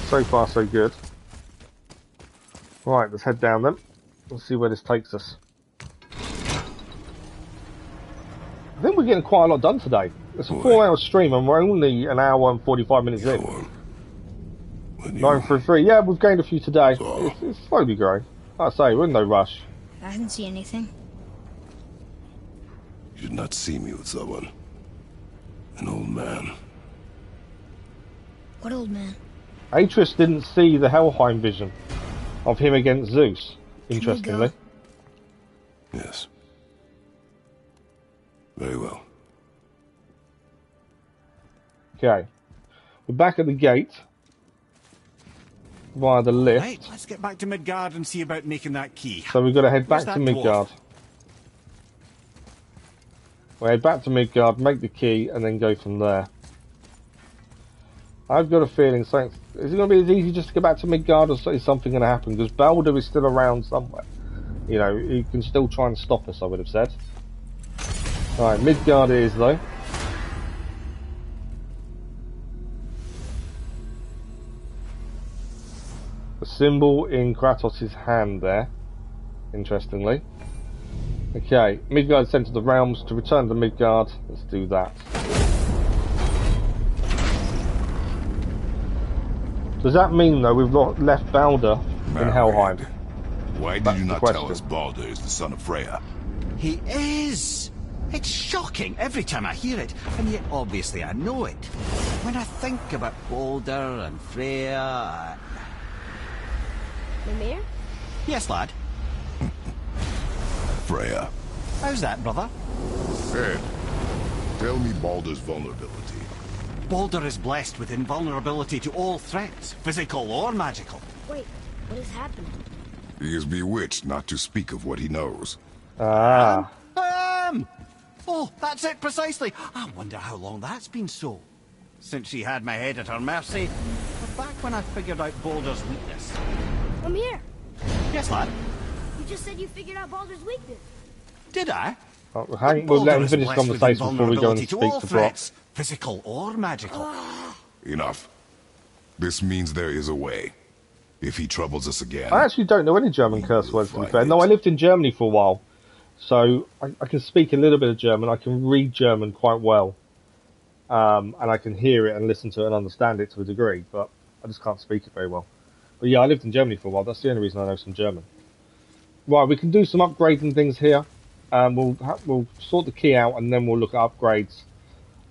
Speaker 1: So far so good. Right, let's head down then. Let's see where this takes us. I think we're getting quite a lot done today. It's a 4-hour stream and we're only an hour and 45 minutes in. 933. Yeah, we've gained a few today. It's slowly growing. Like I say, we're in no rush.
Speaker 3: I didn't see anything.
Speaker 5: You did not see me with someone. An old man.
Speaker 3: What old man?
Speaker 1: Atreus didn't see the Helheim vision of him against Zeus, interestingly.
Speaker 5: Yes. Very well.
Speaker 1: Okay. We're back at the gate. Via the lift.
Speaker 7: Right, let's get back to Midgard and see about making that key.
Speaker 1: So we've got to head back
Speaker 7: Where's
Speaker 1: to
Speaker 7: that
Speaker 1: Midgard.
Speaker 7: dwarf?
Speaker 1: We'll head back to Midgard, make the key, and then go from there. I've got a feeling something. Is it going to be as easy just to get back to Midgard, or is something going to happen? Because Baldur is still around somewhere. You know, he can still try and stop us, I would have said. Alright, Midgard it is, though. The symbol in Kratos' hand there, interestingly. Okay, Midgard sent to the realms. To return to Midgard, let's do that. Does that mean, though, we've not left Baldur in Helheim?
Speaker 5: Why did you not tell us Baldur is the son of Freya?
Speaker 7: He is! It's shocking every time I hear it, and yet obviously I know it. When I think about Baldur and Freya...
Speaker 3: Mimir?
Speaker 7: Yes, lad?
Speaker 5: Freya.
Speaker 7: How's that, brother?
Speaker 5: Ed, tell me Baldur's vulnerability.
Speaker 7: Baldur is blessed with invulnerability to all threats, physical or magical.
Speaker 3: Wait, what has happened?
Speaker 5: He is bewitched not to speak of what he knows.
Speaker 1: Ah.
Speaker 7: Oh, that's it precisely. I wonder how long that's been so. Since she had my head at her mercy, but back when I figured out Baldur's weakness.
Speaker 3: I'm here.
Speaker 7: Yes, lad.
Speaker 3: You just said you figured out Baldur's weakness.
Speaker 7: Did I?
Speaker 1: We'll let him finish the conversation before we go and speak to Brock.
Speaker 7: Threats, physical or magical.
Speaker 5: Enough. This means there is a way. If he troubles us again...
Speaker 1: I actually don't know any German curse words, to be fair. No, I lived in Germany for a while, so I can speak a little bit of German. I can read German quite well, and I can hear it and listen to it and understand it to a degree, but I just can't speak it very well. But yeah, I lived in Germany for a while. That's the only reason I know some German. Right, we can do some upgrading things here. We'll sort the key out, and then we'll look at upgrades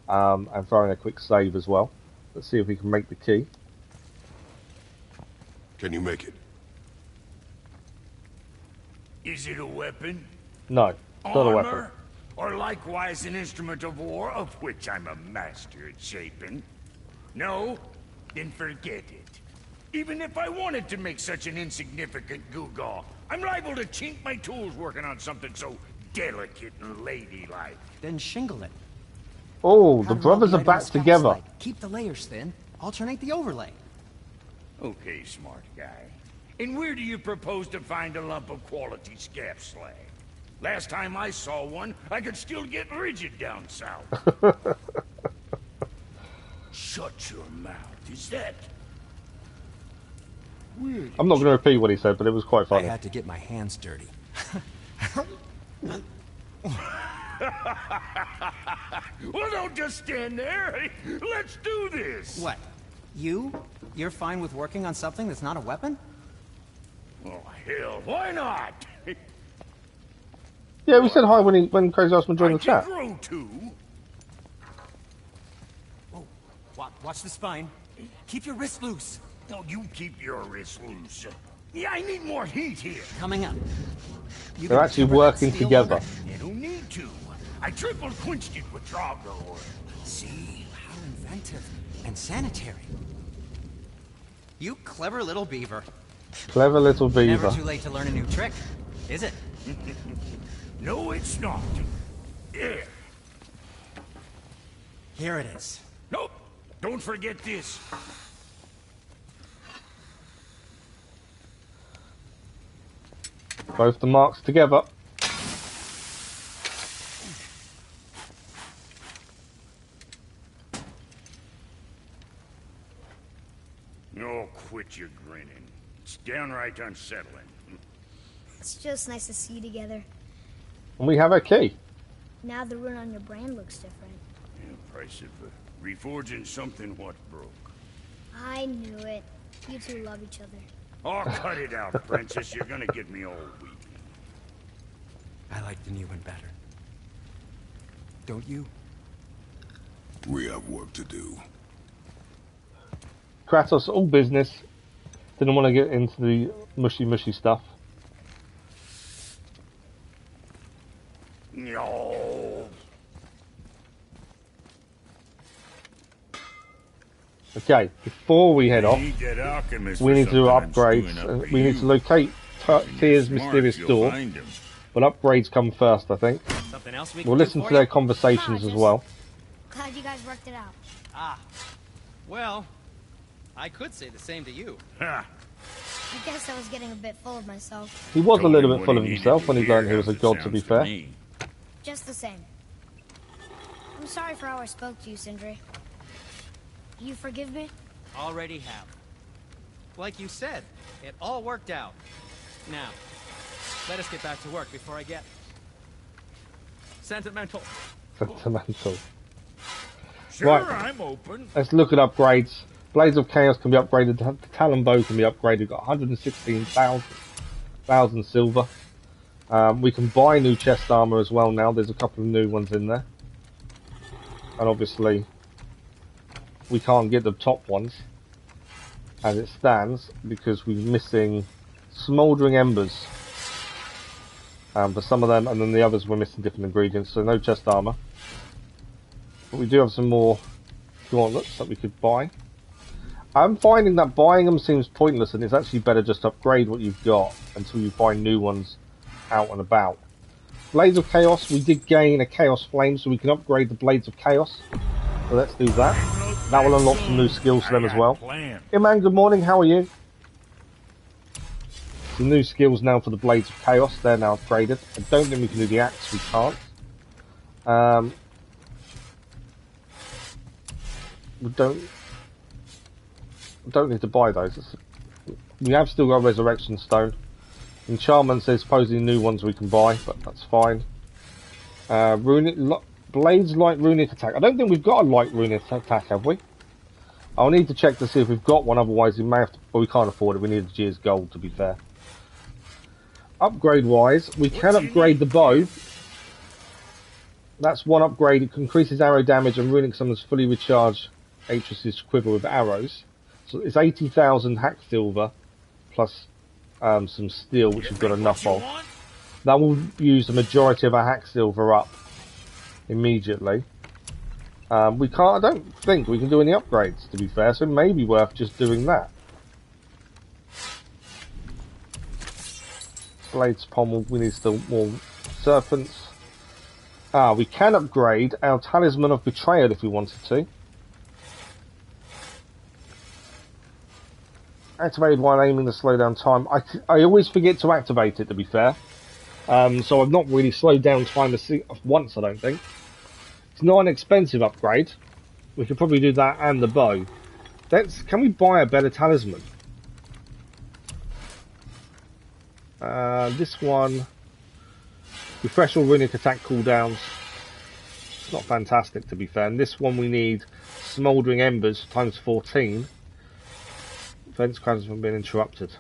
Speaker 1: and throw in a quick save as well. Let's see if we can make the key.
Speaker 5: Can you make it?
Speaker 2: Is it a weapon?
Speaker 1: No, it's not a weapon.
Speaker 2: Armor? Or likewise an instrument of war, of which I'm a master at shaping? No? Then forget it. Even if I wanted to make such an insignificant gewgaw, I'm liable to chink my tools working on something so delicate and ladylike.
Speaker 4: Then shingle it.
Speaker 1: Oh, the brothers are back together.
Speaker 4: Keep the layers thin. Alternate the overlay.
Speaker 2: Okay, smart guy. And where do you propose to find a lump of quality scap slag? Last time I saw one, I could still get rigid down south. Shut your mouth. Is that... weird?
Speaker 1: I'm not going to repeat what he said, but it was quite funny.
Speaker 4: I had to get my hands dirty.
Speaker 2: Well, don't just stand there. Let's do this.
Speaker 4: What? You're fine with working on something that's not a weapon?
Speaker 2: Oh, hell, why not?
Speaker 1: Yeah, we said hi when Crazy Osman joined the chat.
Speaker 2: Grow too.
Speaker 4: Oh, watch the spine. Keep your wrist loose.
Speaker 2: No, you keep your wrist loose. Yeah, I need more heat here.
Speaker 4: Coming up.
Speaker 1: They're actually working together.
Speaker 2: You don't need to. I triple quenched it with Drago.
Speaker 4: See, how inventive and sanitary. You clever little beaver.
Speaker 1: Clever little beaver.
Speaker 4: Never too late to learn a new trick, is it?
Speaker 2: No, it's not. There.
Speaker 4: Here it is.
Speaker 2: Nope. Don't forget this.
Speaker 1: Both the marks together.
Speaker 2: Oh, quit your grinning. It's downright unsettling.
Speaker 3: It's just nice to see you together.
Speaker 1: And we have a key.
Speaker 3: Now the rune on your brand looks different.
Speaker 2: Yeah, price of reforging something what broke.
Speaker 3: I knew it. You two love each other.
Speaker 2: Oh, cut it out, princess. You're gonna get me all weak.
Speaker 4: I like the new one better. Don't you?
Speaker 5: We have work to do.
Speaker 1: Kratos, all business. Didn't want to get into the mushy stuff.
Speaker 2: No.
Speaker 1: Okay, before we head off,
Speaker 2: Need that alchemist
Speaker 1: we
Speaker 2: for
Speaker 1: need to do
Speaker 2: something I'm
Speaker 1: upgrades.
Speaker 2: stewing up for
Speaker 1: We need
Speaker 2: you.
Speaker 1: to locate Tyr's
Speaker 2: Smart,
Speaker 1: mysterious
Speaker 2: you'll
Speaker 1: door.
Speaker 2: find him.
Speaker 1: But upgrades come first, I think.
Speaker 4: Something else we
Speaker 1: We'll
Speaker 4: can do
Speaker 1: listen
Speaker 4: for
Speaker 1: to their
Speaker 4: you?
Speaker 1: conversations as
Speaker 3: just-
Speaker 1: well.
Speaker 3: Glad you guys worked it out.
Speaker 9: Ah. Well, I could say the same to you.
Speaker 2: Ha.
Speaker 3: I guess I was getting a bit full of myself.
Speaker 1: He was a
Speaker 2: Told
Speaker 1: little
Speaker 2: him
Speaker 1: bit
Speaker 2: what
Speaker 1: full
Speaker 2: he
Speaker 1: of
Speaker 2: needed
Speaker 1: himself
Speaker 2: to
Speaker 1: when he
Speaker 2: hear,
Speaker 1: learned he was a
Speaker 2: how's it
Speaker 1: god, to be
Speaker 2: sounds
Speaker 1: fair.
Speaker 2: me?
Speaker 3: Just the same. I'm sorry for how I spoke to you, Sindri. You forgive me?
Speaker 9: Already have. Like you said, it all worked out. Now, let us get back to work before I get sentimental.
Speaker 1: Sentimental.
Speaker 2: Sure,
Speaker 1: Right.
Speaker 2: I'm open.
Speaker 1: Let's look at upgrades. Blades of Chaos can be upgraded. The Talon Bow can be upgraded. Got 116,000 silver. We can buy new chest armor as well now. There's a couple of new ones in there. And obviously, we can't get the top ones as it stands because we're missing Smouldering Embers for some of them, and then the others we're missing different ingredients, so no chest armor. But we do have some more gauntlets that we could buy. I'm finding that buying them seems pointless, and it's actually better just to upgrade what you've got until you find new ones out and about. Blades of Chaos, we did gain a Chaos Flame, so we can upgrade the Blades of Chaos. So let's do that. That will unlock some new skills for them as well. Hey man, good morning, how are you? Some new skills now for the Blades of Chaos, they're now upgraded. I don't think we can do the axe, we can't. We don't need to buy those. We have still got Resurrection Stone. Enchantments, there's supposedly new ones we can buy, but that's fine. Blades Light Runic Attack. I don't think we've got a Light Runic Attack, have we? I'll need to check to see if we've got one, otherwise we may have to, but we can't afford it. We need a Gear's Gold, to be fair. Upgrade-wise, we can upgrade the bow. That's one upgrade. It increases arrow damage and Runic summons fully recharged Atreus' quiver with arrows. So it's 80,000 hack silver plus some steel, which we've got enough of. That will use the majority of our hack silver up immediately. I don't think we can do any upgrades, to be fair, so it may be worth just doing that. Blades pommel, we need still more serpents. We can upgrade our Talisman of Betrayal if we wanted to. Activated while aiming to slow down time. I always forget to activate it, to be fair. So I've not really slowed down time once, I don't think. It's not an expensive upgrade. We could probably do that and the bow. Can we buy a better talisman? This one, refresh all runic attack cooldowns. It's not fantastic, to be fair. And this one we need smouldering embers times 14. Prevents crowns from being interrupted.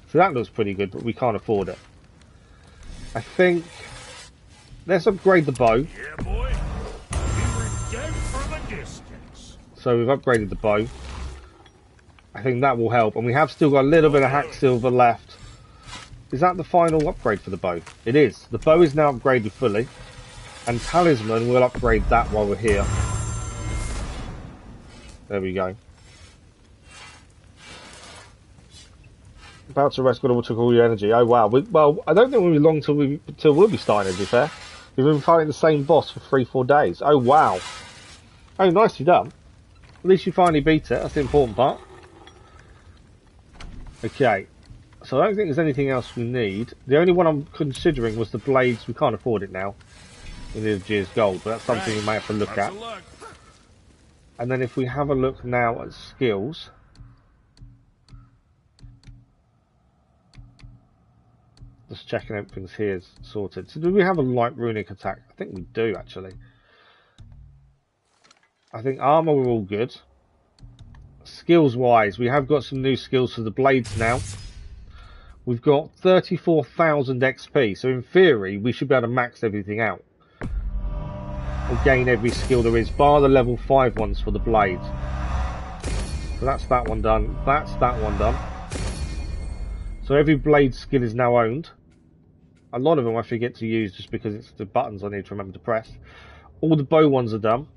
Speaker 1: So that looks pretty good, but we can't afford it. I think let's upgrade the bow.
Speaker 2: Yeah, boy. We were dead from a distance.
Speaker 1: So we've upgraded the bow. I think that will help, and we have still got a little bit of hack silver left. Is that the final upgrade for the bow? It is. The bow is now upgraded fully, and talisman will upgrade that while we're here. There we go. About to rest, got all took all your energy. Oh wow. Well, I don't think we'll be long till we'll be starting, to be fair. We've been fighting the same boss for 3-4 days. Oh wow. Oh, nicely done. At least you finally beat it. That's the important part. Okay. So I don't think there's anything else we need. The only one I'm considering was the blades. We can't afford it now. We need a Gear's Gold, but that's something we may have to look at. And then if we have a look now at skills. Just checking everything's here is sorted. So do we have a light runic attack? I think we do, actually. I think armor we're all good. Skills wise, we have got some new skills for the blades now. We've got 34,000 XP, so in theory we should be able to max everything out. Or gain every skill there is, bar the level 5 ones for the blades. So that's that one done. That's that one done. So every blade skill is now owned. A lot of them I forget to use just because it's the buttons I need to remember to press. All the bow ones are done.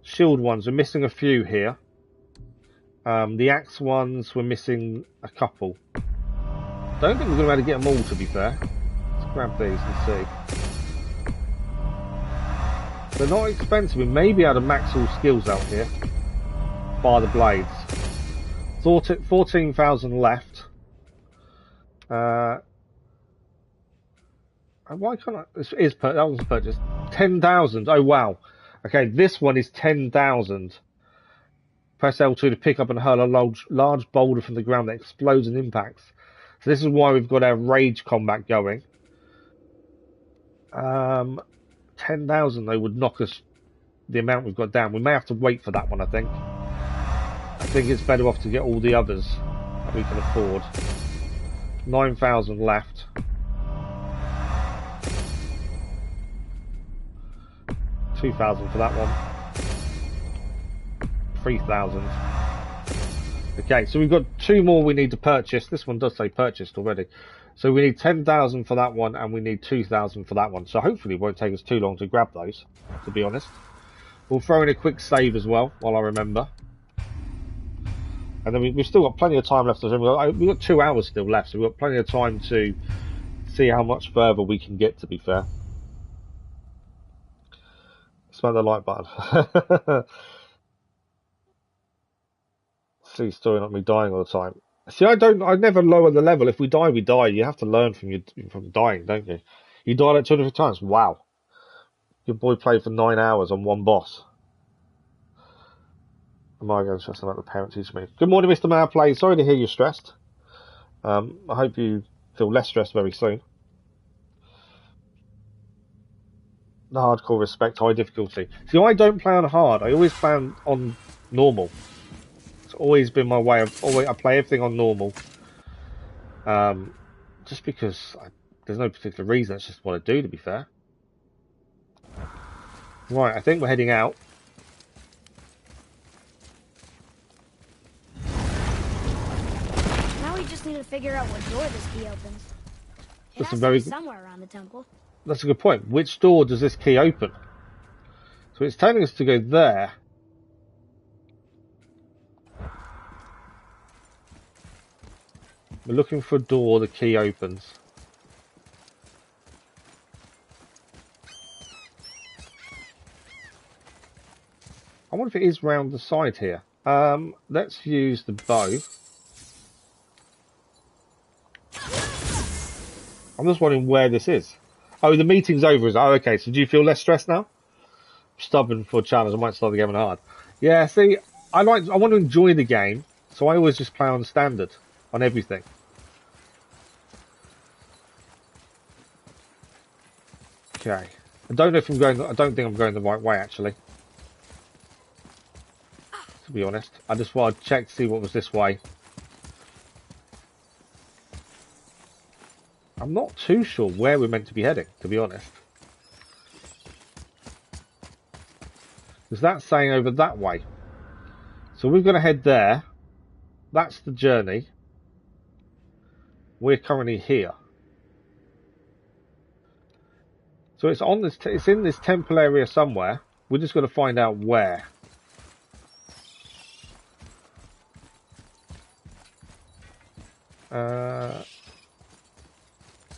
Speaker 1: Shield ones, we're missing a few here. The axe ones, we're missing a couple. Don't think we're going to be able to get them all, to be fair. Let's grab these and see. They're not expensive. We may be able to max all skills out here. Bar the blades. 14,000 left. Why can't I? That one's purchased. 10,000. Oh wow. Okay, this one is 10,000. Press L2 to pick up and hurl a large boulder from the ground that explodes and impacts. So this is why we've got our rage combat going. 10,000 though would knock us the amount we've got down. We may have to wait for that one, I think. I think it's better off to get all the others that we can afford. 9,000 left. 2,000 for that one. 3,000. Okay, so we've got 2 more we need to purchase. This one does say purchased already. So we need 10,000 for that one, and we need 2,000 for that one. So hopefully it won't take us too long to grab those, to be honest. We'll throw in a quick save as well, while I remember. And then we've still got plenty of time left. We've got 2 hours still left, so we've got plenty of time to see how much further we can get, to be fair. smash the like button. See, story not me dying all the time. See, I never lower the level. If we die, we die. You have to learn from dying, don't you? You died like 200 times. Wow. Your boy played for 9 hours on one boss. Am I going to stress about the parent teaching me? Good morning, Mr. Mad Play. Sorry to hear you're stressed. I hope you feel less stressed very soon. The hardcore respect, high difficulty. See, I don't play on hard. I always play on normal. It's always been my way. I play everything on normal. Just because there's no particular reason. It's just what I do, to be fair. Right, I think we're heading out.
Speaker 3: Now we just need to figure out what door this key opens. It
Speaker 1: That's
Speaker 3: has
Speaker 1: a very
Speaker 3: to be somewhere around the temple.
Speaker 1: That's a good point. Which door does this key open? So it's telling us to go there. We're looking for a door the key opens. I wonder if it is round the side here. Let's use the bow. I'm just wondering where this is. Oh, the meeting's over. Oh, okay. So do you feel less stressed now? Stubborn for a challenge. I might start the game on hard. Yeah, see, I want to enjoy the game, so I always just play on standard on everything. Okay. I don't think I'm going the right way, actually. To be honest, I just wanted to check to see what was this way. I'm not too sure where we're meant to be heading, to be honest. Because that's saying over that way. So we've got to head there. That's the journey. We're currently here. So it's on this. It's in this temple area somewhere. We're just going to find out where.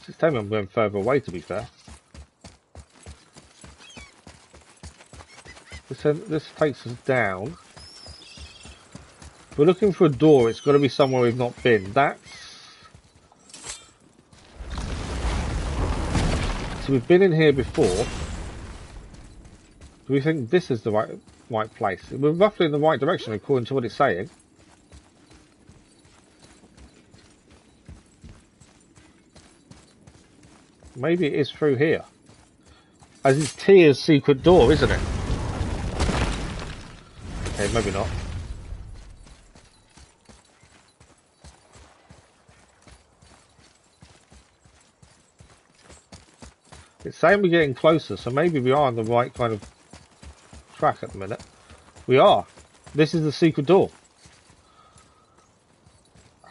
Speaker 1: Just tell me I'm going further away, to be fair. This takes us down. We're looking for a door. It's got to be somewhere we've not been. So we've been in here before. Do we think this is the right place? We're roughly in the right direction according to what it's saying. Maybe it is through here. As it's Tyr's secret door, isn't it? Okay, maybe not. It's saying we're getting closer, so maybe we are on the right kind of track at the minute. We are. This is the secret door.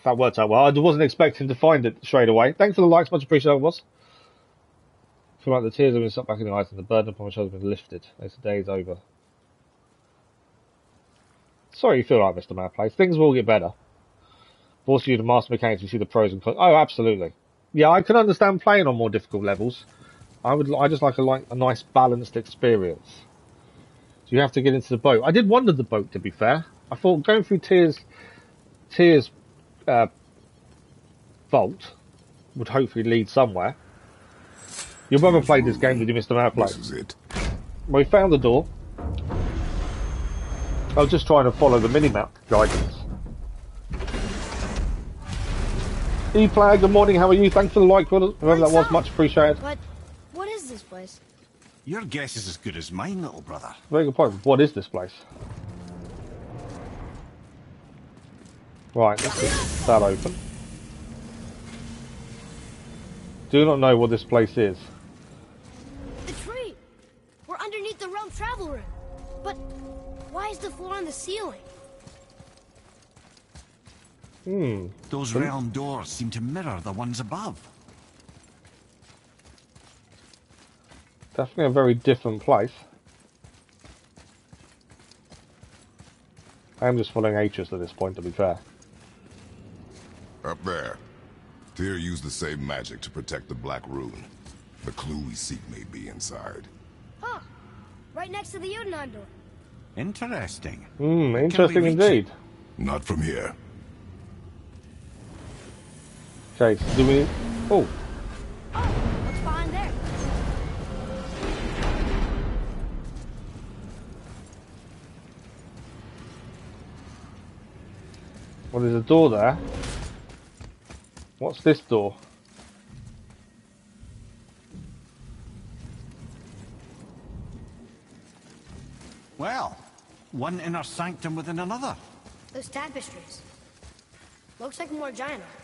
Speaker 1: That worked out well. I wasn't expecting to find it straight away. Thanks for the likes, much appreciated, was. Feel like the tears have been sucked back in the eyes and the burden upon my shoulders has been lifted. As the day is over. Sorry you feel like Mr. Mad Place. Things will get better. Force you to master mechanics, you see the pros and cons. Oh, absolutely. Yeah, I can understand playing on more difficult levels. I just like a nice balanced experience. So you have to get into the boat. I did wonder the boat, to be fair. I thought going through Tyr's vault would hopefully lead somewhere. Your brother played this game with you, Mr. Mad Place.
Speaker 5: This is it.
Speaker 1: We found the door. I was just trying to follow the minimap guidance. E-Player, good morning, how are you? Thanks for the like, whoever that was, much appreciated.
Speaker 3: But what is this place?
Speaker 7: Your guess is as good as mine, little brother.
Speaker 1: Very good point. What is this place? Right, let's get that open. Do not know what this place is.
Speaker 3: The tree! We're underneath the realm travel room. But why is the floor on the ceiling?
Speaker 7: Those realm doors seem to mirror the ones above.
Speaker 1: Definitely a very different place. I am just following Atreus at this point, to be fair.
Speaker 5: Up there. Tyr used the same magic to protect the Black Rune. The clue we seek may be inside.
Speaker 3: Huh. Right next to the Jotunheim door.
Speaker 7: Interesting.
Speaker 1: Interesting indeed.
Speaker 5: Not from here.
Speaker 1: Okay, so do we... Oh.
Speaker 3: Oh, what's behind there?
Speaker 1: Well, there's a door there. What's this door?
Speaker 7: Well, one inner sanctum within another.
Speaker 3: Those tapestries. Looks like more giant art.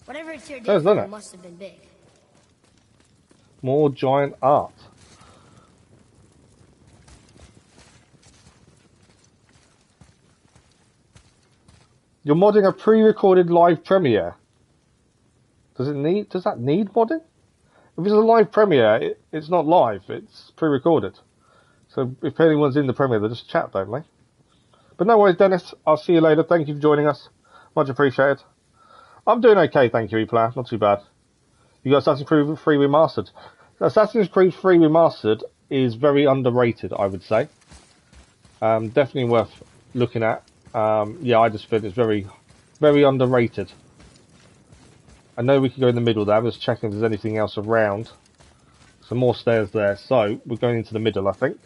Speaker 3: Whatever it's here
Speaker 1: Does, doesn't it?
Speaker 3: Must have been big.
Speaker 1: More giant art. You're modding a pre-recorded live premiere. Does that need modding? If it's a live premiere, it's not live, it's pre-recorded. So if anyone's in the premiere, they'll just chat, don't they? But no worries, Dennis. I'll see you later. Thank you for joining us. Much appreciated. I'm doing okay, thank you, E-Player. Not too bad. You got Assassin's Creed 3 Remastered. Assassin's Creed 3 Remastered is very underrated, I would say. Definitely worth looking at. Yeah, I just feel it's very, very underrated. I know we can go in the middle there. I'm just checking if there's anything else around. Some more stairs there. So, we're going into the middle, I think.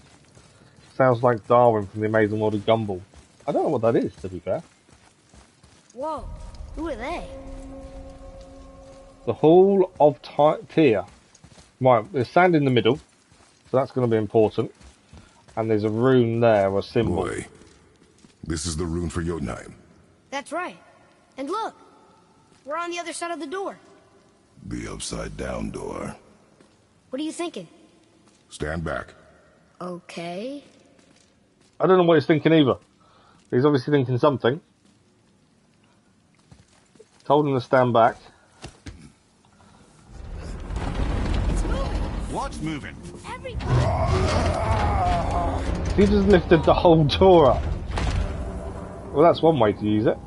Speaker 1: Sounds like Darwin from The Amazing World of Gumball. I don't know what that is, to be fair.
Speaker 3: Whoa, who are they?
Speaker 1: The Hall of Tyr. Right, there's sand in the middle. So that's going to be important. And there's a rune there, or a symbol.
Speaker 5: Boy, this is the rune for Jotunheim.
Speaker 3: That's right. And look, we're on the other side of the door.
Speaker 5: The upside-down door.
Speaker 3: What are you thinking?
Speaker 5: Stand back.
Speaker 3: Okay.
Speaker 1: I don't know what he's thinking either. He's obviously thinking something. Told him to stand back.
Speaker 3: It's moving.
Speaker 7: What's moving?
Speaker 3: Everything.
Speaker 1: He just lifted the whole door up. Well, that's one way to use it.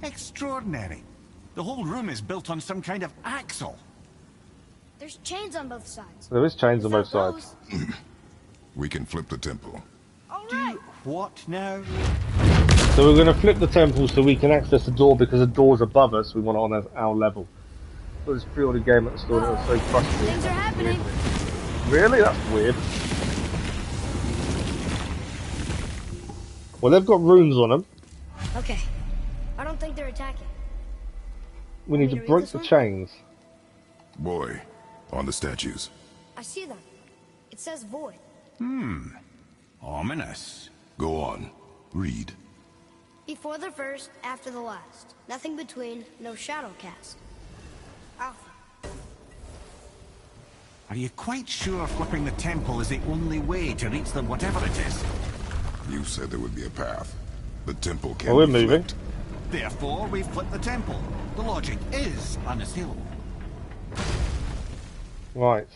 Speaker 7: Extraordinary. The whole room is built on some kind of axle.
Speaker 3: There's chains on both sides.
Speaker 1: There is chains on both
Speaker 3: Without
Speaker 1: sides.
Speaker 5: We can flip the temple.
Speaker 3: All right.
Speaker 7: What now?
Speaker 1: So we're going to flip the temple so we can access the door because the door's above us. We want it on our level. So this pre-order game at the store that was so frustrating.
Speaker 3: Things are happening.
Speaker 1: Really? That's weird. Well, they've got runes on them.
Speaker 3: Okay. I don't think they're attacking.
Speaker 1: We need to break the chains.
Speaker 5: Boy, on the statues.
Speaker 3: I see them. It says void.
Speaker 7: Ominous.
Speaker 5: Go on. Read.
Speaker 3: Before the first, after the last. Nothing between, no shadow cast. Alpha.
Speaker 7: Are you quite sure flipping the temple is the only way to reach them, whatever it is?
Speaker 5: You said there would be a path. The temple can
Speaker 1: Well, we're
Speaker 5: be
Speaker 1: moving.
Speaker 5: flipped.
Speaker 7: Therefore, we've flipped the temple. The logic is unassailable.
Speaker 1: Right.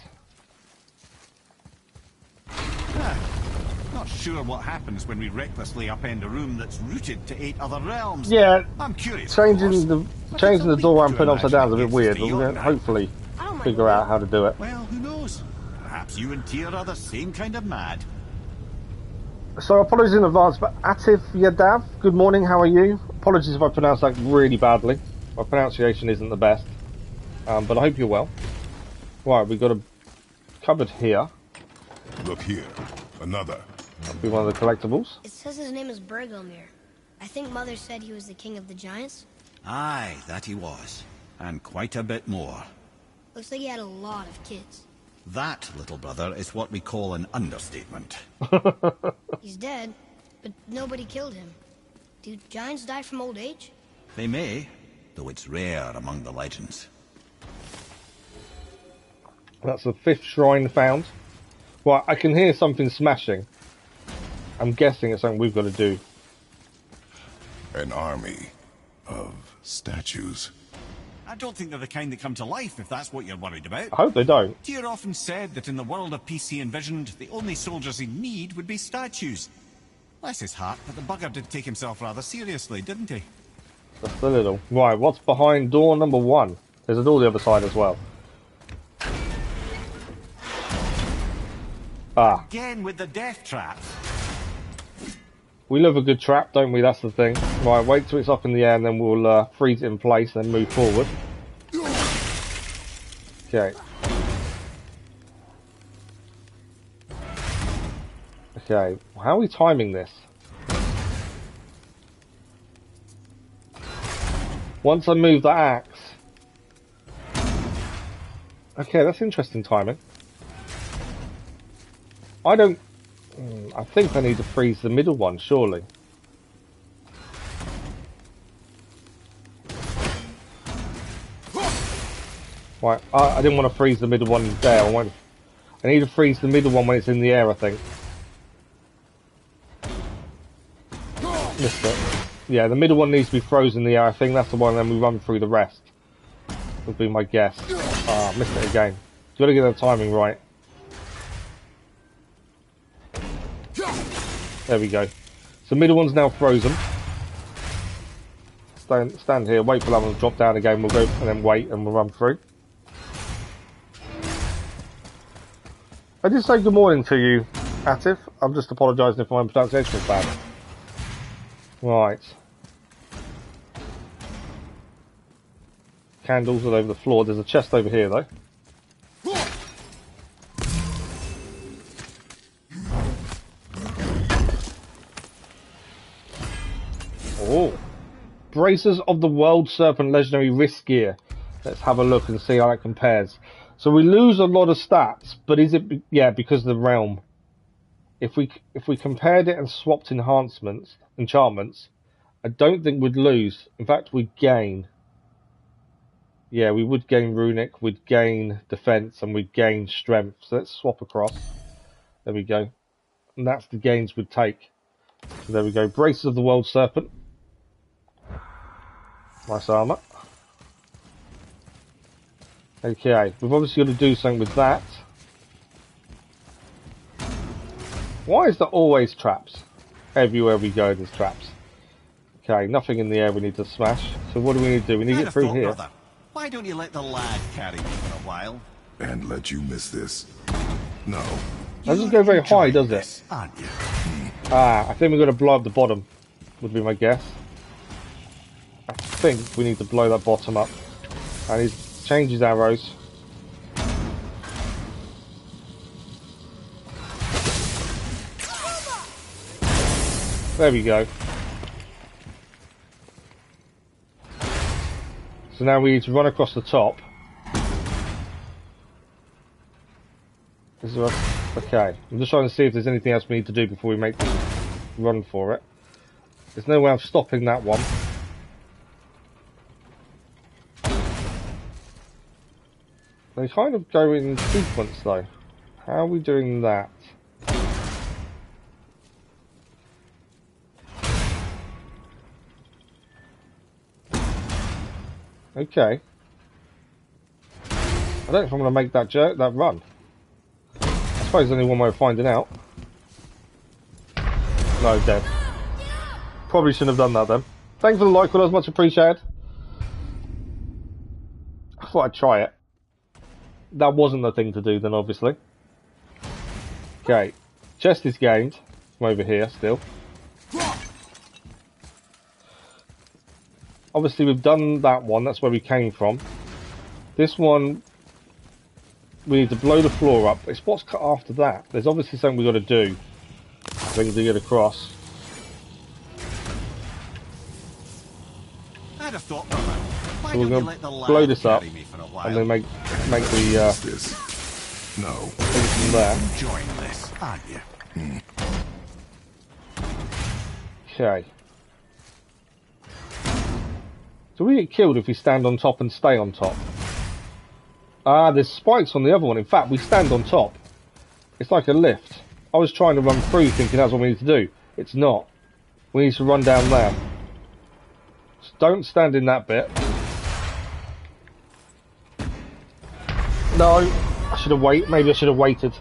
Speaker 7: Not sure what happens when we recklessly upend a room that's rooted to 8 other realms.
Speaker 1: Yeah,
Speaker 7: I'm curious.
Speaker 1: changing the door and putting upside down is a bit weird, but we're going to
Speaker 7: Jotunheim.
Speaker 1: hopefully
Speaker 3: I don't mind
Speaker 1: figure out how to do it.
Speaker 7: Well, who knows? Perhaps you and Tyr are the same kind of mad.
Speaker 1: So apologies in advance, but Atif Yadav, good morning, how are you? Apologies if I pronounced that really badly. My pronunciation isn't the best, but I hope you're well. Right, we've got a cupboard here.
Speaker 5: Look here. Another.
Speaker 1: That'll be one of the collectibles.
Speaker 3: It says his name is Bergelmir. I think Mother said he was the king of the giants.
Speaker 7: Aye, that he was. And quite a bit more.
Speaker 3: Looks like he had a lot of kids.
Speaker 7: That, little brother, is what we call an understatement.
Speaker 3: He's dead, but nobody killed him. Do giants die from old age?
Speaker 7: They may, though it's rare among the legends.
Speaker 1: That's the 5th shrine found. Right, I can hear something smashing. I'm guessing it's something we've got to do.
Speaker 5: An army of statues.
Speaker 7: I don't think they're the kind that come to life, if that's what you're worried about.
Speaker 1: I hope they don't.
Speaker 7: Tyr often said that in the world of PC envisioned, the only soldiers he'd need would be statues. Bless his heart, but the bugger did take himself rather seriously, didn't he?
Speaker 1: Just a little. Right, what's behind door number 1? There's a door the other side as well. Ah.
Speaker 7: Again with the death trap.
Speaker 1: We love a good trap, don't we? That's the thing. Right, wait till it's up in the air and then we'll freeze it in place and then move forward. Okay. Okay, how are we timing this? Once I move the axe... Okay, that's interesting timing. I think I need to freeze the middle one, surely. Right, I didn't want to freeze the middle one there. I need to freeze the middle one when it's in the air, I think. Missed it. Yeah, the middle one needs to be frozen in the air. I think that's the one, and then we run through the rest. Would be my guess. Ah, missed it again. Got to get the timing right. There we go. So middle one's now frozen. Stand here, wait for that one to drop down again. We'll go and then wait, and we'll run through. I did say good morning to you, Atif. I'm just apologising if my pronunciation was bad. Right. Candles all over the floor. There's a chest over here, though. Oh. Braces of the World Serpent Legendary Wrist Gear. Let's have a look and see how that compares. So we lose a lot of stats, but is it... Yeah, because of the realm. If we compared it and swapped enchantments, I don't think we'd lose. In fact, we'd gain. Yeah, we would gain runic, we'd gain defense, and we'd gain strength. So let's swap across. There we go. And that's the gains we'd take. So there we go. Braces of the World Serpent. Nice armour. Okay, we've obviously got to do something with that. Why is there always traps? Everywhere we go there's traps. Okay, nothing in the air we need to smash. So what do we need to do? We need to get through here.
Speaker 7: Brother, why don't you let the lad carry me for a while?
Speaker 5: And let you miss this? No.
Speaker 1: Doesn't go very high, does it?
Speaker 7: Aren't you?
Speaker 1: Ah, I think we're going to blow up the bottom, would be my guess. I think we need to blow that bottom up. And he changes arrows. There we go. So now we need to run across the top. Okay, I'm just trying to see if there's anything else we need to do before we make the run for it. There's no way of stopping that one. They kind of go in sequence though. How are we doing that? Okay. I don't know if I'm going to make that run. I suppose there's only one way of finding out. No, dead. Probably shouldn't have done that then. Thanks for the like, that was much appreciated. I thought I'd try it. That wasn't the thing to do then, obviously. Okay. Chest is gained from over here still. Obviously we've done that one, that's where we came from. This one, we need to blow the floor up. It's what's cut after that. There's obviously something we've got to do. I think to get across.
Speaker 7: I'd have thought, brother, why
Speaker 1: So we're
Speaker 7: don't you
Speaker 1: going
Speaker 7: let the
Speaker 1: to
Speaker 7: lad
Speaker 1: blow this up,
Speaker 7: carry me for a while?
Speaker 1: and then make the
Speaker 5: This. No.
Speaker 1: thing from there.
Speaker 7: Enjoying this, aren't you?
Speaker 1: Okay. Do we get killed if we stand on top and stay on top? Ah, there's spikes on the other one. In fact, we stand on top. It's like a lift. I was trying to run through thinking that's what we need to do. It's not. We need to run down there. So don't stand in that bit. No, I should have waited. Maybe I should have waited.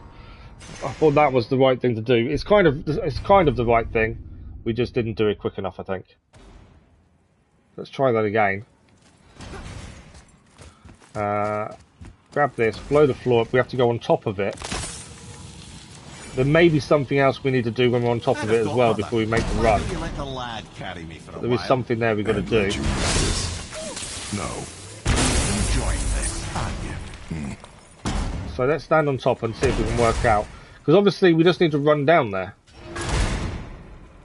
Speaker 1: I thought that was the right thing to do. It's kind of the right thing. We just didn't do it quick enough, I think. Let's try that again. Grab this, blow the floor up. We have to go on top of it. There may be something else we need to do when we're on top of it as well before we make the run.
Speaker 7: Why don't you let the lad carry me for a
Speaker 1: There is
Speaker 7: while?
Speaker 1: something there we've got to do.
Speaker 5: No.
Speaker 7: Enjoying this, aren't you?
Speaker 1: So let's stand on top and see if we can work out. Because obviously we just need to run down there.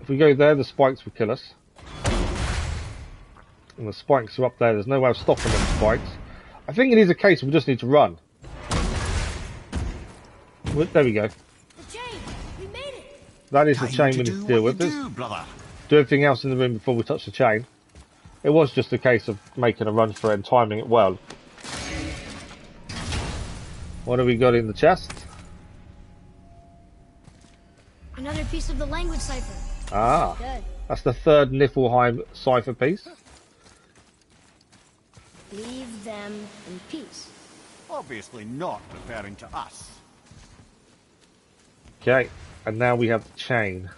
Speaker 1: If we go there, the spikes will kill us. And the spikes are up there. There's no way of stopping them spikes. I think it is a case we just need to run. Well, there we go.
Speaker 3: The chain! We made it!
Speaker 1: That is the
Speaker 7: Time
Speaker 1: chain
Speaker 7: to
Speaker 1: we need
Speaker 7: do
Speaker 1: to deal
Speaker 7: what
Speaker 1: with.
Speaker 7: you do, brother.
Speaker 1: Do everything else in the room before we touch the chain. It was just a case of making a run for it and timing it well. What have we got in the chest?
Speaker 3: Another piece of the language cipher.
Speaker 1: Ah,
Speaker 3: Good.
Speaker 1: that's the third Niflheim cipher piece.
Speaker 3: Leave them in peace.
Speaker 7: Obviously not referring to us.
Speaker 1: Okay, and now we have the chain.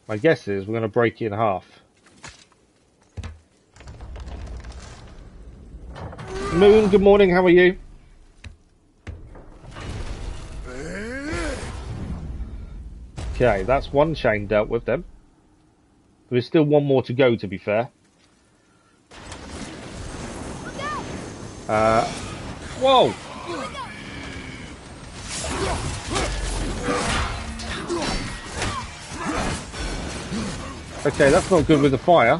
Speaker 1: My guess is we're going to break it in half. Moon, good morning, how are you? Okay, that's one chain dealt with then. There is still one more to go, to be fair. Whoa! Okay, that's not good with the fire.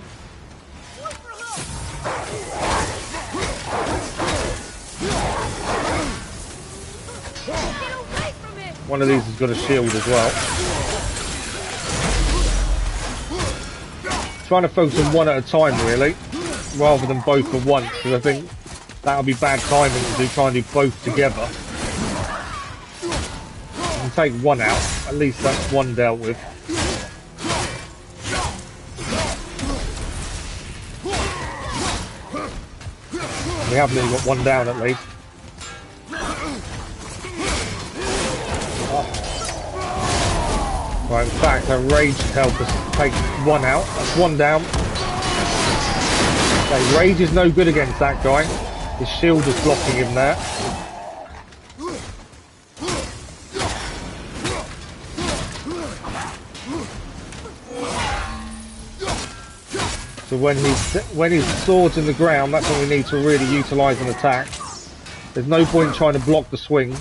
Speaker 1: One of these has got a shield as well. Trying to focus on one at a time, really, rather than both at once, because I think that'll be bad timing to try and do both together. And take one out, at least that's one dealt with. We have nearly got one down at least. Right, in fact, her rage help us take one out. That's one down. Okay, rage is no good against that guy. His shield is blocking him there. So when his sword's in the ground, that's when we need to really utilise an attack. There's no point trying to block the swings.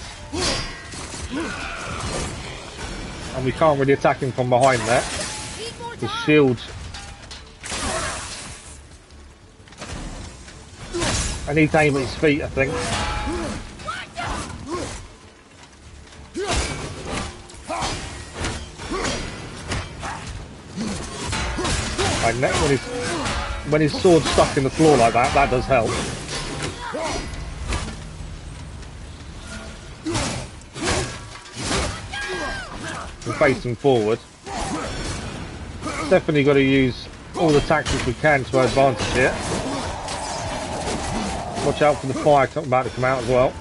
Speaker 1: And we can't really attack him from behind there. His shield. I need to aim at his feet, I think. When his sword's stuck in the floor like that, that does help. We're facing forward. Definitely got to use all the tactics we can to our advantage here. Watch out for the fire about to come out as well.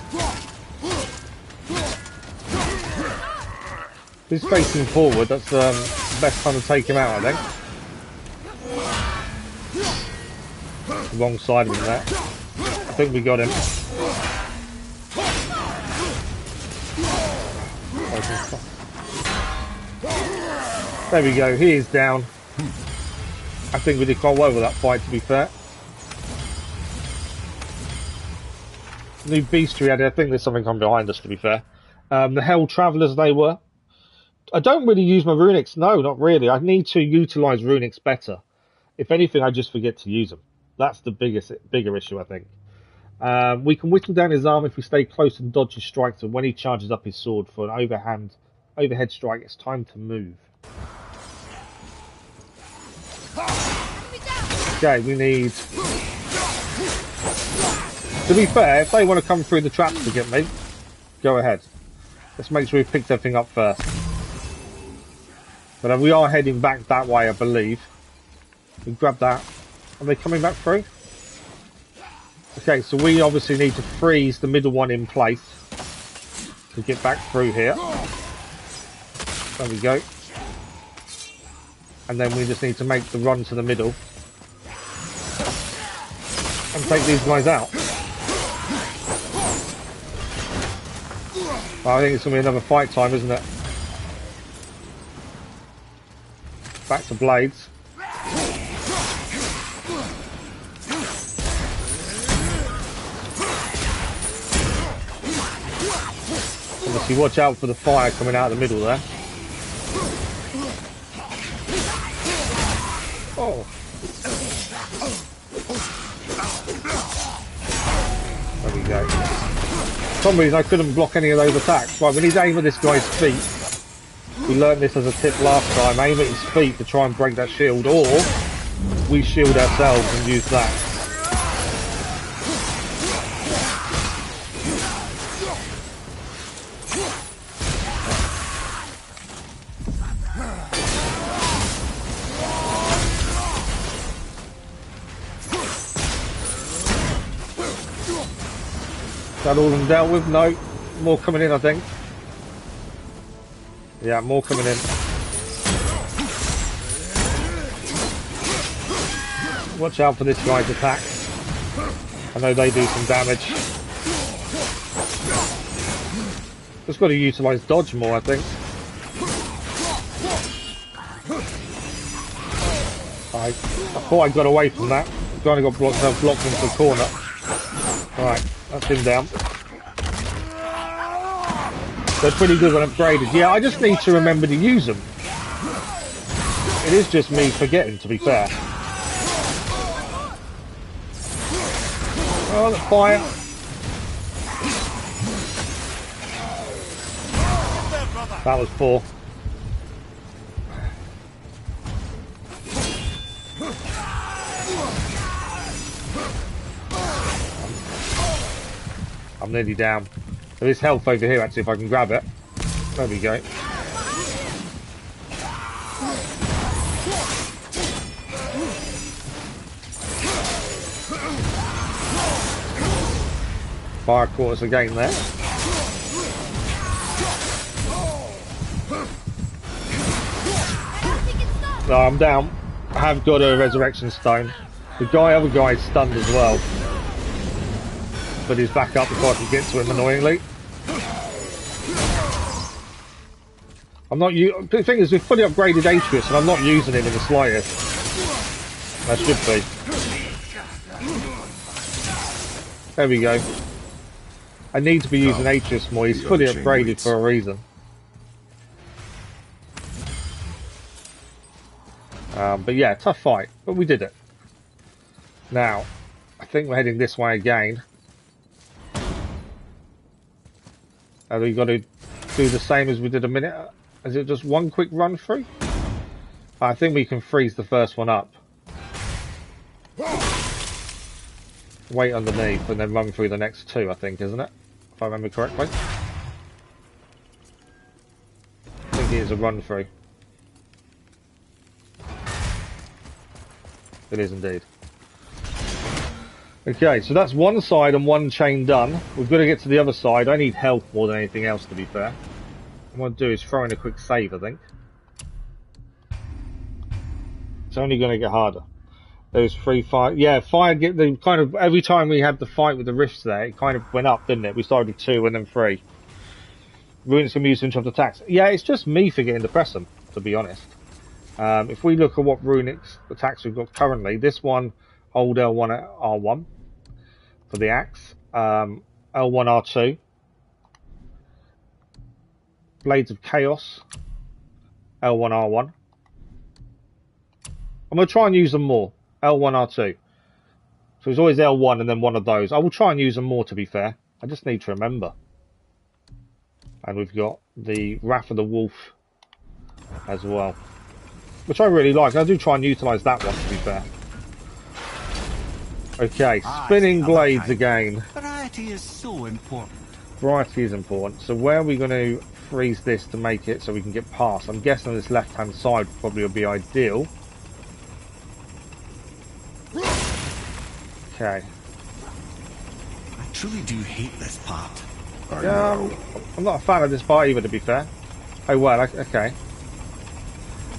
Speaker 1: He's facing forward, that's the best time to take him out, I think. Wrong side of him there. I think we got him. There we go, he is down. I think we did quite well with that fight, to be fair. New beastry added. I think there's something on behind us, to be fair. The Hell Travellers they were. I don't really use my runics. No, not really. I need to utilise runics better. If anything, I just forget to use them. That's the bigger issue, I think. We can whittle down his arm if we stay close and dodge his strikes, and when he charges up his sword for an overhead strike, it's time to move. Okay, we need... To be fair, if they want to come through the traps to get me, go ahead. Let's make sure we've picked everything up first. But we are heading back that way, I believe. We grab that. Are they coming back through? Okay, so we obviously need to freeze the middle one in place to get back through here. There we go. And then we just need to make the run to the middle and take these guys out. I think it's going to be another fight time, isn't it? Back to blades. Obviously, watch out for the fire coming out of the middle there. Oh. There we go. For some reason I couldn't block any of those attacks. Right, we need to aim at this guy's feet. We learned this as a tip last time. Aim at his feet to try and break that shield, or we shield ourselves and use that. That all them dealt with? No. More coming in, I think. Yeah, more coming in. Watch out for this guy's attacks. I know they do some damage. Just got to utilise dodge more, I think. I thought I got away from that. I kind of got blocked into the corner. Right. That's him down. They're pretty good when upgraded. Yeah, I just need to remember to use them. It is just me forgetting, to be fair. Oh, the fire. That was poor. I'm nearly down. There is health over here, actually, if I can grab it. There we go. Fire caught us again there. No, I'm down. I have got a resurrection stone. The other guy's stunned as well. But he's back up before I can get to him, annoyingly. The thing is, we've fully upgraded Atreus and I'm not using him in the slightest. I should be. There we go. I need to be using Atreus more. He's fully upgraded for a reason. But yeah, tough fight. But we did it. Now, I think we're heading this way again. Have we got to do the same as we did a minute? Is it just one quick run through? I think we can freeze the first one up. Wait underneath and then run through the next two, I think, isn't it? If I remember correctly. I think it is a run through. It is indeed. Okay, so that's one side and one chain done. We've got to get to the other side. I need health more than anything else, to be fair. What I'm going to do is throw in a quick save, I think. It's only going to get harder. Those 3 fire... Yeah, fire get the kind of... Every time we had the fight with the rifts there, it kind of went up, didn't it? We started with 2 and then 3. Runics can be used to interrupt attacks. Yeah, it's just me forgetting to press them, to be honest. If we look at what Runics attacks we've got currently, this one, hold L1 at R1. For the axe, L1 R2, Blades of Chaos, L1 R1. I'm going to try and use them more, L1 R2. So it's always L1 and then one of those. I will try and use them more, to be fair. I just need to remember. And we've got the Wrath of the Wolf as well, which I really like. I do try and utilise that one, to be fair. Okay, spinning blades again.
Speaker 7: Variety is so important.
Speaker 1: Variety is important. So where are we going to freeze this to make it so we can get past? I'm guessing this left-hand side probably would be ideal. Okay.
Speaker 7: I truly do hate this part.
Speaker 1: Yeah, I'm not a fan of this part either, to be fair. Oh well, okay.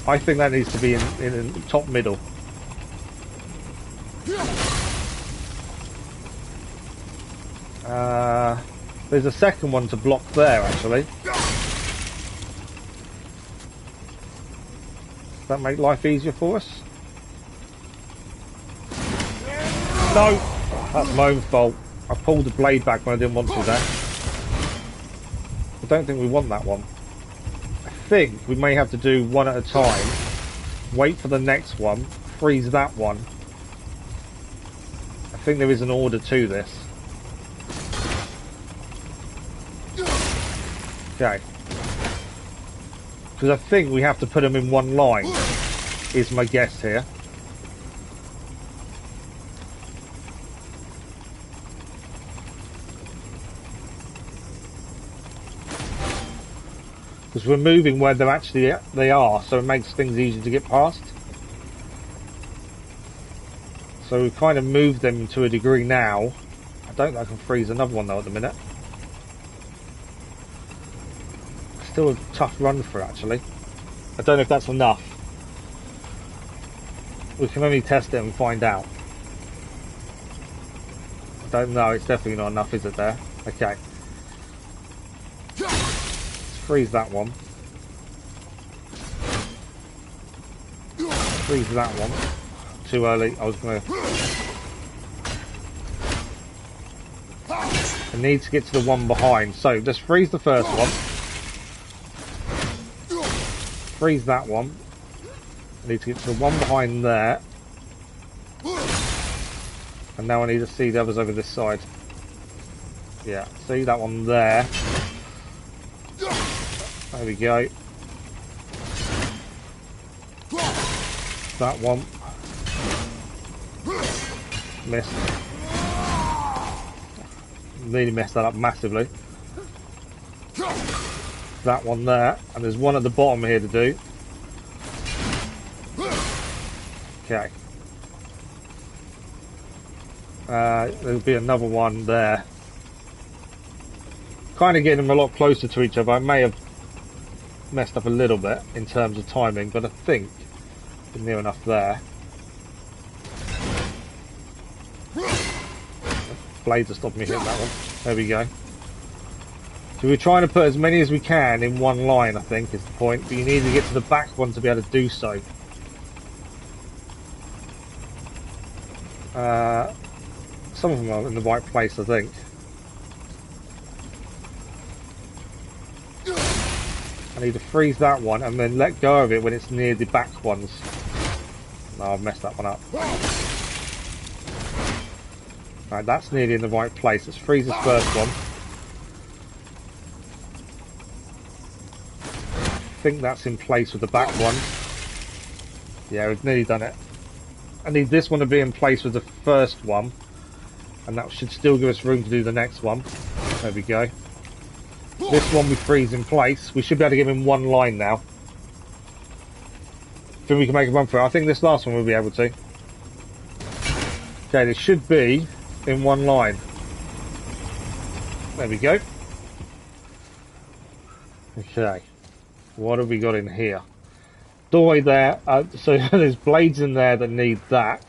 Speaker 1: I think that needs to be in the top middle. There's a second one to block there, actually. Does that make life easier for us? No! That's my own fault. I pulled the blade back when I didn't want to there. I don't think we want that one. I think we may have to do one at a time. Wait for the next one. Freeze that one. I think there is an order to this. Okay. Because I think we have to put them in one line, is my guess here. Because we're moving where they are, so it makes things easier to get past. So we've kind of moved them to a degree now. I don't think I can freeze another one though at the minute. Still a tough run for it, actually. I don't know if that's enough. We can only test it and find out. I don't know, it's definitely not enough, is it there? Okay. Let's freeze that one. Freeze that one. Too early, I was gonna... I need to get to the one behind, so let's freeze the first one. Freeze that one. I need to get to the one behind there. And now I need to see the others over this side. Yeah, see that one there. There we go. That one. Missed. Nearly messed that up massively. That one there, and there's one at the bottom here to do. Okay. There'll be another one there. Kind of getting them a lot closer to each other. I may have messed up a little bit in terms of timing, but I think we're near enough there. Blades are stopping me hitting that one. There we go. So we're trying to put as many as we can in one line, I think, is the point. But you need to get to the back one to be able to do so. Some of them are in the right place, I think. I need to freeze that one and then let go of it when it's near the back ones. No, I've messed that one up. Right, that's nearly in the right place. Let's freeze this first one. I think that's in place with the back one. Yeah, we've nearly done it. I need this one to be in place with the first one, and that should still give us room to do the next one. There we go. This one we freeze in place. We should be able to give him one line now. Think we can make a run for it. I think this last one we'll be able to. Okay, this should be in one line. There we go. Okay. What have we got in here? Doorway there. So there's blades in there that need that.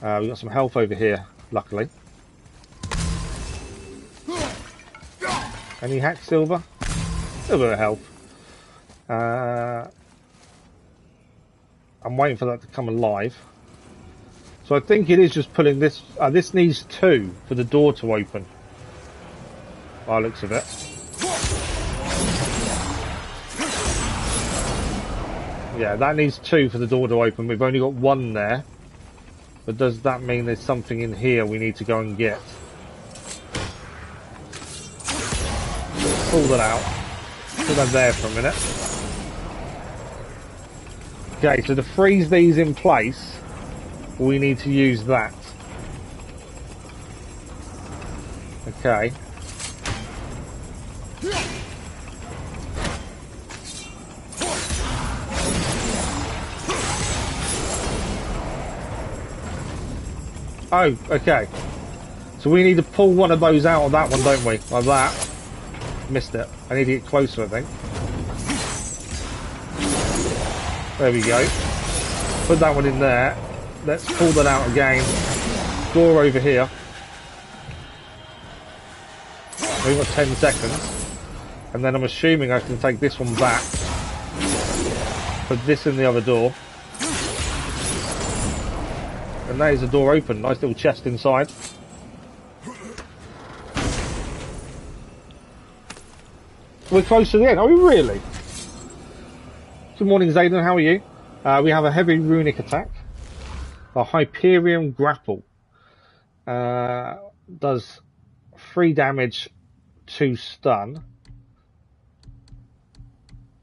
Speaker 1: We've got some health over here, luckily. Any hack silver? A little bit of health. I'm waiting for that to come alive. So I think it is just pulling this. This needs 2 for the door to open. By the looks of it. Yeah, that needs 2 for the door to open. We've only got 1 there. But does that mean there's something in here we need to go and get? Pull that out. Put that there for a minute. Okay, so to freeze these in place, we need to use that. Okay. Oh, okay. So we need to pull one of those out of that one, don't we? Like that. Missed it. I need to get closer, I think. There we go. Put that one in there. Let's pull that out again. Door over here. We've got 10 seconds. And then I'm assuming I can take this one back. Put this in the other door. And there's the door open. Nice little chest inside. We're close to the end. Are we really? Good morning, Zayden. How are you? We have a heavy runic attack. A Hyperion grapple. Does 3 damage, 2 stun.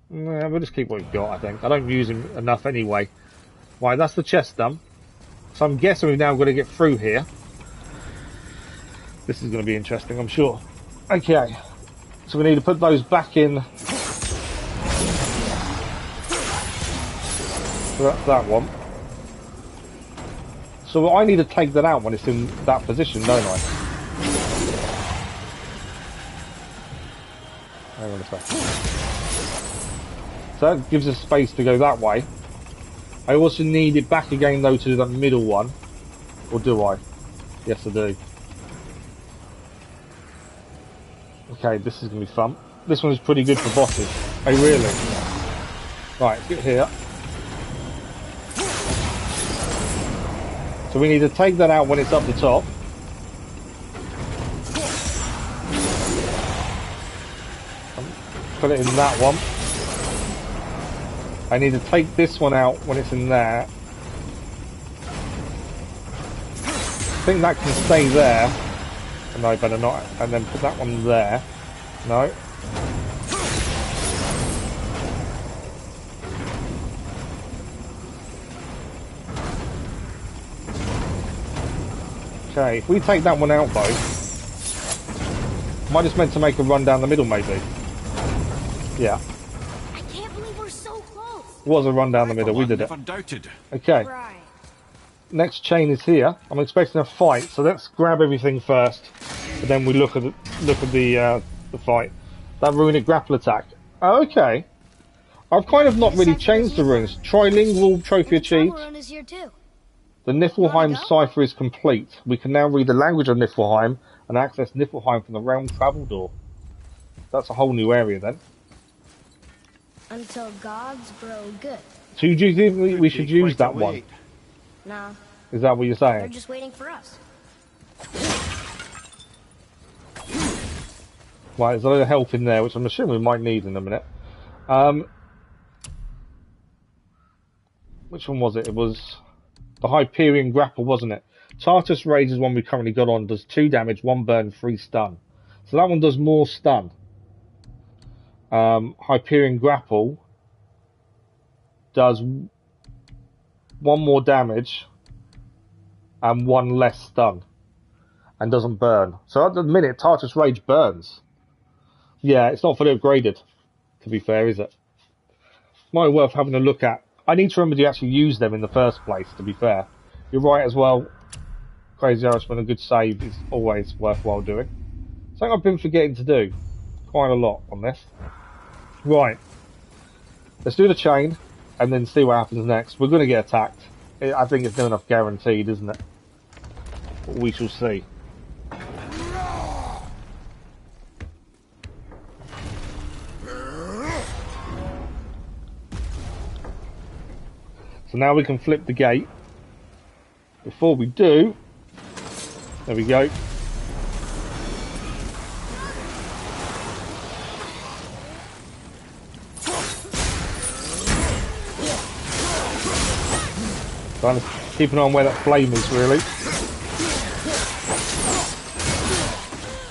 Speaker 1: We'll just keep what we've got, I think. I don't use him enough anyway. Right, that's the chest done. So I'm guessing we've now got to get through here. This is going to be interesting, I'm sure. Okay. So we need to put those back in. So that's that one. So I need to take that out when it's in that position, don't I? Hang on a second. So that gives us space to go that way. I also need it back again though to the middle one. Or do I? Yes I do. Okay, this is going to be fun. This one's pretty good for bosses. Oh really? Right, let's get here. So we need to take that out when it's up the top. Put it in that one. I need to take this one out when it's in there. I think that can stay there. No, better not. And then put that one there. No. Okay, if we take that one out though, am I just meant to make a run down the middle maybe? Yeah.
Speaker 3: I can't believe we're so close.
Speaker 1: It was a run down the middle, we did it. Okay.
Speaker 3: Right.
Speaker 1: Next chain is here. I'm expecting a fight, so let's grab everything first, and then we look at the fight. That runic grapple attack. Oh, okay. I've kind of not really changed the runes. Trilingual trophy achieved.
Speaker 3: Rune is here too.
Speaker 1: The Niflheim cipher is complete. We can now read the language of Niflheim and access Niflheim from the realm travel door. That's a whole new area then.
Speaker 3: Until gods grow good.
Speaker 1: So do you think we should use that one?
Speaker 3: Nah.
Speaker 1: Is that what you're saying?
Speaker 3: They're just waiting for us.
Speaker 1: Right, there's a lot of health in there, which I'm assuming we might need in a minute. Which one was it? It was the Hyperion grapple, wasn't it? Tartarus Rage is one we currently got on. Does 2 damage, 1 burn, 3 stun. So that one does more stun. Hyperion grapple does 1 more damage and 1 less stun and doesn't burn. So at the minute, Tartarus Rage burns. Yeah, it's not fully upgraded, to be fair, is it? Might be worth having a look at. I need to remember to actually use them in the first place, to be fair. You're right as well. Crazy Irishman, a good save is always worthwhile doing. Something I've been forgetting to do quite a lot on this. Right. Let's do the chain and then see what happens next. We're going to get attacked. I think it's good enough guaranteed, isn't it? But we shall see. So now we can flip the gate. Before we do, there we go. Trying to keep an eye on where that flame is, really.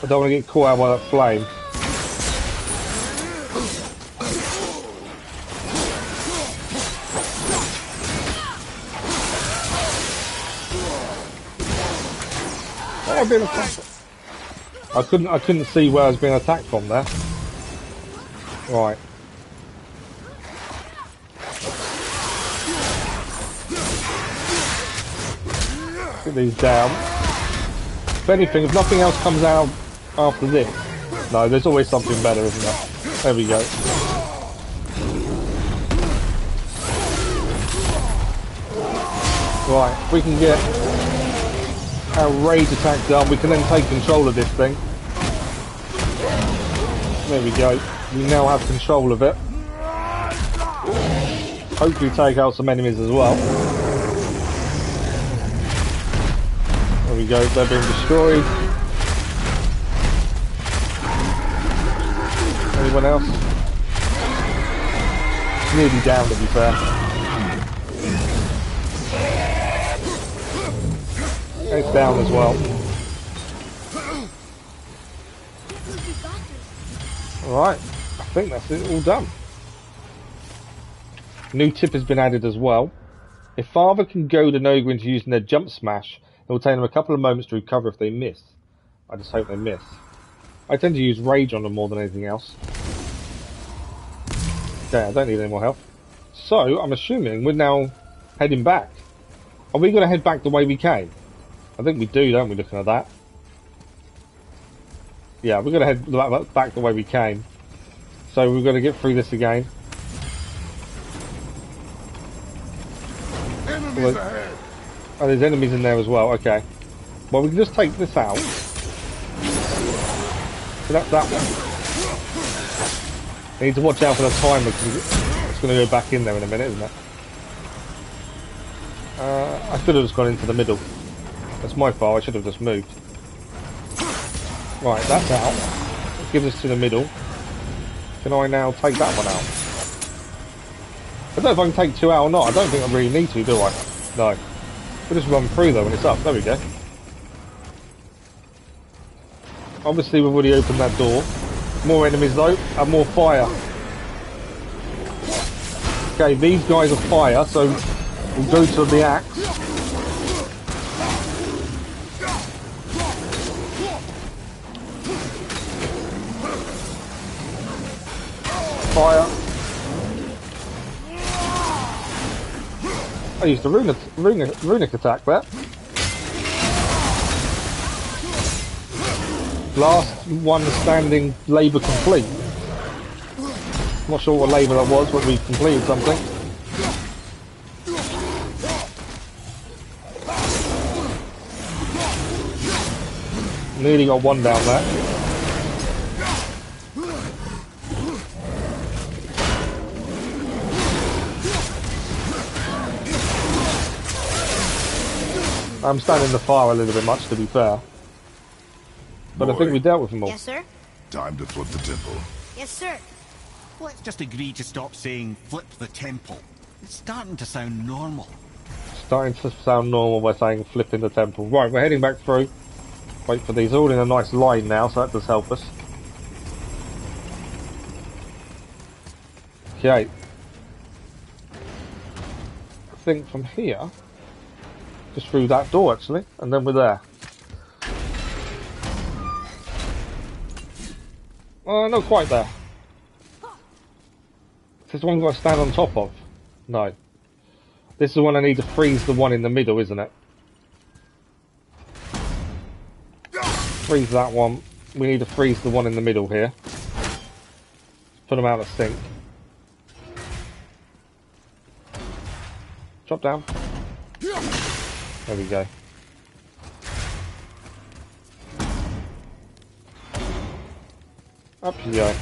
Speaker 1: I don't want to get caught out by that flame. Oh, I've been attacked. I couldn't see where I was being attacked from there. Right. Get these down. If anything, if nothing else comes out after this, no, there's always something better, isn't there? There we go. Right, if we can get our rage attack done, we can then take control of this thing. There we go. We now have control of it. Hopefully take out some enemies as well. There we go, they're being destroyed. Anyone else? Nearly down, to be fair. It's down as well. Alright, I think that's it, all done. New tip has been added as well. If Father can goad an ogre into using their jump smash, it will take them a couple of moments to recover if they miss. I just hope they miss. I tend to use rage on them more than anything else. Okay, I don't need any more health. So, I'm assuming we're now heading back. Are we going to head back the way we came? I think we do, don't we, looking at that? Yeah, we're going to head back the way we came. So we're going to get through this again.
Speaker 5: Enemies ahead.
Speaker 1: Oh, there's enemies in there as well, okay. Well, we can just take this out. So that's that one. I need to watch out for the timer because it's going to go back in there in a minute, isn't it? I should have just gone into the middle. That's my fault, I should have just moved. Right, that's out. That gives us to the middle. Can I now take that one out? I don't know if I can take two out or not. I don't think I really need to, do I? No. We'll just run through though when it's up. There we go. Obviously we've already opened that door. More enemies though, and more fire. Okay, these guys are fire, so we'll go to the axe. Fire. I used a runic attack there. Last one standing, labour complete. Not sure what labour that was, but we completed something. Nearly got one down there. I'm standing in the fire a little bit much, to be fair. But
Speaker 5: Boy,
Speaker 1: I think we dealt with them all.
Speaker 3: Yes, sir?
Speaker 5: Time to flip the temple.
Speaker 3: Yes, sir.
Speaker 7: Let's just agree to stop saying flip the temple. It's starting to sound normal.
Speaker 1: Starting to sound normal by saying flipping the temple. Right, we're heading back through. Wait for these, all in a nice line now, so that does help us. Okay. I think from here, just through that door actually, and then we're there. Not quite there. Is this the one I've got to stand on top of? No. This is the one I need to freeze the one in the middle, isn't it? Freeze that one. We need to freeze the one in the middle here. Put them out of sync. Drop down. There we go. Up you go.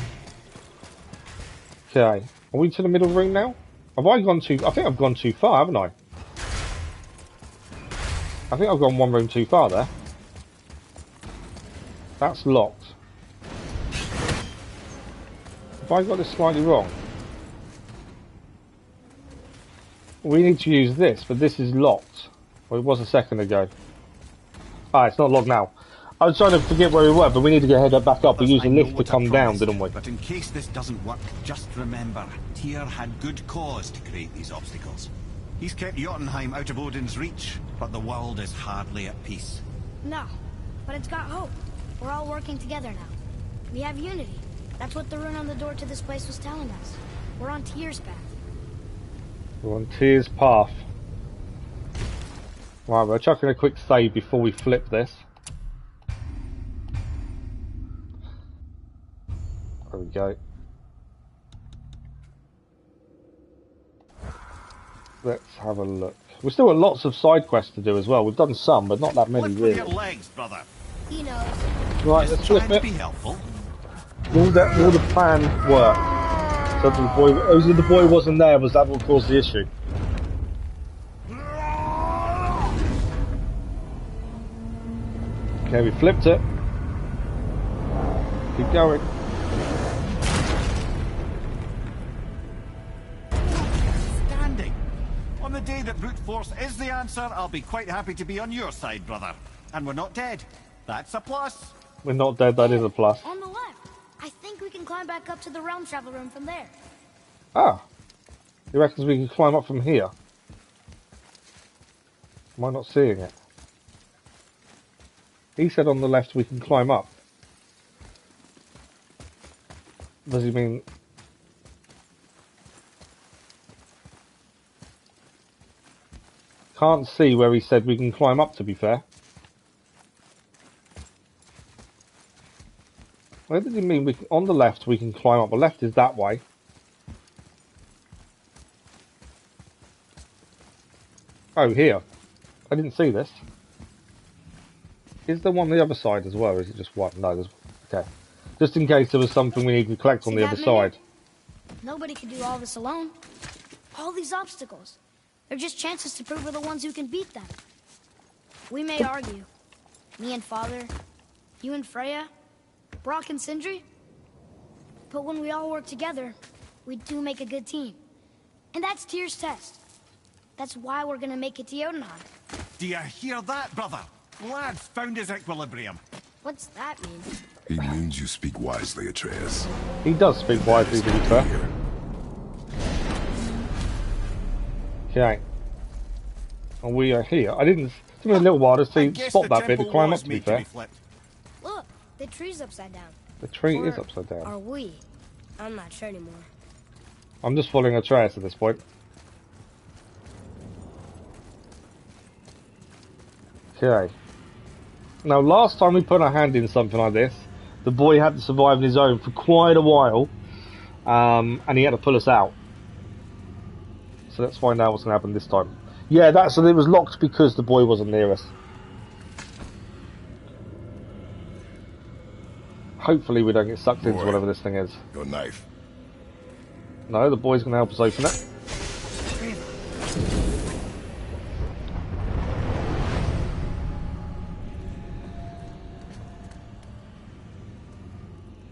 Speaker 1: Okay. Are we to the middle room now? Have I gone too... I think I've gone too far, haven't I? I think I've gone one room too far there. That's locked. Have I got this slightly wrong? We need to use this, but this is locked. Well, it was a second ago. Ah, it's not locked now. I was trying to forget where we were, but we need to get head back up. We used a lift to come down, didn't we?
Speaker 7: But in case this doesn't work, just remember, Tyr had good cause to create these obstacles. He's kept Jotunheim out of Odin's reach, but the world is hardly at peace.
Speaker 3: No, but it's got hope. We're all working together now. We have unity. That's what the rune on the door to this place was telling us. We're on Tyr's path.
Speaker 1: We're on Tyr's path. Right, we're chucking a quick save before we flip this. There we go. Let's have a look. We've still got lots of side quests to do as well. We've done some, but not that many
Speaker 7: Flip
Speaker 1: really.
Speaker 7: with your legs, brother.
Speaker 3: He knows.
Speaker 1: Right, let's flip it.
Speaker 7: Be helpful.
Speaker 1: Will the plan work? So the boy wasn't there, was that what caused the issue? Okay, we flipped it. Keep going.
Speaker 7: Standing. On the day that brute force is the answer, I'll be quite happy to be on your side, brother. And we're not dead. That's a plus.
Speaker 1: We're not dead, that is a plus.
Speaker 3: On the left. I think we can climb back up to the realm travel room from there.
Speaker 1: Ah. He reckons we can climb up from here. Am I not seeing it? He said on the left we can climb up. Does he mean... Can't see where he said we can climb up, to be fair. Where did he mean we can, on the left we can climb up? The left is that way. Oh, here. I didn't see this. Is there one on the other side as well, or is it just one? No, there's... Okay. Just in case there was something we need to collect on the other side.
Speaker 3: Nobody can do all this alone. All these obstacles. They're just chances to prove we're the ones who can beat them. We may argue. Me and Father, you and Freya, Brock and Sindri. But when we all work together, we do make a good team. And that's Tyr's test. That's why we're gonna make it to Jotunheim.
Speaker 7: Do you hear that, brother? Lad's found his equilibrium.
Speaker 3: What's that mean?
Speaker 5: He means you speak wisely, Atreus.
Speaker 1: He does speak wisely, to be fair. Okay. And we are here. I didn't... It took me a little while to spot that bit to climb up, to be fair.
Speaker 3: Look, the tree's upside down.
Speaker 1: The tree is upside down.
Speaker 3: Are we? I'm not sure anymore.
Speaker 1: I'm just following Atreus at this point. Okay. Now, last time we put our hand in something like this, the boy had to survive on his own for quite a while, and he had to pull us out. So let's find out what's going to happen this time. Yeah, so it was locked because the boy wasn't near us. Hopefully we don't get sucked into whatever this thing is.
Speaker 5: Your knife.
Speaker 1: No, the boy's going to help us open it.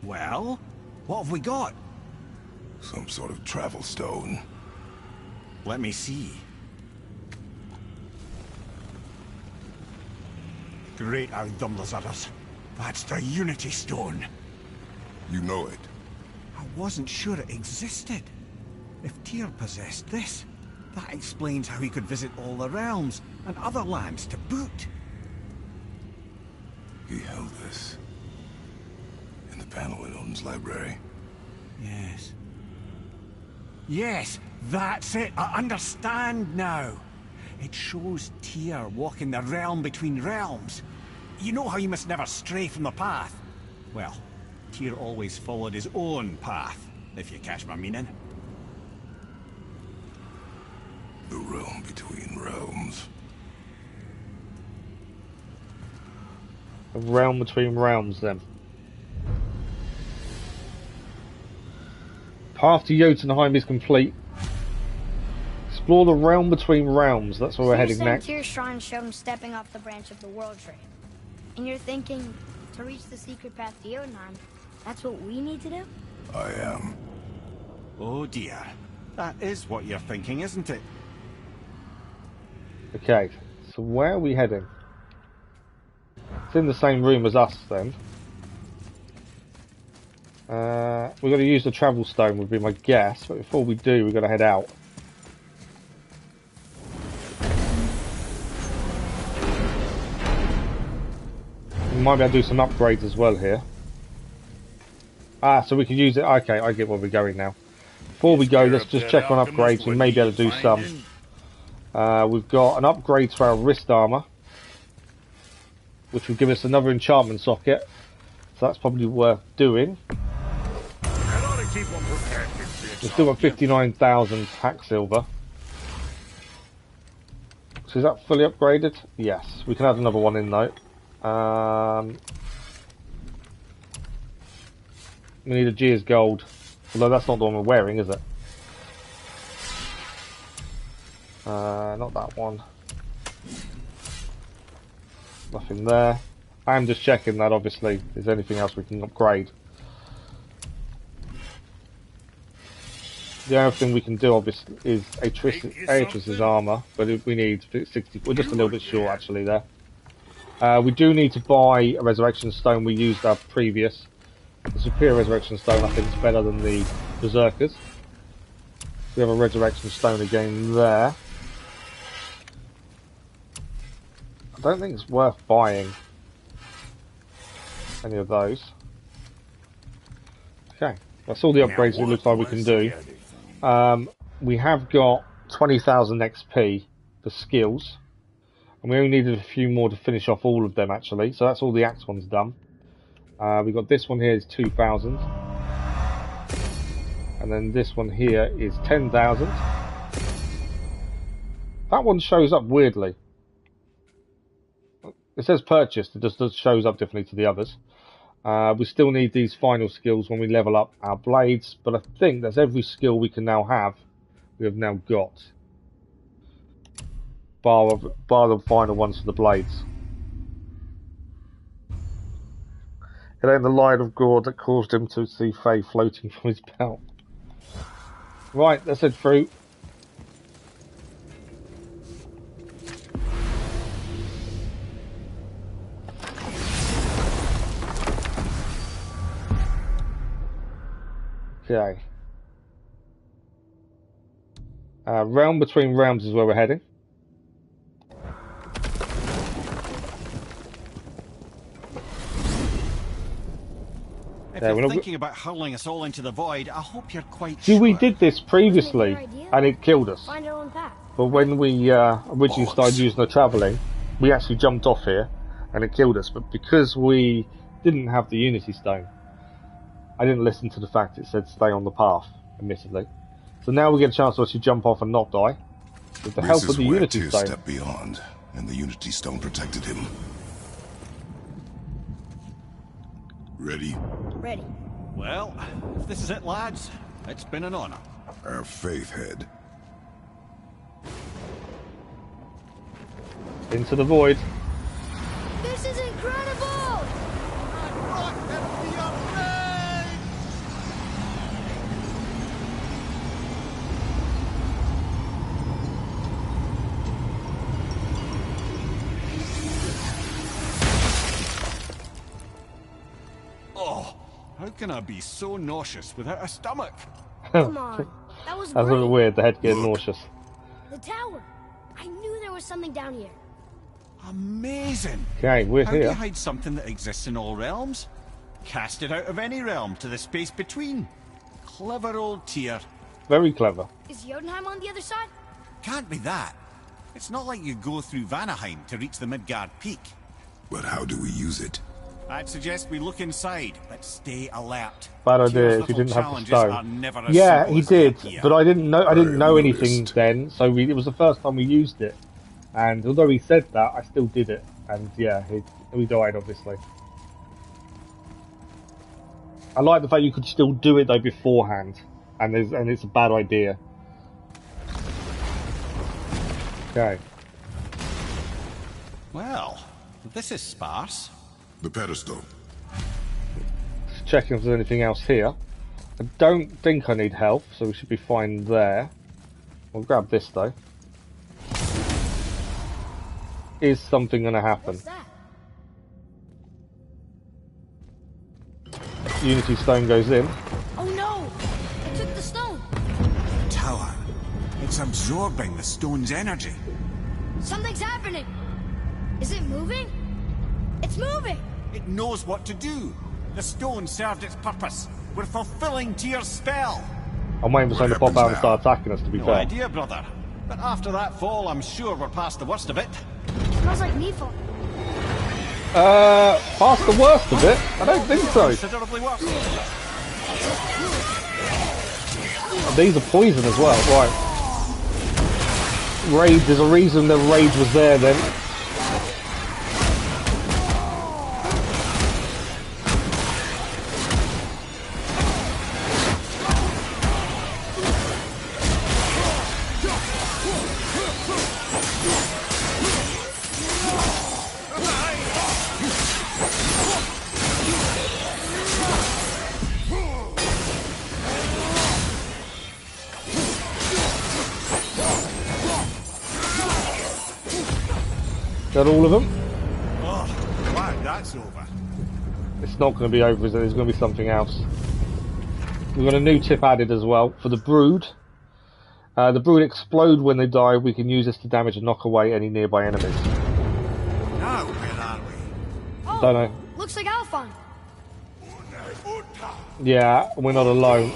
Speaker 7: Well, what have we got?
Speaker 5: Some sort of travel stone.
Speaker 7: Let me see. Great Outdumblers. That's the Unity Stone.
Speaker 5: You know it.
Speaker 7: I wasn't sure it existed. If Tyr possessed this, that explains how he could visit all the realms and other lands to boot.
Speaker 5: He held this in the panel in Odin's library.
Speaker 7: Yes. Yes, that's it. I understand now. It shows Tyr walking the realm between realms. You know how you must never stray from the path? Well, Tyr always followed his own path, if you catch my meaning.
Speaker 5: The realm between realms.
Speaker 1: A realm between realms, then. Path to Jotunheim is complete. Explore the realm between realms. That's where we're heading next.
Speaker 3: Tyr's shrine showed him stepping off the branch of the world tree. And you're thinking, to reach the secret path to Jotunheim, that's what we need to do?
Speaker 5: I am.
Speaker 7: Oh dear. That is what you're thinking, isn't it?
Speaker 1: Okay, so where are we heading? It's in the same room as us, then. We've got to use the travel stone, would be my guess. But before we do, we've got to head out. We might be able to do some upgrades as well here. Ah, so we can use it. Okay, I get where we're going now. Before we go, let's just check on upgrades. We may be able to do some. We've got an upgrade to our wrist armor, which will give us another enchantment socket. So that's probably worth doing. We've still got 59,000 hack silver. So is that fully upgraded? Yes. We can add another one in though. We need a Gear's Gold. Although that's not the one we're wearing, is it? Not that one. Nothing there. I am just checking that, obviously, if there's anything else we can upgrade. The only thing we can do, obviously, is Atreus' armor, but we need 60. We're just a little bit short, actually, there. We do need to buy a Resurrection Stone. We used our previous. The Superior Resurrection Stone, I think, is better than the Berserkers. We have a Resurrection Stone again there. I don't think it's worth buying any of those. Okay, that's all the upgrades it looks like we can do. We have got 20,000 XP for skills, and we only needed a few more to finish off all of them actually, so that's all the axe ones done. We got this one here is 2,000, and then this one here is 10,000. That one shows up weirdly. It says purchased, it just shows up differently to the others. We still need these final skills when we level up our blades, but I think that's every skill we can now have, we have now got. Bar the final ones for the blades. It ain't the light of God that caused him to see Faye floating from his belt. Right, let's head through. Okay. Realm between realms is where we're heading.
Speaker 7: If you're thinking about hurling us all into the void, I hope you're quite
Speaker 1: sure.
Speaker 7: See,
Speaker 1: we did this previously, and it killed us.
Speaker 3: Find our own path.
Speaker 1: But when we originally started using the travelling, we actually jumped off here, and it killed us. But because we didn't have the Unity Stone, I didn't listen to the fact it said stay on the path, admittedly. So now we get a chance to actually jump off and not die. With the help of the Unity Stone.
Speaker 5: Stepped beyond, and the Unity Stone protected him. Ready?
Speaker 3: Ready.
Speaker 7: Well, if this is it, lads, it's been an honor.
Speaker 5: Our faith head.
Speaker 1: Into the void.
Speaker 3: This is incredible!
Speaker 7: Oh, how can I be so nauseous without a stomach?
Speaker 3: Come on, that was
Speaker 1: That's a little weird, the head getting nauseous.
Speaker 3: The tower! I knew there was something down here.
Speaker 7: Amazing!
Speaker 1: Okay, we're
Speaker 7: How do
Speaker 1: here.
Speaker 7: you hide something that exists in all realms? Cast it out of any realm to the space between. Clever old Tyr.
Speaker 1: Very clever.
Speaker 3: Is Jotunheim on the other side?
Speaker 7: Can't be that. It's not like you go through Valhalla to reach the Midgard peak.
Speaker 5: But how do we use it?
Speaker 7: I'd suggest we look inside, but stay alert.
Speaker 1: Bad idea
Speaker 7: Tyr's
Speaker 1: if you
Speaker 7: little
Speaker 1: didn't have the
Speaker 7: challenges
Speaker 1: stone.
Speaker 7: are never as
Speaker 1: Yeah,
Speaker 7: simple
Speaker 1: he
Speaker 7: as they
Speaker 1: did,
Speaker 7: appear.
Speaker 1: but I didn't know anything
Speaker 5: noticed.
Speaker 1: then, so it was the first time we used it. And although he said that, I still did it. And yeah, we died, obviously. I like the fact you could still do it though beforehand, and it's a bad idea. Okay.
Speaker 7: Well, this is sparse.
Speaker 5: The pedestal.
Speaker 1: Just checking if there's anything else here. I don't think I need health, so we should be fine there. We'll grab this though. Is something going to happen?
Speaker 3: What's that?
Speaker 1: Unity Stone goes in.
Speaker 3: Oh no! It took the stone!
Speaker 7: The tower. It's absorbing the stone's energy.
Speaker 3: Something's happening! Is it moving? It's moving!
Speaker 7: It knows what to do. The stone served its purpose. We're fulfilling Tyr's spell.
Speaker 1: I'm waiting for something to pop out and start attacking us, to be
Speaker 7: No
Speaker 1: fair.
Speaker 7: idea, brother. But after that fall, I'm sure we're past the worst of it.
Speaker 3: Smells like Niflheim.
Speaker 1: Past the worst of it? I don't think so.
Speaker 7: Considerably worse.
Speaker 1: These are poison as well, right. Rage, there's a reason the rage was there then. that all of them?
Speaker 7: Oh, glad that's over.
Speaker 1: It's not going to be over, is it? There's going to be something else. We've got a new tip added as well for the brood. The brood explode when they die. We can use this to damage and knock away any nearby enemies.
Speaker 7: Now, where are we?
Speaker 3: Oh,
Speaker 1: Don't know.
Speaker 3: Looks like Alphon.
Speaker 1: Yeah, we're not alone.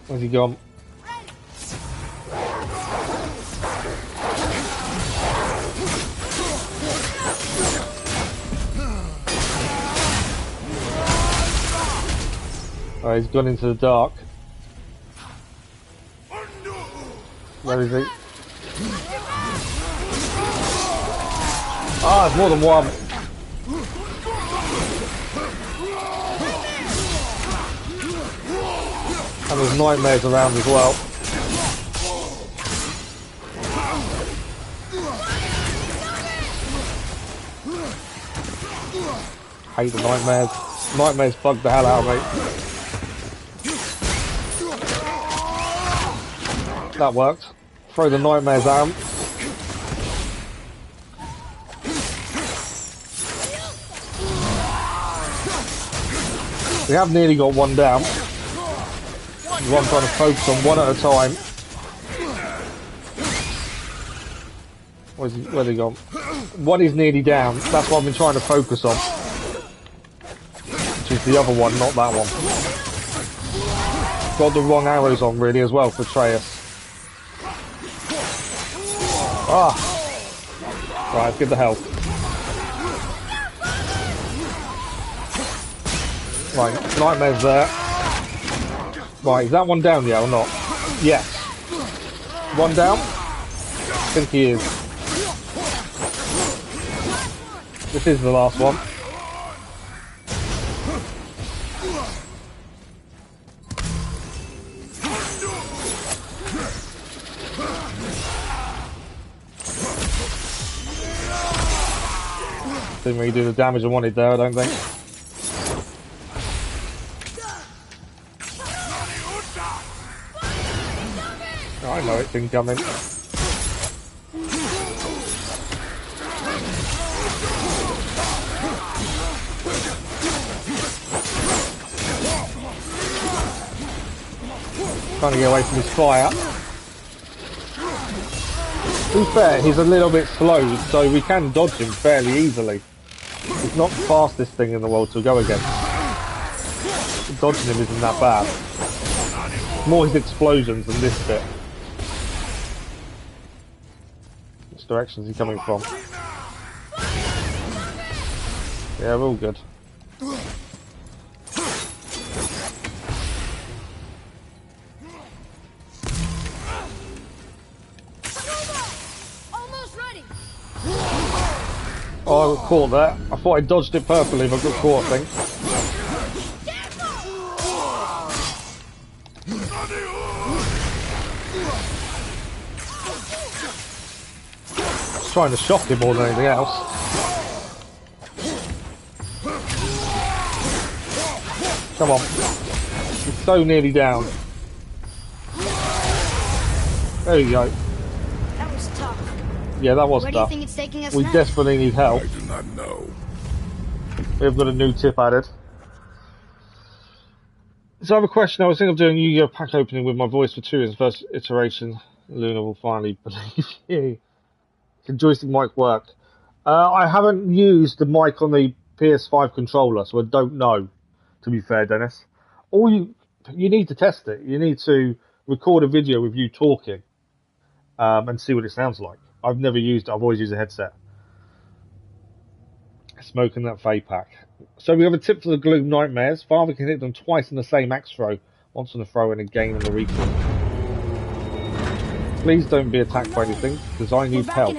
Speaker 1: Where's he gone? Oh, he's gone into the dark. Where is he? Ah, it's more than one. And there's nightmares around as well. Hate the nightmares. Nightmares bug the hell out of me. That worked. Throw the nightmares at him. We have nearly got one down. One trying to focus on one at a time. Where's he gone? One is nearly down. That's what I've been trying to focus on. Which is the other one, not that one. Got the wrong arrows on really as well for Atreus. Ah! Right, let's get the health. Right, nightmare's there. Right, is that one down yet or not? Yes. One down? I think he is. This is the last one. Didn't really do the damage I wanted there, I don't think. Oh, I know it's incoming. Trying to get away from his fire. To be fair, he's a little bit slow, so we can dodge him fairly easily. He's not the fastest thing in the world to go against. Dodging him isn't that bad. It's more his explosions than this bit. Which direction is he coming from? Yeah, we're all good. Oh, I got caught there. I thought I dodged it perfectly, but I got caught, I think. Just trying to shock him more than anything else. Come on. He's so nearly down. There you go.
Speaker 3: That was tough.
Speaker 1: Yeah, that was
Speaker 3: Where
Speaker 1: tough.
Speaker 3: do you think it's taking us
Speaker 1: We
Speaker 3: next?
Speaker 1: desperately need help.
Speaker 5: I do not know.
Speaker 1: We've got a new tip added. So I have a question. I was thinking of doing Yu-Gi-Oh! Pack opening with my voice for 2 in the first iteration. Luna will finally believe you. Can joystick mic work? I haven't used the mic on the PS5 controller, so I don't know, to be fair, Dennis. All you need to test it. You need to record a video with you talking and see what it sounds like. I've never used it. I've always used a headset. Smoking that Fey pack. So we have a tip for the Gloom Nightmares. Father can hit them twice in the same axe throw. Once on a throw and again on the recall. Please don't be attacked by anything, because I need help.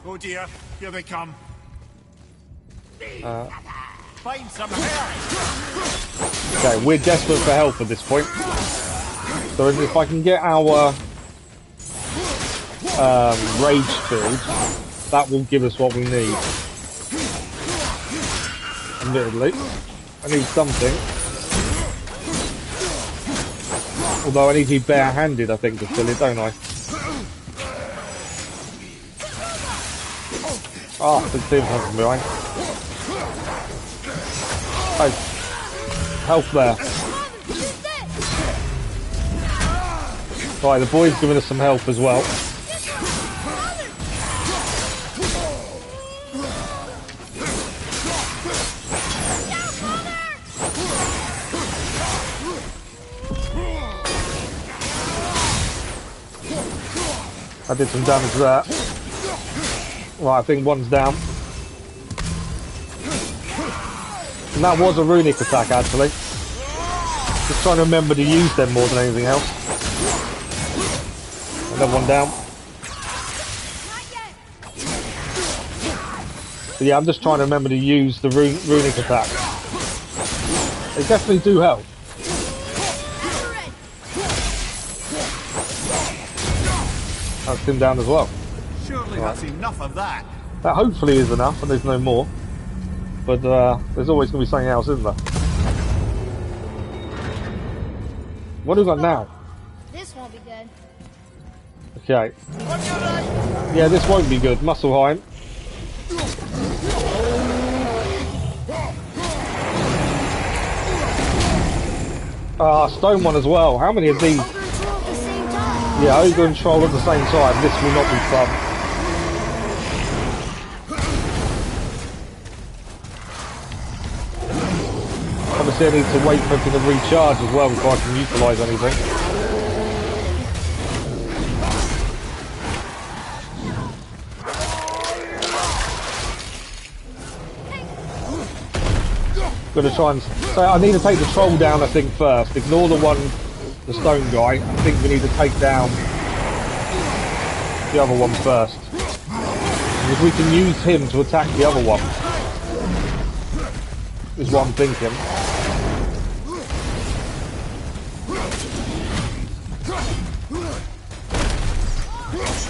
Speaker 7: Oh dear, here they come. Find some help.
Speaker 1: Okay, we're desperate for help at this point. So if I can get our rage filled, that will give us what we need. Admittedly, I need something. Although I need to be bare-handed, I think, to fill it, don't I? Ah, oh, big team comes from behind. Oh, health there. Right, the boy's giving us some help as well. I did some damage there. Right, I think one's down. And that was a runic attack, actually. Just trying to remember to use them more than anything else. Another one down. So yeah, I'm just trying to remember to use the runic attack. They definitely do help. That's him down as well.
Speaker 7: Surely that's enough of that.
Speaker 1: That hopefully is enough, and there's no more. But there's always going to be something else, isn't there? What have we got now?
Speaker 3: This won't be good.
Speaker 1: Okay. Yeah, this won't be good. Muspelheim. Stone one as well. How many of these? Yeah, ogre and troll at the same time. This will not be fun. Obviously I need to wait for it to recharge as well before I can utilise anything. Gonna try and... So I need to take the troll down, I think, first. Ignore the one, the stone guy. I think we need to take down the other one first. And if we can use him to attack the other one, is what I'm thinking.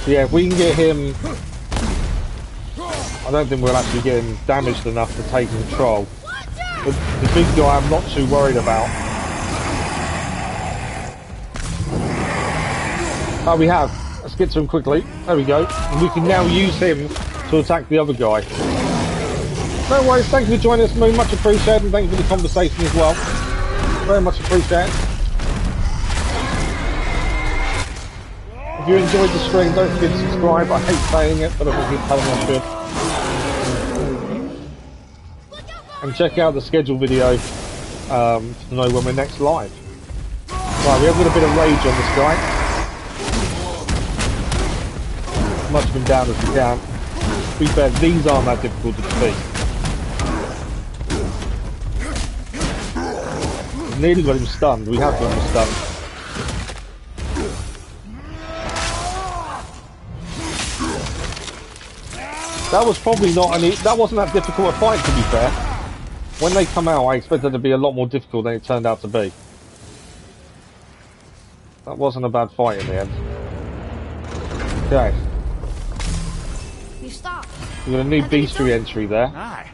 Speaker 1: Yeah, if we can get him... I don't think we'll actually get him damaged enough to take control. But the big guy I'm not too worried about. Oh, we have. Let's get to him quickly. There we go. And we can now use him to attack the other guy. No worries. Thank you for joining us, Moon. Much appreciated. And thank you for the conversation as well. Very much appreciated. If you enjoyed the stream, don't forget to subscribe. I hate saying it, but I think it's telling I should. And check out the schedule video to know when we're next live. Right, we have got a bit of rage on this guy. As much of him down as we can. To be fair, these aren't that difficult to defeat. We've nearly got him stunned. We have got him stunned. That was probably not any... That wasn't that difficult a fight, to be fair. When they come out, I expected it to be a lot more difficult than it turned out to be. That wasn't a bad fight in the end. Okay.
Speaker 3: You stopped.
Speaker 1: We've got a new bestiary entry there.
Speaker 7: Aye.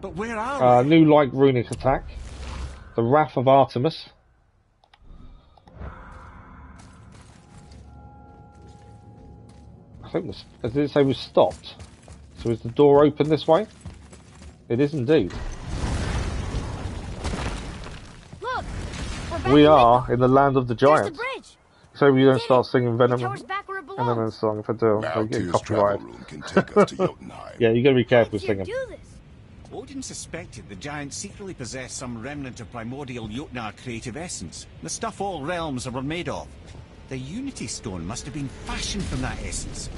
Speaker 7: But where are we?
Speaker 1: New light runic attack. The Wrath of Artemis. I think this... Did it say we stopped? So is the door open this way? It is indeed.
Speaker 3: Look,
Speaker 1: we are in the land of the giants.
Speaker 3: The bridge.
Speaker 1: So we're going to start singing Venom
Speaker 3: back where it belongs.
Speaker 1: and then a song. If I do, I'll get copyrighted.
Speaker 5: Yeah,
Speaker 1: you got to be careful with singing.
Speaker 7: Odin suspected the giants secretly possessed some remnant of primordial Jotnar creative essence, the stuff all realms were made of. The Unity Stone must have been fashioned from that essence.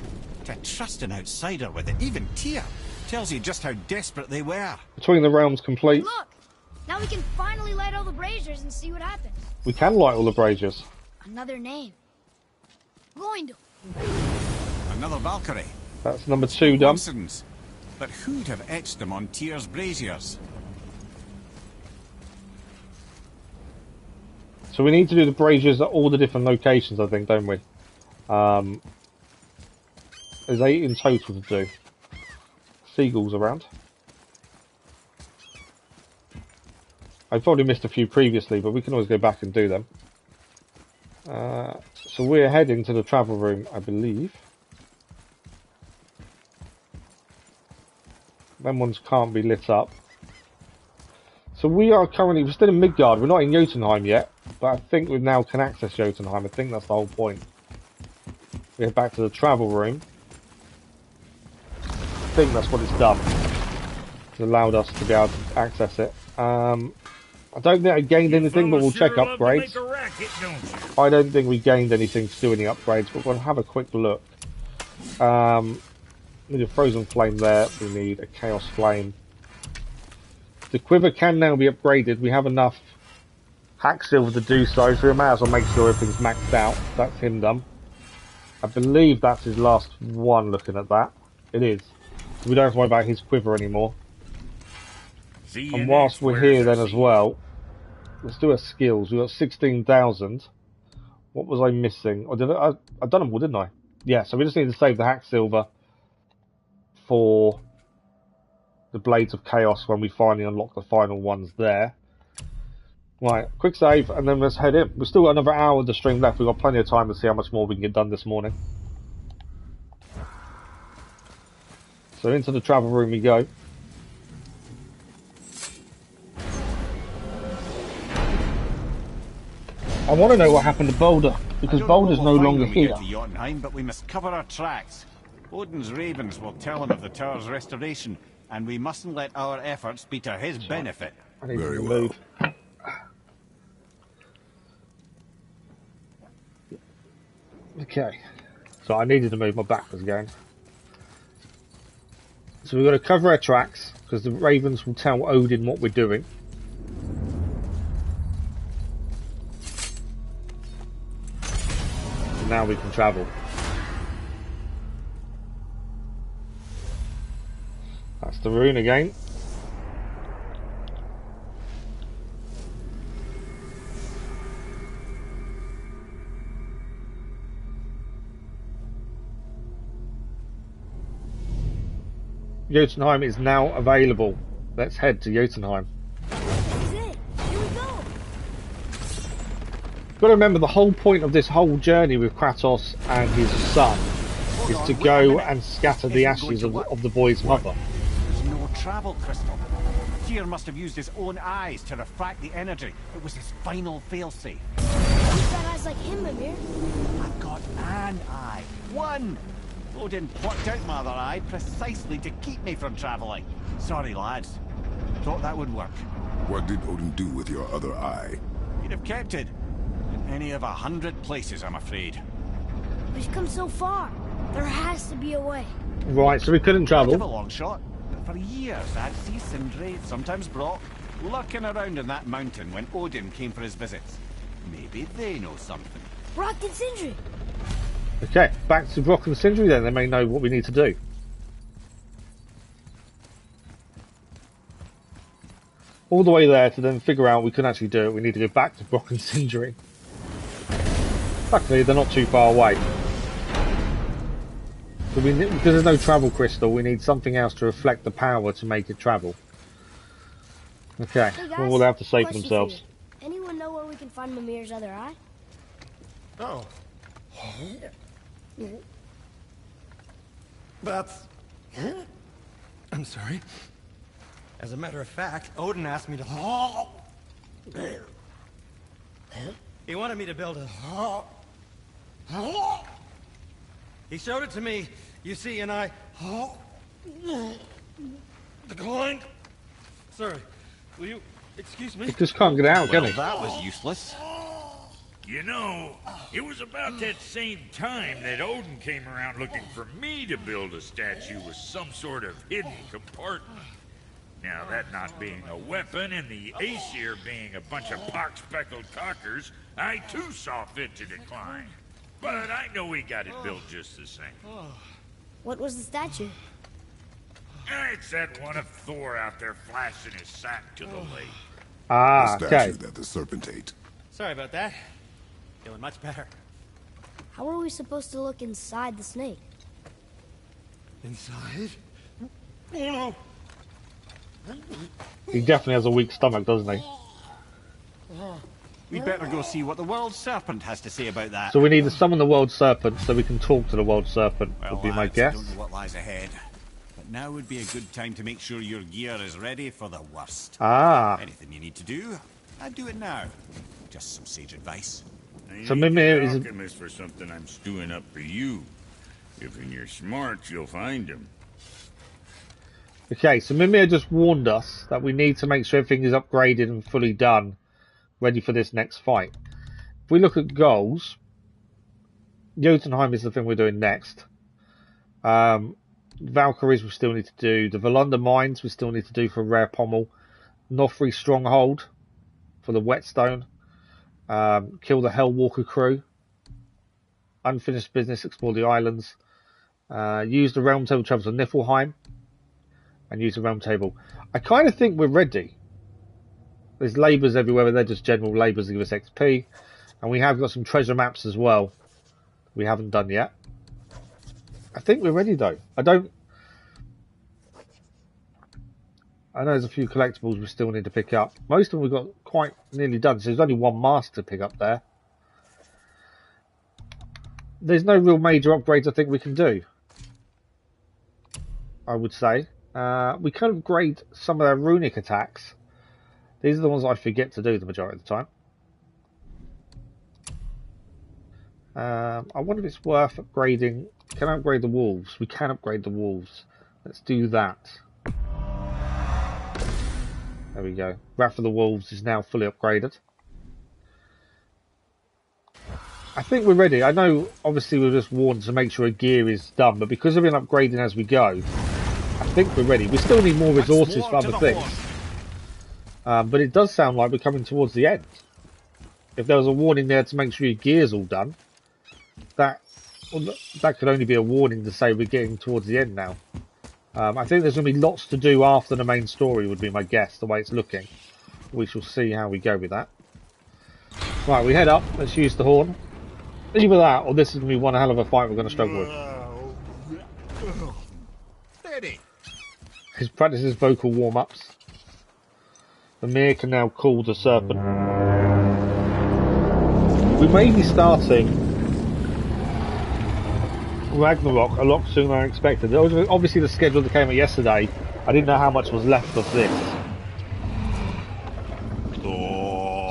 Speaker 7: To trust an outsider with it, even Tyr, tells you just how desperate they were.
Speaker 1: Between the realms complete.
Speaker 3: Look, now we can finally light all the braziers and see what happens.
Speaker 1: We can light all the braziers.
Speaker 3: Another name. Going to.
Speaker 7: Another Valkyrie.
Speaker 1: That's number 2 done.
Speaker 7: But who'd have etched them on Tyr's braziers?
Speaker 1: So we need to do the braziers at all the different locations, I think, don't we? There's 8 in total to do. Seagulls around. I probably missed a few previously, but we can always go back and do them. So we're heading to the travel room, I believe. Them ones can't be lit up. So we're still in Midgard. We're not in Jotunheim yet, but I think we now can access Jotunheim. I think that's the whole point. We head back to the travel room. I think that's what it's done. It's allowed us to be able to access it. I don't think I gained anything, but we'll check upgrades. I don't think we gained anything to do any upgrades, but we'll have a quick look. We need a frozen flame there. We need a chaos flame. The quiver can now be upgraded. We have enough hack silver to do so, so we might as well make sure everything's maxed out. That's him done. I believe that's his last one, looking at that. It is. So we don't have to worry about his quiver anymore. And whilst we're here then as well, let's do our skills. We've got 16,000. What was I missing? Or I've done them all, didn't I? Yeah, so we just need to save the hack silver for the Blades of Chaos when we finally unlock the final ones there. Right, quick save, and then let's head in. We've still got another hour of the stream left. We've got plenty of time to see how much more we can get done this morning. So into the travel room we go. I want to know what happened to Baldur, because Baldur's no longer here.
Speaker 7: To Jotunheim, but we must cover our tracks. Odin's ravens will tell him of the tower's restoration, and we mustn't let our efforts be to his benefit.
Speaker 5: Very well.
Speaker 1: Okay, so I needed to move my back was going. So we've got to cover our tracks, because the ravens will tell Odin what we're doing. So now we can travel. That's the rune again. Jotunheim is now available. Let's head to Jotunheim.
Speaker 3: This is it. Here we go.
Speaker 1: Got to remember the whole point of this whole journey with Kratos and his son is to go and scatter the ashes of the boy's mother.
Speaker 7: There's no travel crystal. Tyr must have used his own eyes to refract the energy. It was his final failsafe.
Speaker 3: Who's got eyes like him, Mimir?
Speaker 7: I've got an eye. One! Odin plucked out my other eye precisely to keep me from travelling. Sorry, lads. Thought that would work.
Speaker 5: What did Odin do with your other eye?
Speaker 7: He'd have kept it. In any of 100 places, I'm afraid.
Speaker 3: We've come so far. There has to be a way.
Speaker 1: Right, so we couldn't
Speaker 7: Bit of a
Speaker 1: travel.
Speaker 7: long shot. But for years, I'd see Sindri, sometimes Brock, lurking around in that mountain when Odin came for his visits. Maybe they know something.
Speaker 3: Brock and Sindri.
Speaker 1: Okay, back to Brock and Sindri then. They may know what we need to do. All the way there to then figure out we couldn't actually do it. We need to go back to Brock and Sindri. Luckily, they're not too far away. So because there's no travel crystal, we need something else to reflect the power to make it travel. Okay,
Speaker 3: Hey guys,
Speaker 1: well, they'll have to save
Speaker 3: question for
Speaker 1: themselves.
Speaker 3: you. Anyone know where we can find Mimir's other eye?
Speaker 9: Oh. That's... I'm sorry. As a matter of fact, Odin asked me to... He wanted me to build a... He showed it to me, you see, and I... declined. Sorry, will you excuse me?
Speaker 1: It just can't get out, can
Speaker 7: Well,
Speaker 1: it?
Speaker 7: that was useless.
Speaker 2: You know, it was about that same time that Odin came around looking for me to build a statue with some sort of hidden compartment. Now, that not being a weapon and the Aesir being a bunch of pock-speckled cockers, I too saw fit to decline. But I know we got it built just the same.
Speaker 3: What was the statue?
Speaker 2: It's that one of Thor out there flashing his sack to the lake.
Speaker 1: Ah,
Speaker 5: The
Speaker 1: okay.
Speaker 5: statue that the serpent ate.
Speaker 9: Sorry about that. Feeling much better.
Speaker 3: How are we supposed to look inside the snake?
Speaker 9: Inside? Oh no!
Speaker 1: He definitely has a weak stomach, doesn't he?
Speaker 7: We'd better go see what the world serpent has to say about that.
Speaker 1: So we need to summon the world serpent so we can talk to the world serpent,
Speaker 7: Well,
Speaker 1: would be my
Speaker 7: lads,
Speaker 1: guess.
Speaker 7: I don't know what lies ahead, but now would be a good time to make sure your gear is ready for the worst.
Speaker 1: Ah.
Speaker 7: Anything you need to do, I'd do it now. Just some sage advice.
Speaker 1: So Mimir is
Speaker 2: alchemist for something I'm stewing up for you. If you're smart, you'll find him.
Speaker 1: Okay, so Mimir just warned us that we need to make sure everything is upgraded and fully done, ready for this next fight. If we look at goals, Jotunheim is the thing we're doing next. Valkyries we still need to do. The Valhalla mines we still need to do for Rare Pommel. Nofri Stronghold for the Whetstone. Kill the Hellwalker crew. Unfinished business, explore the islands. Use the realm table travel to Niflheim. And use the realm table. I kind of think we're ready. There's labours everywhere, but they're just general labours that give us XP. And we have got some treasure maps as well. We haven't done yet. I think we're ready though. I know there's a few collectibles we still need to pick up. Most of them we've got quite nearly done. So there's only one mask to pick up there. There's no real major upgrades I think we can do, I would say. We can upgrade some of their runic attacks. These are the ones I forget to do the majority of the time. I wonder if it's worth upgrading. Can I upgrade the wolves? We can upgrade the wolves. Let's do that. There we go. Wrath of the Wolves is now fully upgraded. I think we're ready. I know, obviously, we're just warned to make sure gear is done, but because we've been upgrading as we go, I think we're ready. We still need more resources for other things. But it does sound like we're coming towards the end. If there was a warning there to make sure your gear's all done, that could only be a warning to say we're getting towards the end now. I think there's going to be lots to do after the main story, would be my guess, the way it's looking. We shall see how we go with that. Right, we head up. Let's use the horn. Either that, or this is going to be one hell of a fight we're going to struggle with.
Speaker 7: Steady.
Speaker 1: He practices vocal warm-ups. The Mir can now call the serpent. We may be starting Ragnarok a lot sooner than I expected. Obviously the schedule that came out yesterday, I didn't know how much was left of this.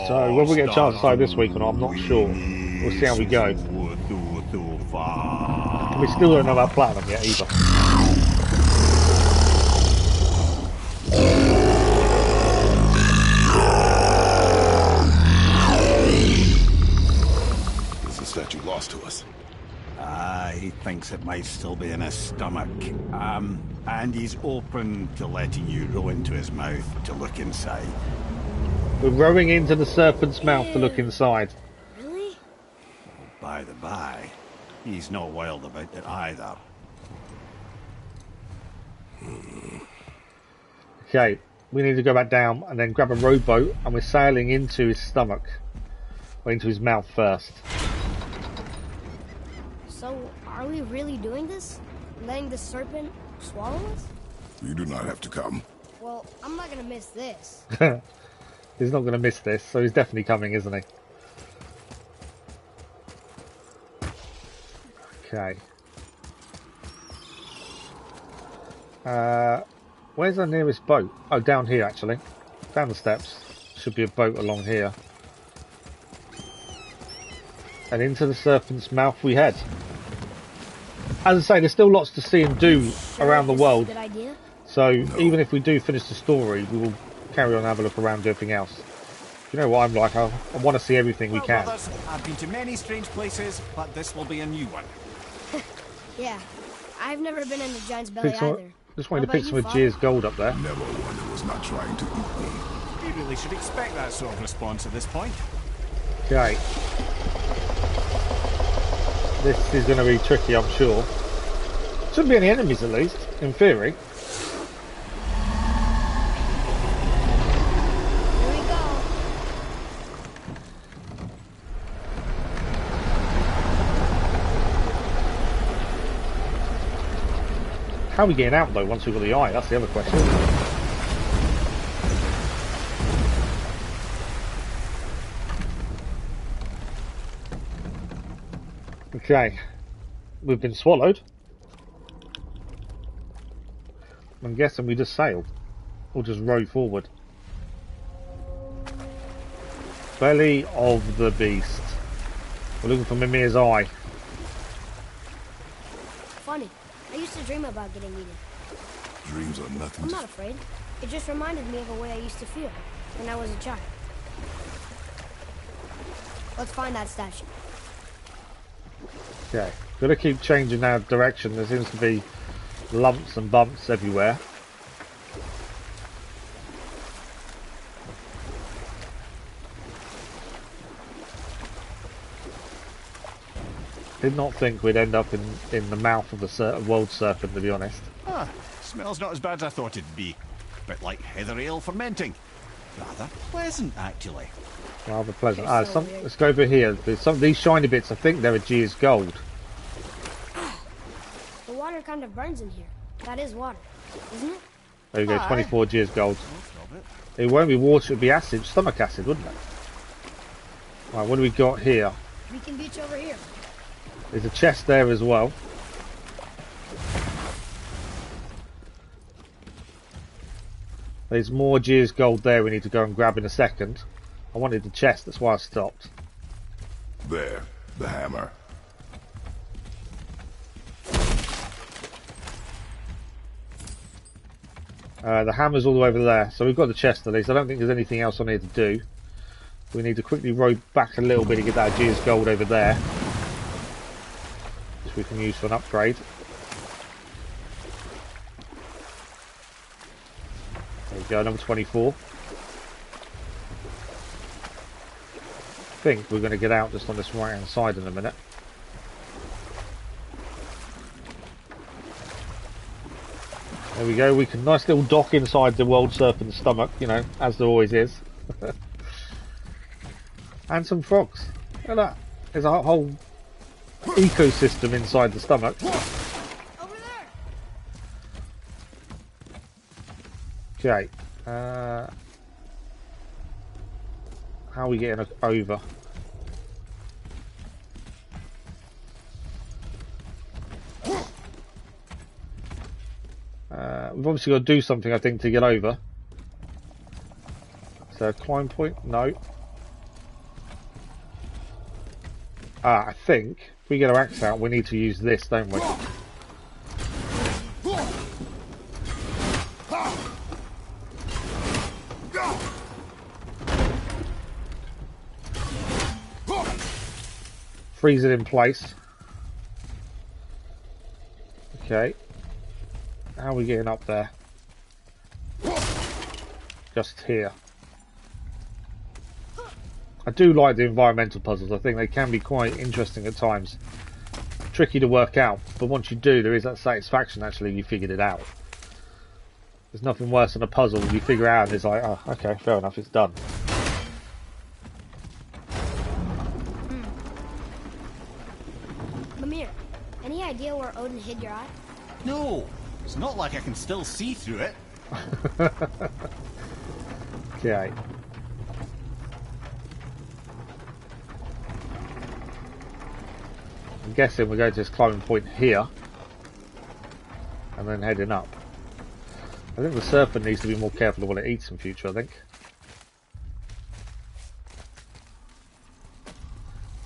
Speaker 1: So whether we get a chance to start this week or not, I'm not sure. We'll see how we go. We still don't know about Platinum yet either.
Speaker 5: Is the statue lost to us?
Speaker 7: He thinks it might still be in his stomach. And he's open to letting you row into his mouth to look inside.
Speaker 1: We're rowing into the serpent's mouth to look inside.
Speaker 3: Really?
Speaker 7: By the by, he's not wild about it either.
Speaker 1: Okay, we need to go back down and then grab a rowboat, and we're sailing into his stomach. Or into his mouth first.
Speaker 3: So, are we really doing this? Letting the serpent swallow us?
Speaker 5: You do not have to come.
Speaker 3: Well, I'm not gonna miss this.
Speaker 1: He's not going to miss this, so he's definitely coming, isn't he? Okay. Where's our nearest boat? Oh, down here, actually. Down the steps. Should be a boat along here. And into the serpent's mouth we head. As I say, there's still lots to see and do around the world.
Speaker 3: Good idea?
Speaker 1: So even if we do finish the story, we will carry on and have a look around and do everything else. You know what I'm like, I want to see everything we can.
Speaker 7: Brothers, I've been to many strange places, but this will be a new one.
Speaker 3: Yeah, I've never been in the giant's belly either.
Speaker 1: Just wanted to pick some of Jiz's gold up there.
Speaker 5: Never one who was not trying to eat me.
Speaker 7: You really should expect that sort of response at this point.
Speaker 1: Okay. This is going to be tricky, I'm sure. Shouldn't be any enemies, at least, in theory. How are we getting out though once we've got the eye? That's the other question. Okay. We've been swallowed. I'm guessing we just sailed. Or just rowed forward. Belly of the beast. We're looking for Mimir's eye.
Speaker 3: Funny. I used to dream about getting eaten.
Speaker 5: Dreams are nothing.
Speaker 3: I'm not afraid. It just reminded me of a way I used to feel when I was a child. Let's find that statue.
Speaker 1: Okay. Gotta keep changing our direction. There seems to be lumps and bumps everywhere. Did not think we'd end up in the mouth of the world serpent, to be honest.
Speaker 7: Ah, smells not as bad as I thought it'd be. Bit like heather ale fermenting. Rather pleasant, actually.
Speaker 1: Rather pleasant. Let's go over here. There's some of these shiny bits. I think they're Aegeus gold.
Speaker 3: The water kind of burns in here. That is water, isn't it?
Speaker 1: There we go. 24 Aegeus gold. It won't be water. It'd be acid, stomach acid, wouldn't it? Right. What do we got here?
Speaker 3: We can beach over here.
Speaker 1: There's a chest there as well. There's more Aegeus gold there we need to go and grab in a second. I wanted the chest, that's why I stopped.
Speaker 5: There, the hammer.
Speaker 1: The hammer's all the way over there, so we've got the chest at least. I don't think there's anything else on here to do. We need to quickly row back a little bit to get that Aegeus gold over there, which we can use for an upgrade. There we go, number 24. I think we're going to get out just on this right hand side in a minute. There we go, we can nice little dock inside the world serpent's stomach, you know, as there always is. And some frogs. Look at that. There's a whole ecosystem inside the stomach.
Speaker 3: Over there.
Speaker 1: Okay. How are we getting over? We've obviously got to do something, I think, to get over. So, climb point? No. I think if we get our axe out, we need to use this, don't we? Freeze it in place. Okay. How are we getting up there? Just here. I do like the environmental puzzles. I think they can be quite interesting at times. Tricky to work out, but once you do, there is that satisfaction actually you figured it out. There's nothing worse than a puzzle you figure out and it's like, oh, okay, fair enough, it's done.
Speaker 3: Mimir, any idea where Odin hid your eye?
Speaker 7: No, it's not like I can still see through it.
Speaker 1: Okay. I'm guessing we're going to this climbing point here and then heading up. I think the serpent needs to be more careful of what it eats in future, I think.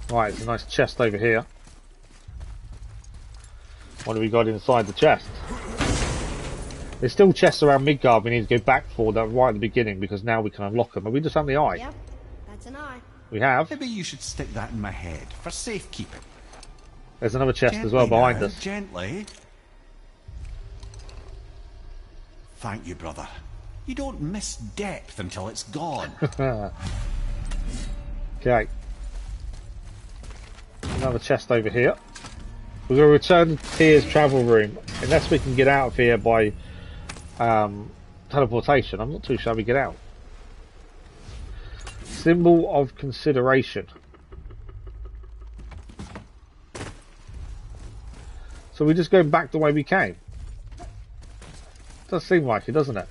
Speaker 1: Right, it's a nice chest over here. What have we got inside the chest? There's still chests around Midgard we need to go back for that right at the beginning because now we can unlock them. Have we just found the eye?
Speaker 3: Yep, that's an eye.
Speaker 1: We have.
Speaker 7: Maybe you should stick that in my head for safekeeping.
Speaker 1: There's another chest
Speaker 7: Gently
Speaker 1: as well behind
Speaker 7: now,
Speaker 1: us.
Speaker 7: Gently. Thank you, brother. You don't miss depth until it's gone.
Speaker 1: Okay. Another chest over here. We're going to return to Tyr's travel room. Unless we can get out of here by teleportation. I'm not too sure how we get out. Symbol of consideration. So we're just going back the way we came. Does seem like it, doesn't it?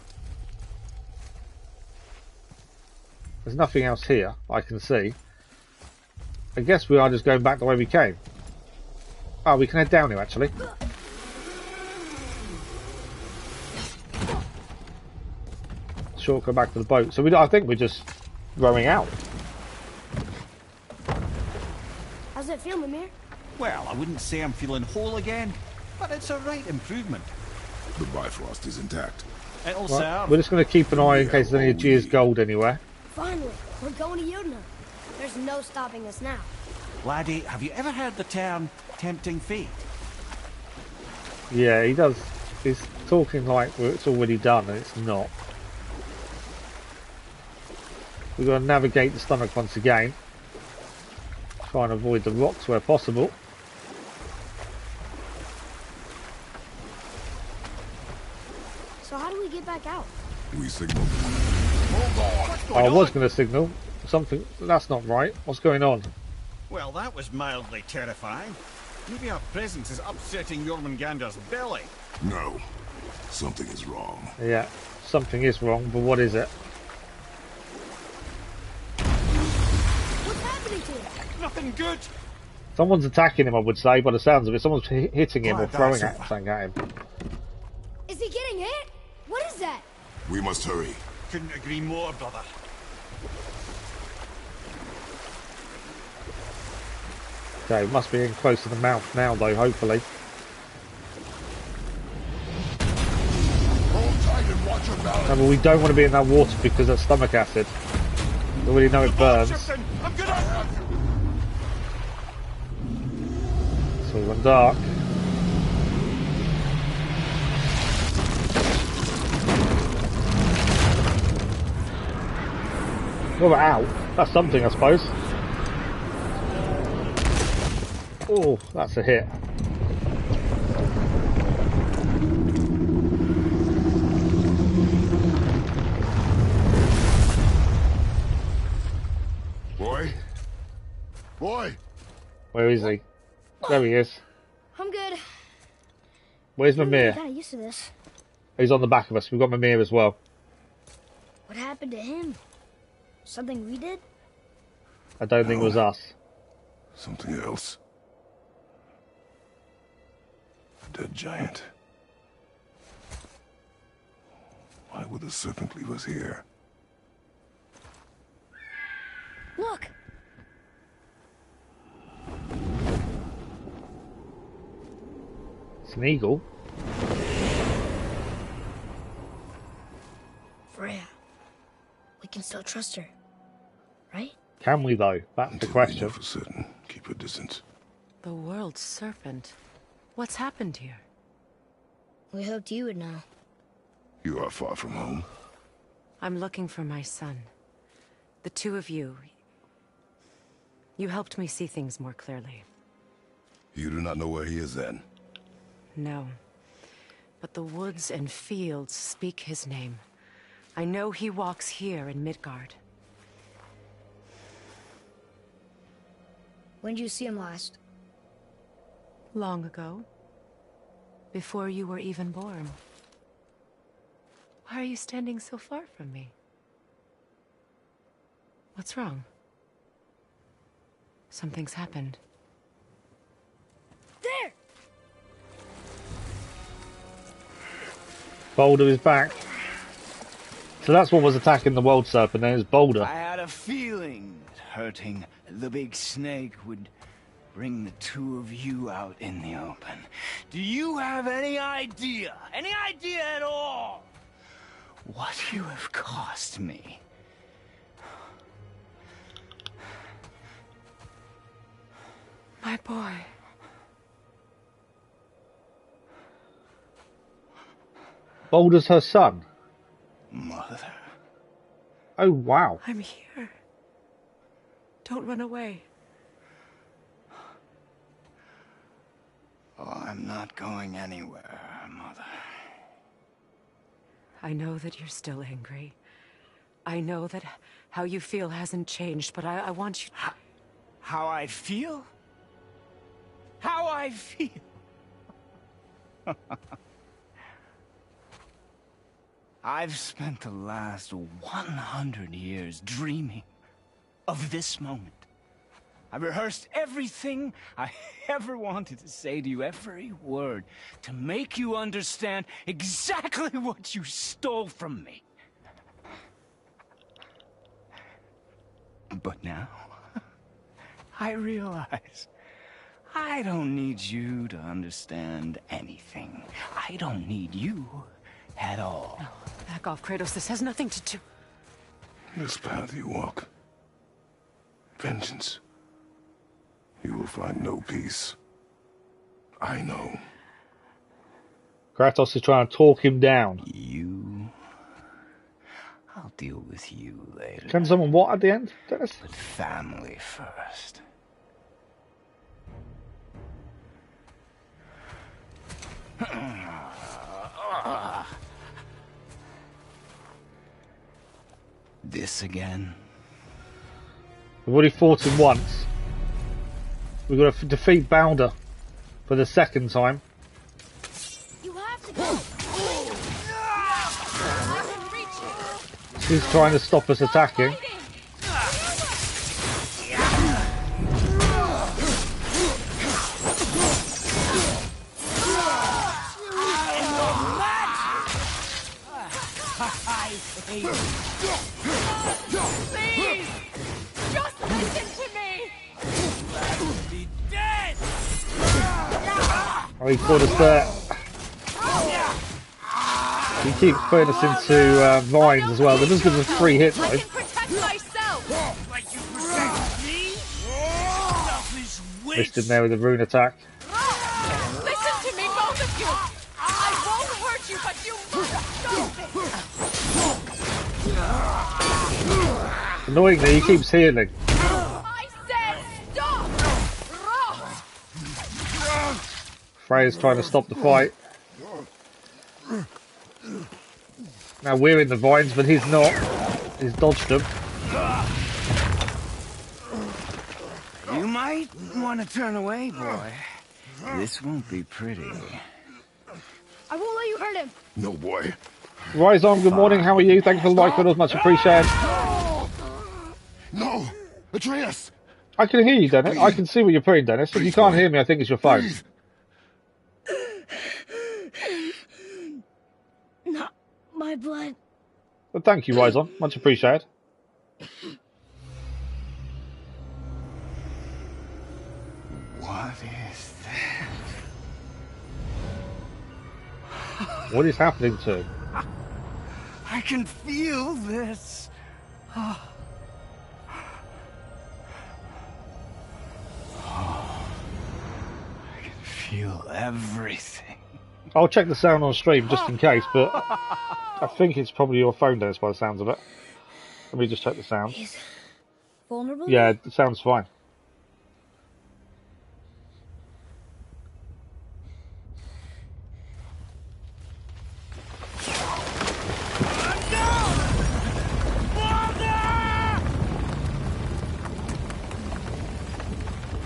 Speaker 1: There's nothing else here I can see. I guess we are just going back the way we came. Oh, we can head down here, actually. Shortcut back to the boat. So I think we're just rowing out.
Speaker 3: How's it feel, Mimir?
Speaker 7: Well, I wouldn't say I'm feeling whole again, but it's a right improvement.
Speaker 5: The Bifrost is intact.
Speaker 7: It'll
Speaker 1: Right.
Speaker 7: serve.
Speaker 1: We're just going to keep an eye in case there's any of Gia's gold anywhere.
Speaker 3: Finally, we're going to Jotunheim. There's no stopping us now.
Speaker 7: Laddie, have you ever heard the term tempting fate?
Speaker 1: Yeah, he does. He's talking like it's already done, and it's not. We've got to navigate the stomach once again. Try and avoid the rocks where possible.
Speaker 3: So how do we get back out?
Speaker 5: We signal. Hold on.
Speaker 1: I was going to signal something. That's not right. What's going on?
Speaker 7: Well, that was mildly terrifying. Maybe our presence is upsetting Jormungandr's belly.
Speaker 5: No. Something is wrong.
Speaker 1: Yeah, something is wrong, but what is it?
Speaker 3: What's happening to him?
Speaker 7: Nothing good.
Speaker 1: Someone's attacking him, I would say, by the sounds of it. Someone's hitting him or
Speaker 7: Glad
Speaker 1: throwing
Speaker 7: that's
Speaker 1: something at him.
Speaker 3: Is he getting hit? What is that?
Speaker 5: We must hurry.
Speaker 7: Couldn't agree more, brother.
Speaker 1: Okay, must be in close to the mouth now, though, hopefully.
Speaker 5: Hold tight and watch your balance.
Speaker 1: No, but we don't want to be in that water because of stomach acid. We already know it burns.
Speaker 7: I'm gonna...
Speaker 1: So we went dark. Well, we're out. That's something, I suppose. Oh, that's a hit.
Speaker 5: Boy? Boy!
Speaker 1: Where is he? There he is.
Speaker 3: I'm good.
Speaker 1: Where's
Speaker 3: I'm
Speaker 1: Mimir?
Speaker 3: got used to this.
Speaker 1: He's on the back of us. We've got Mimir as well.
Speaker 3: What happened to him? Something we did?
Speaker 1: I don't think it was us.
Speaker 5: Something else. A dead giant. Why would the serpent leave us here?
Speaker 3: Look!
Speaker 1: It's an eagle.
Speaker 3: Freya. We can still trust her. Right?
Speaker 1: Can we, though? That's the
Speaker 5: Until we
Speaker 1: question.
Speaker 5: know for certain. Keep a distance.
Speaker 8: The world's serpent. What's happened here?
Speaker 3: We hoped you would know.
Speaker 5: You are far from home.
Speaker 8: I'm looking for my son. The two of you. You helped me see things more clearly.
Speaker 5: You do not know where he is then?
Speaker 8: No. But the woods and fields speak his name. I know he walks here in Midgard.
Speaker 3: When did you see him last?
Speaker 8: Long ago. Before you were even born. Why are you standing so far from me? What's wrong? Something's happened.
Speaker 3: There!
Speaker 1: Baldur is back. So that's what was attacking the world serpent. Then it's Baldur.
Speaker 10: I had a feeling that hurting the big snake would bring the two of you out in the open. Do you have any idea at all, what you have cost me?
Speaker 8: My boy.
Speaker 1: Baldur's her son.
Speaker 10: Mother.
Speaker 1: Oh, wow.
Speaker 8: I'm here. Don't run away.
Speaker 10: Oh, I'm not going anywhere, Mother.
Speaker 8: I know that you're still angry. I know that how you feel hasn't changed, but I want you...
Speaker 10: How I feel? How I feel? I've spent the last 100 years dreaming of this moment. I rehearsed everything I ever wanted to say to you, every word, to make you understand exactly what you stole from me. But now, I realize I don't need you to understand anything. I don't need you at all.
Speaker 8: No, back off, Kratos. This has nothing to do...
Speaker 5: This path you walk, vengeance, you will find no peace. I know.
Speaker 1: Kratos is trying to talk him down.
Speaker 10: I'll deal with you later.
Speaker 1: Can someone what at the end, Dennis?
Speaker 10: But family first. This again?
Speaker 1: We've already fought him once. We've got to defeat Baldur for the second time.
Speaker 3: You have to go.
Speaker 1: He's trying to stop us attacking.
Speaker 8: Please! Just listen to me!
Speaker 10: Be dead!
Speaker 1: Oh, he caught us there. He keeps putting us into vines as well. That does give us 3 hits though.
Speaker 8: I can protect myself!
Speaker 10: Like you protect me? Selfish witch!
Speaker 1: Missed him there with a rune attack.
Speaker 8: Listen to me, both of you! I won't hurt you, but you must stop it!
Speaker 1: Annoyingly, he keeps healing.
Speaker 8: I said stop!
Speaker 1: Freya's trying to stop the fight. Now we're in the vines, but he's not. He's dodged them.
Speaker 10: You might want to turn away, boy. This won't be pretty.
Speaker 3: I won't let you hurt him.
Speaker 5: No, boy.
Speaker 1: Rise on, good morning, how are you? Thank you for the like, videos, much appreciated.
Speaker 5: No! Atreus!
Speaker 1: I can hear you, Dennis. I can see what you're putting, Dennis. If you can't hear me, I think it's your phone.
Speaker 5: Please.
Speaker 3: Not my blood.
Speaker 1: But thank you, Rise on. Much appreciated.
Speaker 10: What is that?
Speaker 1: What is happening to?
Speaker 10: I can feel this. I can feel everything.
Speaker 1: I'll check the sound on stream just in case, but I think it's probably your phone, Dennis, by the sounds of it. Let me just check the sound.
Speaker 3: He's vulnerable?
Speaker 1: Yeah, it sounds fine.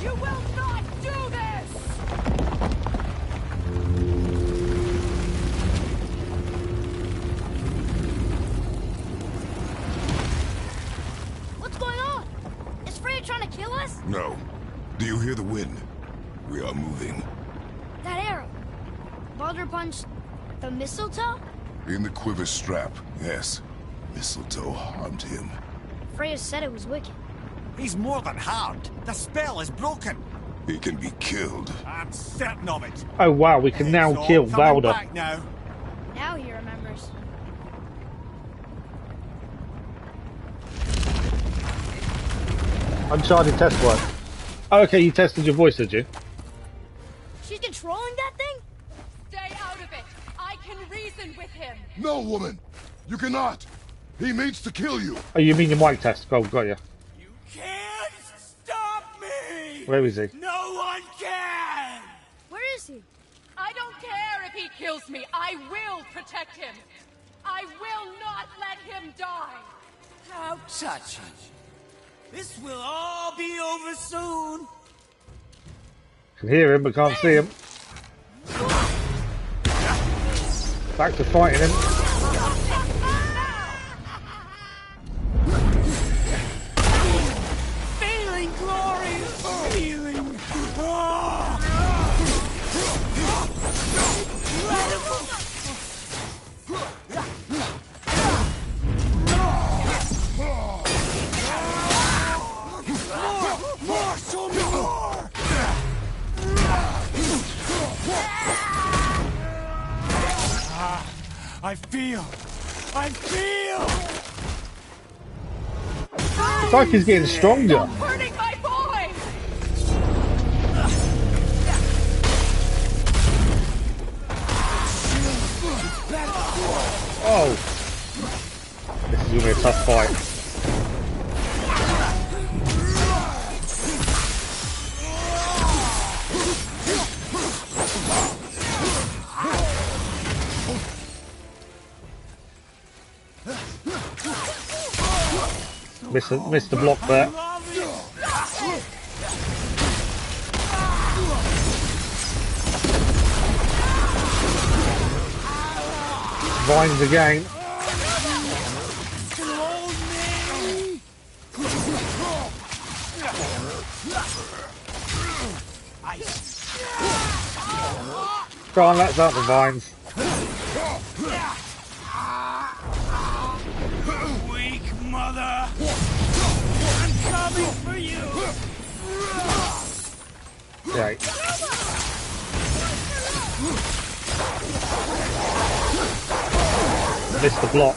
Speaker 8: You will not do this!
Speaker 3: What's going on? Is Freya trying to kill us?
Speaker 5: No. Do you hear the wind? We are moving.
Speaker 3: That arrow. Baldur punched the mistletoe?
Speaker 5: In the quiver strap, yes. Mistletoe harmed him.
Speaker 3: Freya said it was wicked.
Speaker 7: He's more than harmed. The spell is broken.
Speaker 5: He can be killed.
Speaker 7: I'm certain of it.
Speaker 1: Oh wow, we can now
Speaker 7: It's all
Speaker 1: kill
Speaker 7: coming
Speaker 1: Baldur.
Speaker 7: back now.
Speaker 3: Now he remembers.
Speaker 1: Uncharted test work. Oh, okay, you tested your voice, did you?
Speaker 3: She's controlling that thing?
Speaker 8: Stay out of it! I can reason with him!
Speaker 5: No, woman! You cannot! He means to kill you!
Speaker 1: Oh, you mean your mic test? Oh, got you.
Speaker 10: You can't stop me!
Speaker 1: Where is he?
Speaker 10: No one can!
Speaker 3: Where is he?
Speaker 8: I don't care if he kills me. I will protect him. I will not let him die.
Speaker 10: How touching. This will all be over soon.
Speaker 1: Can hear him, but can't see him. Back to fighting him.
Speaker 10: Failing glory! I feel.
Speaker 1: It's like he's getting stronger.
Speaker 6: Hurting my boy!
Speaker 1: Oh. This is going to be a tough fight. Missed the block there. Vines again. Go on, let's out the vines.
Speaker 10: Weak mother! I'm coming for you!
Speaker 1: Right. Missed the block.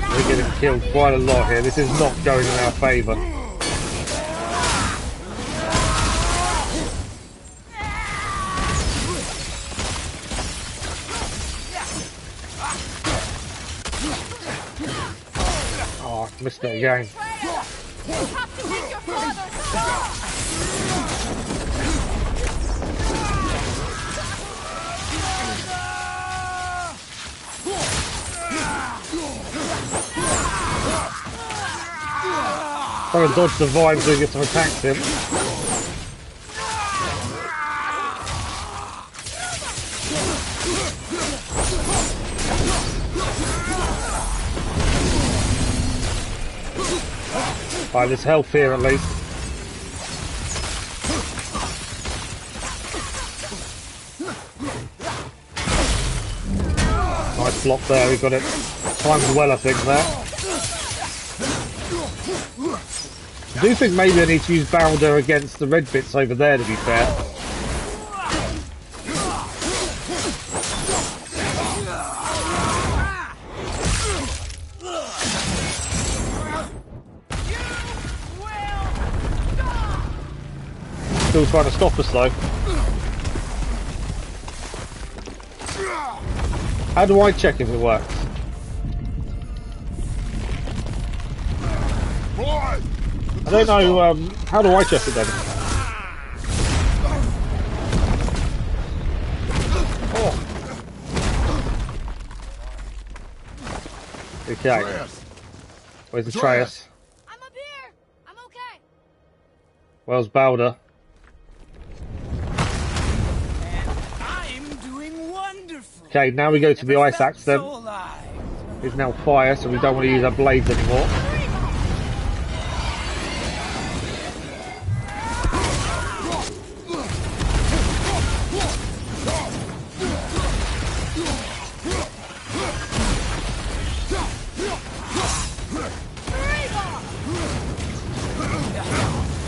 Speaker 1: We're getting killed quite a lot here. This is not going in our favour. Oh, I missed it again. Trying to dodge the vines so he gets some attacks him. Right, there's health here at least. Nice block there, we got it timed well I think there. I do think maybe I need to use Baldur against the red bits over there to be fair. Still trying to stop us though. How do I check if it works? I don't know, how do I check it then? Oh. Okay. Where's Atreus?
Speaker 3: I'm up here. I'm okay.
Speaker 1: Where's Baldur?
Speaker 10: I'm doing wonderful.
Speaker 1: Okay, now we go to the ice axe then. It's now fire, so we don't want to use our blades anymore.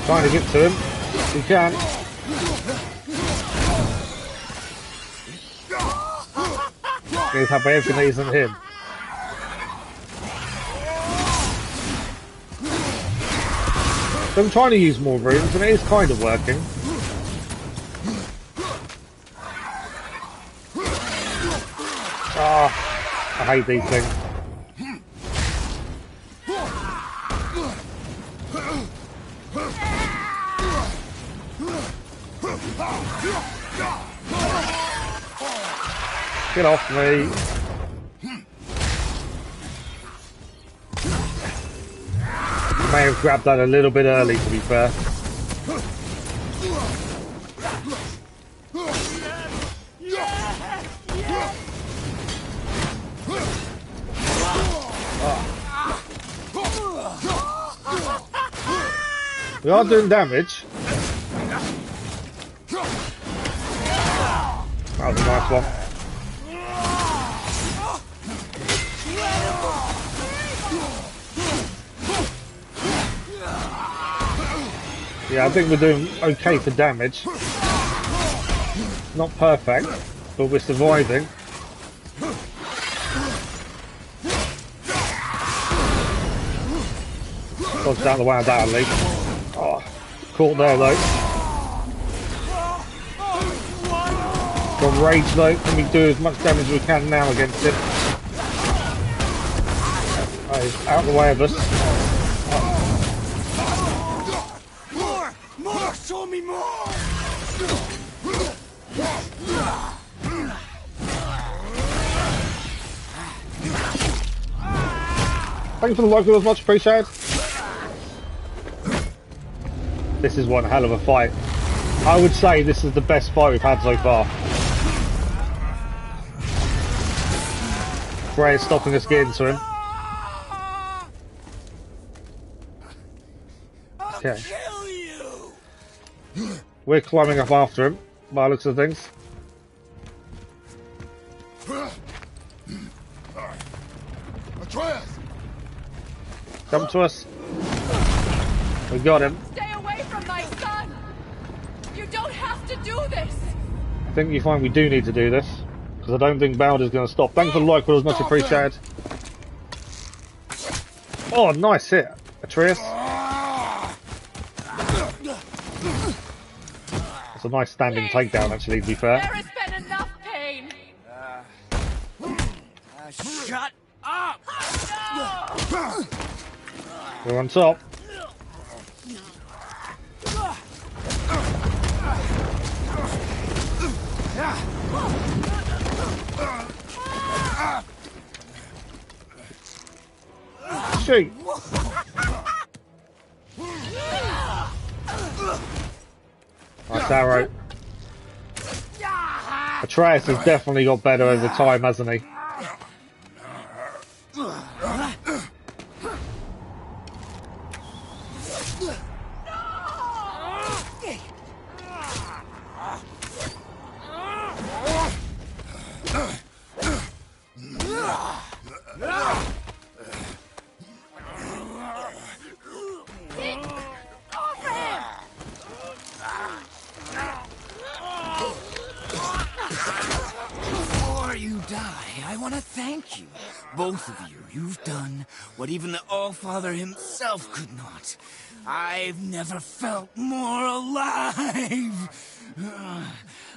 Speaker 1: Trying to get to him. We can. He's happy everything that isn't him. So I'm trying to use more runes and it is kind of working. Ah, I hate these things. Get off me. May have grabbed that a little bit early to be fair. We are doing damage. That was a nice one. Yeah, I think we're doing okay for damage. Not perfect, but we're surviving. Dodge down the way of that, Lee. Oh, caught there though. Got rage though. Can we do as much damage as we can now against it? Oh, he's out of the way of us.
Speaker 10: More! Show me more!
Speaker 1: Thank you for the like, it was much appreciated. This is one hell of a fight. I would say this is the best fight we've had so far. Frey's stopping us getting to him. Okay. We're climbing up after him, by the looks of things.
Speaker 5: Atreus!
Speaker 1: Come to us. We got him.
Speaker 11: Stay away from my son! You don't have to do this!
Speaker 1: I think you find we do need to do this, because I don't think Baldur's going to stop. Thanks for the like, it was much appreciated. Oh, nice hit, Atreus. That's a nice standing takedown, actually, to be fair.
Speaker 11: There has been enough pain!
Speaker 10: Shut up!
Speaker 11: No!
Speaker 1: We're on top. Shoot! Nice arrow. Atreus has definitely got better over time, hasn't he?
Speaker 10: I want to thank you, both of you. You've done what even the All-Father himself could not. I've never felt more alive.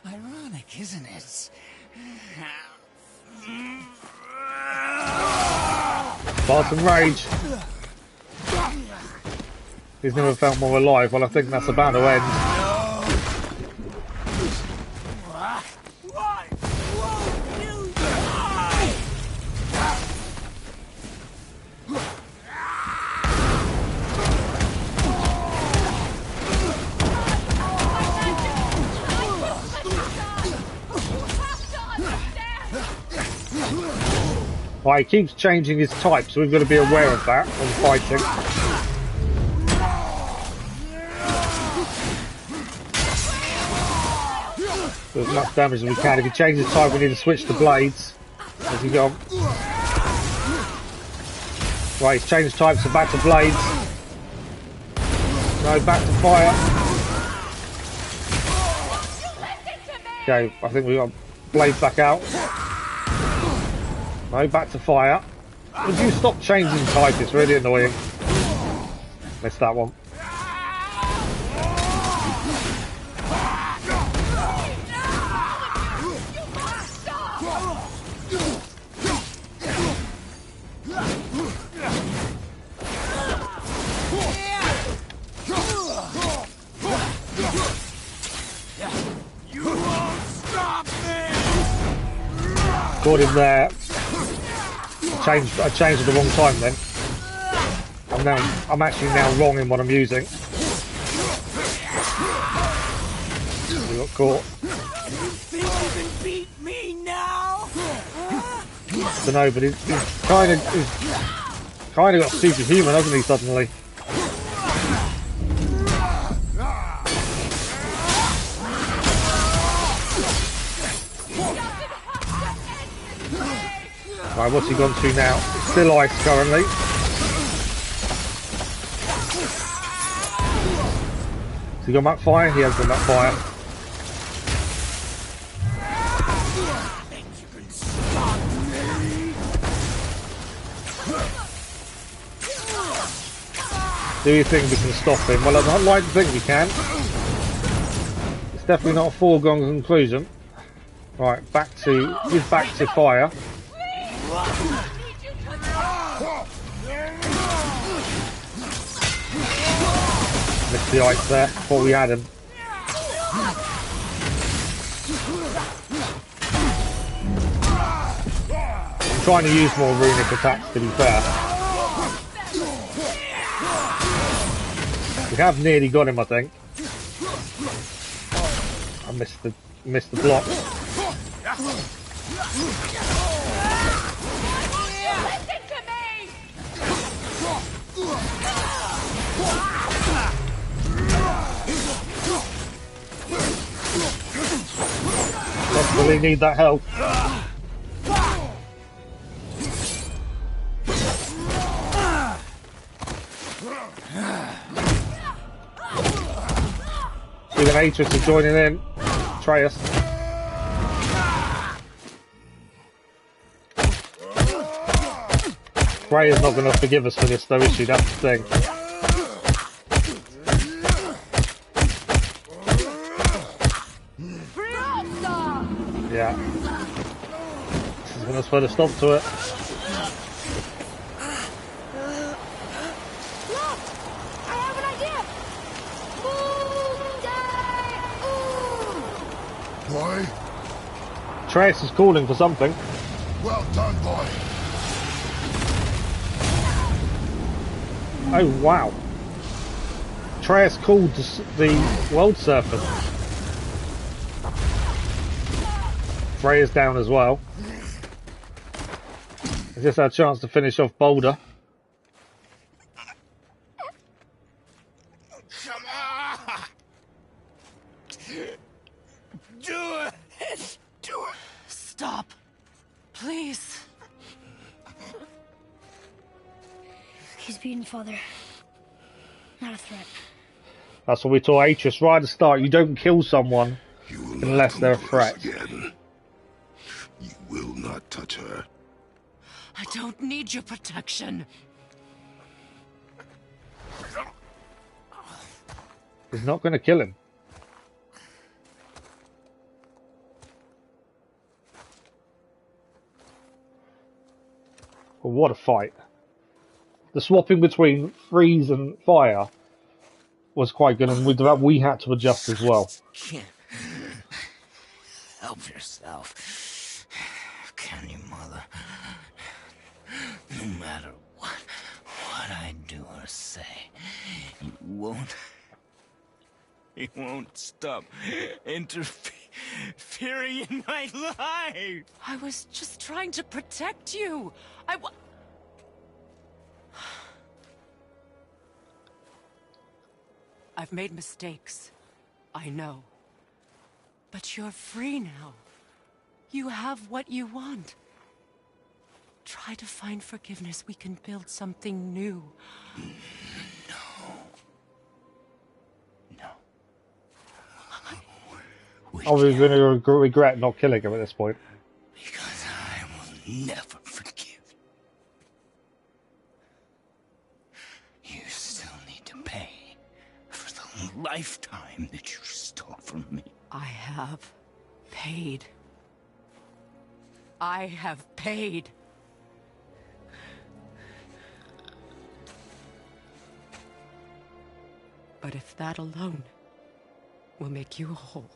Speaker 10: Ironic, isn't it?
Speaker 1: Fast and rage. He's never felt more alive. Well, I think that's about to end. Right, he keeps changing his type, so we've got to be aware of that when fighting. Do as much damage as we can. If he changes type, we need to switch to blades. As he go. Right, he's changed type, so back to blades. No, back to fire. Okay, I think we got blades back out. No, back to fire. Would you stop changing type? It's really annoying. Missed that one. Got him there. I changed at the wrong time then. I'm actually now wrong in what I'm using. We got caught.
Speaker 10: You think you can beat me now?
Speaker 1: I don't know, but he's kind of got superhuman, hasn't he? Suddenly. Right, what's he gone to now? It's still ice currently. he got that fire? He has got that fire. Do you think we can stop him? Well, I'd not like to think we can. It's definitely not a foregone conclusion. Right, he's back to fire. Missed the ice there, thought we had him. I'm trying to use more runic attacks, to be fair. We have nearly got him, I think. I missed the block. Desperately need that help. Even Atreus is joining in. Atreus. Freya's not going to forgive us for this though, is she? That's the thing. Yeah. This is going to put a stop to it.
Speaker 3: Look! I have an idea!
Speaker 5: Boy?
Speaker 1: Atreus is calling for something.
Speaker 5: Well done, boy.
Speaker 1: Oh, wow. Atreus called the world serpent. Freya's down as well. I just had a chance to finish off Baldur.
Speaker 10: Come on! Do it! Do it!
Speaker 8: Stop. Please.
Speaker 3: He's beaten, Father. Not a threat.
Speaker 1: That's what we told Atreus right at the start. You don't kill someone unless they're a threat.
Speaker 5: Again. You will not touch her.
Speaker 8: I don't need your protection.
Speaker 1: He's not going to kill him. Well, what a fight. The swapping between freeze and fire was quite good, and with that we had to adjust as well.
Speaker 10: Can't help yourself, can you, Mother? No matter what I do or say, you won't stop interfering in my life.
Speaker 8: I was just trying to protect you. I've made mistakes. I know. But you're free now. You have what you want. Try to find forgiveness. We can build something new.
Speaker 10: No.
Speaker 1: Are we going to regret not killing him at this point?
Speaker 10: Because I will never forgive. You still need to pay for the lifetime that you stole from me.
Speaker 8: I have paid. I have paid. But if that alone will make you whole,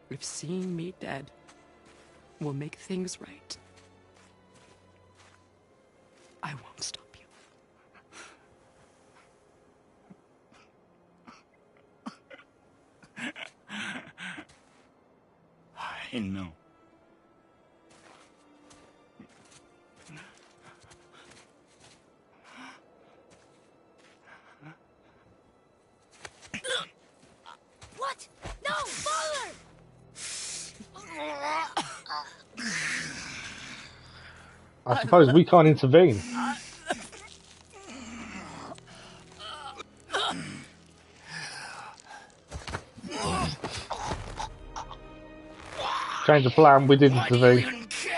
Speaker 8: if seeing me dead will make things right, I won't stop you.
Speaker 10: I know.
Speaker 3: What? No, Baldur!
Speaker 1: I suppose we can't intervene. Change of plan, we didn't
Speaker 2: Why do you
Speaker 1: intervene.
Speaker 2: even care?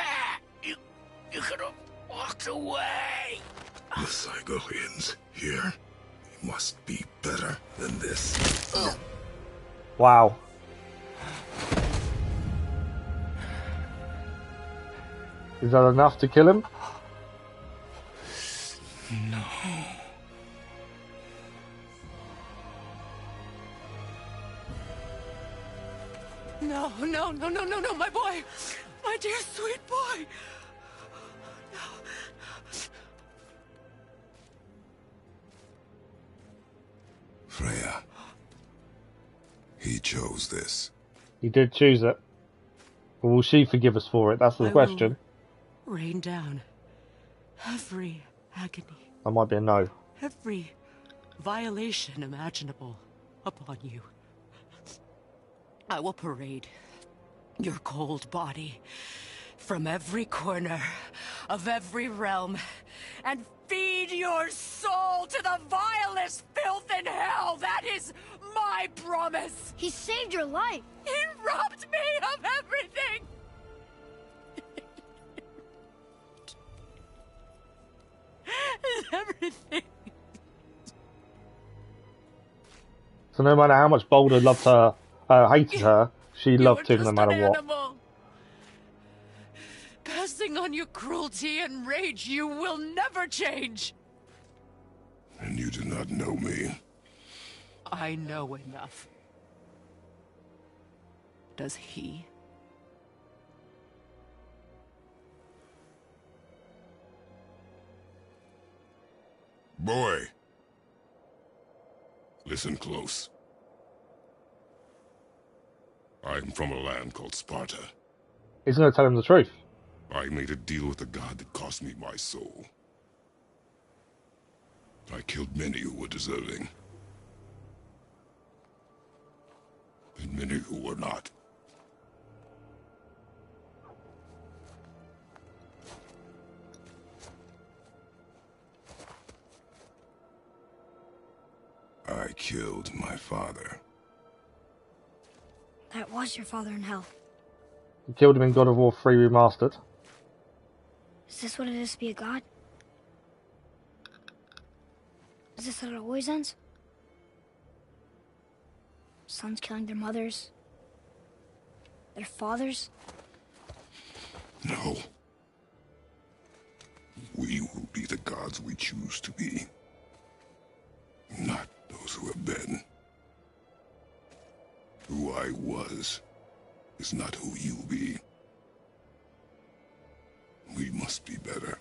Speaker 2: You could have walked away.
Speaker 5: The Sigorians here must be better than this.
Speaker 1: Wow. Is that enough to kill him?
Speaker 10: No.
Speaker 8: No, no, no, no, no, no, my boy! My dear sweet boy!
Speaker 5: Freya. He chose this.
Speaker 1: He did choose it. But will she forgive us for it? That's the question.
Speaker 8: Rain down every agony,
Speaker 1: That might be a no.
Speaker 8: every violation imaginable upon you. I will parade your cold body from every corner of every realm and feed your soul to the vilest filth in hell. That is my promise.
Speaker 3: He saved your life.
Speaker 8: He robbed me of everything. Everything.
Speaker 1: So no matter how much Baldur loved her, hated her, she loved him no matter what.
Speaker 8: Animal. Passing on your cruelty and rage, you will never change.
Speaker 5: And you do not know me.
Speaker 8: I know enough. Does he?
Speaker 5: Boy. Listen close. I am from a land called Sparta.
Speaker 1: He's going to tell him the truth.
Speaker 5: I made a deal with a god that cost me my soul. I killed many who were deserving. And many who were not. I killed my father.
Speaker 3: That was your father in hell.
Speaker 1: He killed him in God of War 3 Remastered.
Speaker 3: Is this what it is to be a god? Is this how it always ends? Sons killing their mothers? Their fathers?
Speaker 5: No. We will be the gods we choose to be. Not those who have been. Who I was is not who you'll be. We must be better.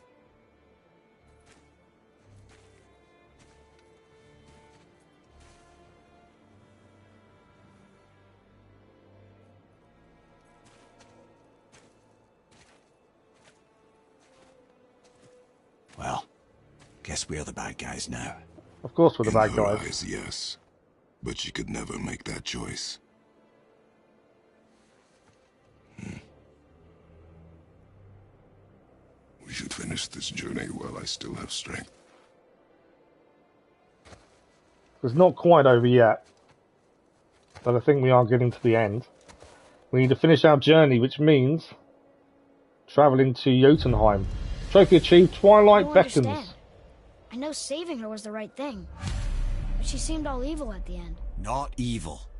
Speaker 7: Well, guess we're the bad guys now.
Speaker 1: Of course we're the bad
Speaker 5: In her
Speaker 1: guys.
Speaker 5: eyes, yes. But she could never make that choice. We should finish this journey while I still have strength.
Speaker 1: It's not quite over yet. But I think we are getting to the end. We need to finish our journey, which means travelling to Jotunheim. Trophy achieved, Twilight,
Speaker 3: I don't
Speaker 1: Beckons.
Speaker 3: understand. I know saving her was the right thing. But she seemed all evil at the end.
Speaker 7: Not evil.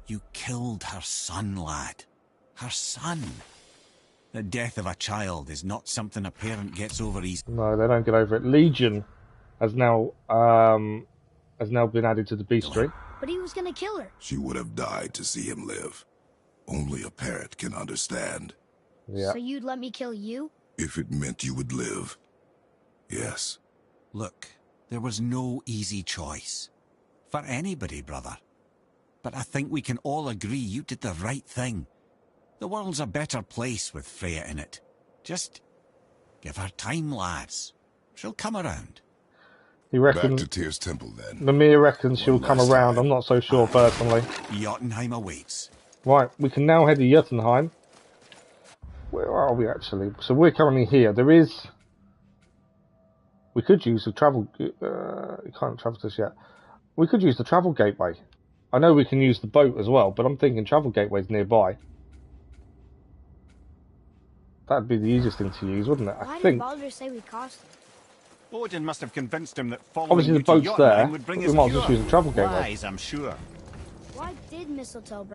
Speaker 7: You killed her son, lad. Her son. The death of a child is not something a parent gets over easy.
Speaker 1: No, they don't get over it. Legion has now been added to the bestiary.
Speaker 3: But he was gonna kill her.
Speaker 5: She would have died to see him live. Only a parent can understand.
Speaker 1: Yeah.
Speaker 3: So you'd let me kill you?
Speaker 5: If it meant you would live. Yes.
Speaker 7: Look, there was no easy choice. For anybody, brother. But I think we can all agree you did the right thing. The world's a better place with Freya in it. Just give her time, lads. She'll come around.
Speaker 1: He
Speaker 5: Back
Speaker 1: reckons,
Speaker 5: to Tyr's temple then.
Speaker 1: Mimir reckons she'll
Speaker 5: One
Speaker 1: come
Speaker 5: last
Speaker 1: around.
Speaker 5: time.
Speaker 1: I'm not so sure personally.
Speaker 7: Jotunheim awaits.
Speaker 1: Right, we can now head to Jotunheim. Where are we actually? So we're currently here. There is... We could use the travel... you can't travel this yet. We could use the travel gateway. I know we can use the boat as well, but I'm thinking travel gateway's nearby. That'd be the easiest thing to use, wouldn't it?
Speaker 3: Why
Speaker 1: I
Speaker 3: did
Speaker 1: think.
Speaker 3: Baldur say we cost him?
Speaker 7: Odin must have convinced him that following
Speaker 1: Obviously
Speaker 7: you
Speaker 1: the
Speaker 7: to
Speaker 1: boat's there,
Speaker 7: Jotunheim would bring
Speaker 1: but
Speaker 7: us
Speaker 1: we might as well
Speaker 7: cure.
Speaker 1: use a travel gateway.
Speaker 7: Wise, I'm sure.
Speaker 3: Why did mistletoe break?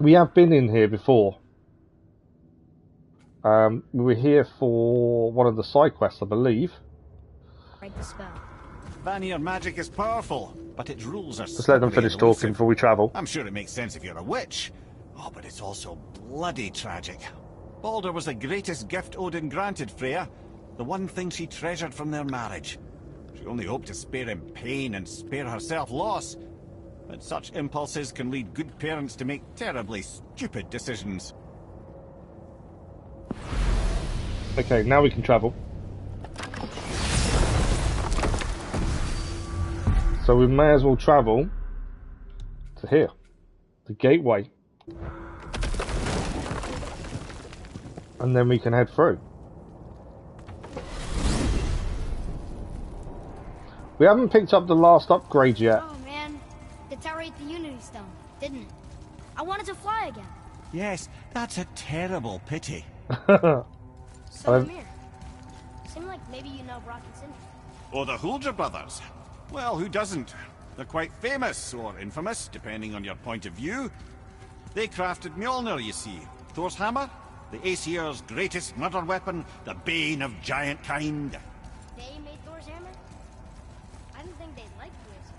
Speaker 1: We have been in here before. We were here for one of the side quests, I believe.
Speaker 3: Break the spell.
Speaker 7: Vanir magic is powerful, but its rules are
Speaker 1: Just let them
Speaker 7: slippery
Speaker 1: finish
Speaker 7: and
Speaker 1: talking
Speaker 7: elusive.
Speaker 1: before we travel.
Speaker 7: I'm sure it makes sense if you're a witch. Oh, but it's also bloody tragic. Baldur was the greatest gift Odin granted Freya, the one thing she treasured from their marriage. She only hoped to spare him pain and spare herself loss. But such impulses can lead good parents to make terribly stupid decisions.
Speaker 1: Okay, now we can travel. So we may as well travel to here, the gateway. And then we can head through. We haven't picked up the last upgrade yet.
Speaker 3: Oh man, the tower ate the Unity Stone, didn't it? I wanted to fly again.
Speaker 7: Yes, that's a terrible pity.
Speaker 3: So Amir, seemed like maybe you know Brock and Cinder.
Speaker 7: Oh, the Huldra brothers. Well, who doesn't? They're quite famous, or infamous, depending on your point of view. They crafted Mjolnir, you see. Thor's hammer, the Aesir's greatest murder weapon, the bane of giant kind.
Speaker 3: They made Thor's hammer? I didn't think they'd like this.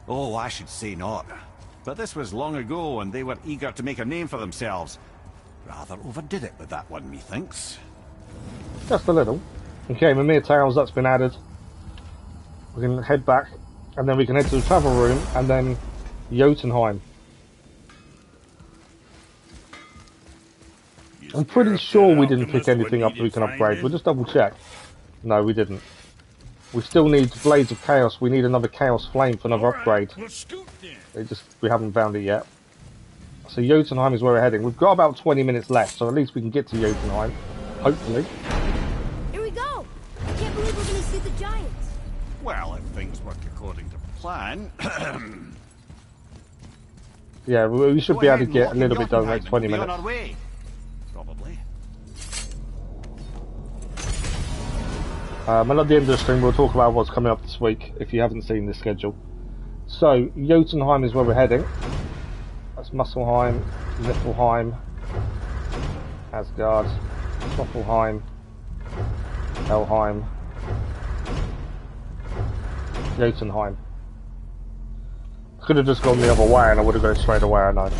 Speaker 7: Oh, I should say not. But this was long ago, and they were eager to make a name for themselves. Rather overdid it with that one, methinks.
Speaker 1: Just a little. Okay, Mimir Tales, that's been added. We can head back, and then we can head to the travel room, and then Jotunheim. I'm pretty sure we didn't pick anything up that we can upgrade. We'll just double check. No, we didn't. We still need Blades of Chaos. We need another Chaos Flame for another upgrade. We haven't found it yet. So Jotunheim is where we're heading. We've got about 20 minutes left, so at least we can get to Jotunheim. Hopefully.
Speaker 3: Here we go! I can't believe we're gonna see the giants.
Speaker 7: Well, if things work according to plan...
Speaker 1: Yeah, we should be able to get a little bit done in the next 20
Speaker 7: We'll be
Speaker 1: minutes.
Speaker 7: on our way. Probably.
Speaker 1: And at the end of the stream, we'll talk about what's coming up this week, if you haven't seen the schedule. So, Jotunheim is where we're heading. That's Muspelheim, Niflheim, Asgard, Niflheim, Helheim, Jotunheim. Could have just gone the other way and I would have gone straight away, I know.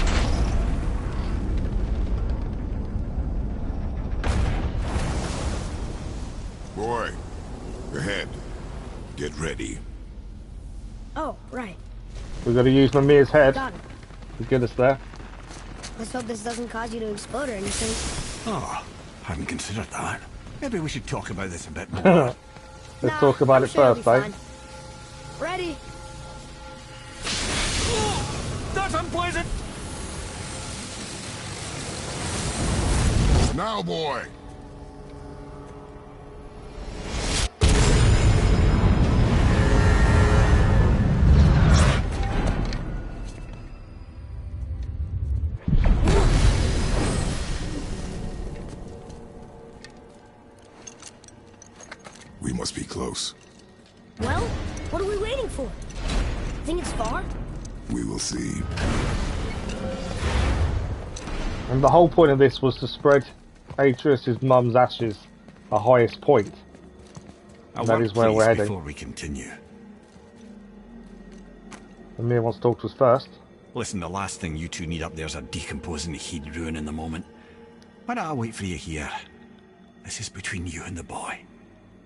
Speaker 5: Boy, ahead. Get ready.
Speaker 3: Oh, right.
Speaker 1: We've got to use Mimir's head
Speaker 3: Got it.
Speaker 1: to get us there.
Speaker 3: Let's hope this doesn't cause you to explode or anything.
Speaker 7: Oh, hadn't considered that. Maybe we should talk about this a bit more.
Speaker 1: Let's talk about
Speaker 3: I'm
Speaker 1: it
Speaker 3: sure
Speaker 1: first,
Speaker 3: it'll
Speaker 1: eh?
Speaker 3: be fine. Ready?
Speaker 7: That's unpleasant!
Speaker 5: Now, boy. We must be close.
Speaker 3: Well, what are we waiting for? Think it's far?
Speaker 5: We will see.
Speaker 1: And the whole point of this was to spread Atreus' mum's ashes the highest point. And that is where we're heading.
Speaker 7: Before we continue.
Speaker 1: Mimir wants to talk to us first.
Speaker 7: Listen, the last thing you two need up there's a decomposing heat ruin in the moment. Why don't I wait for you here? This is between you and the boy.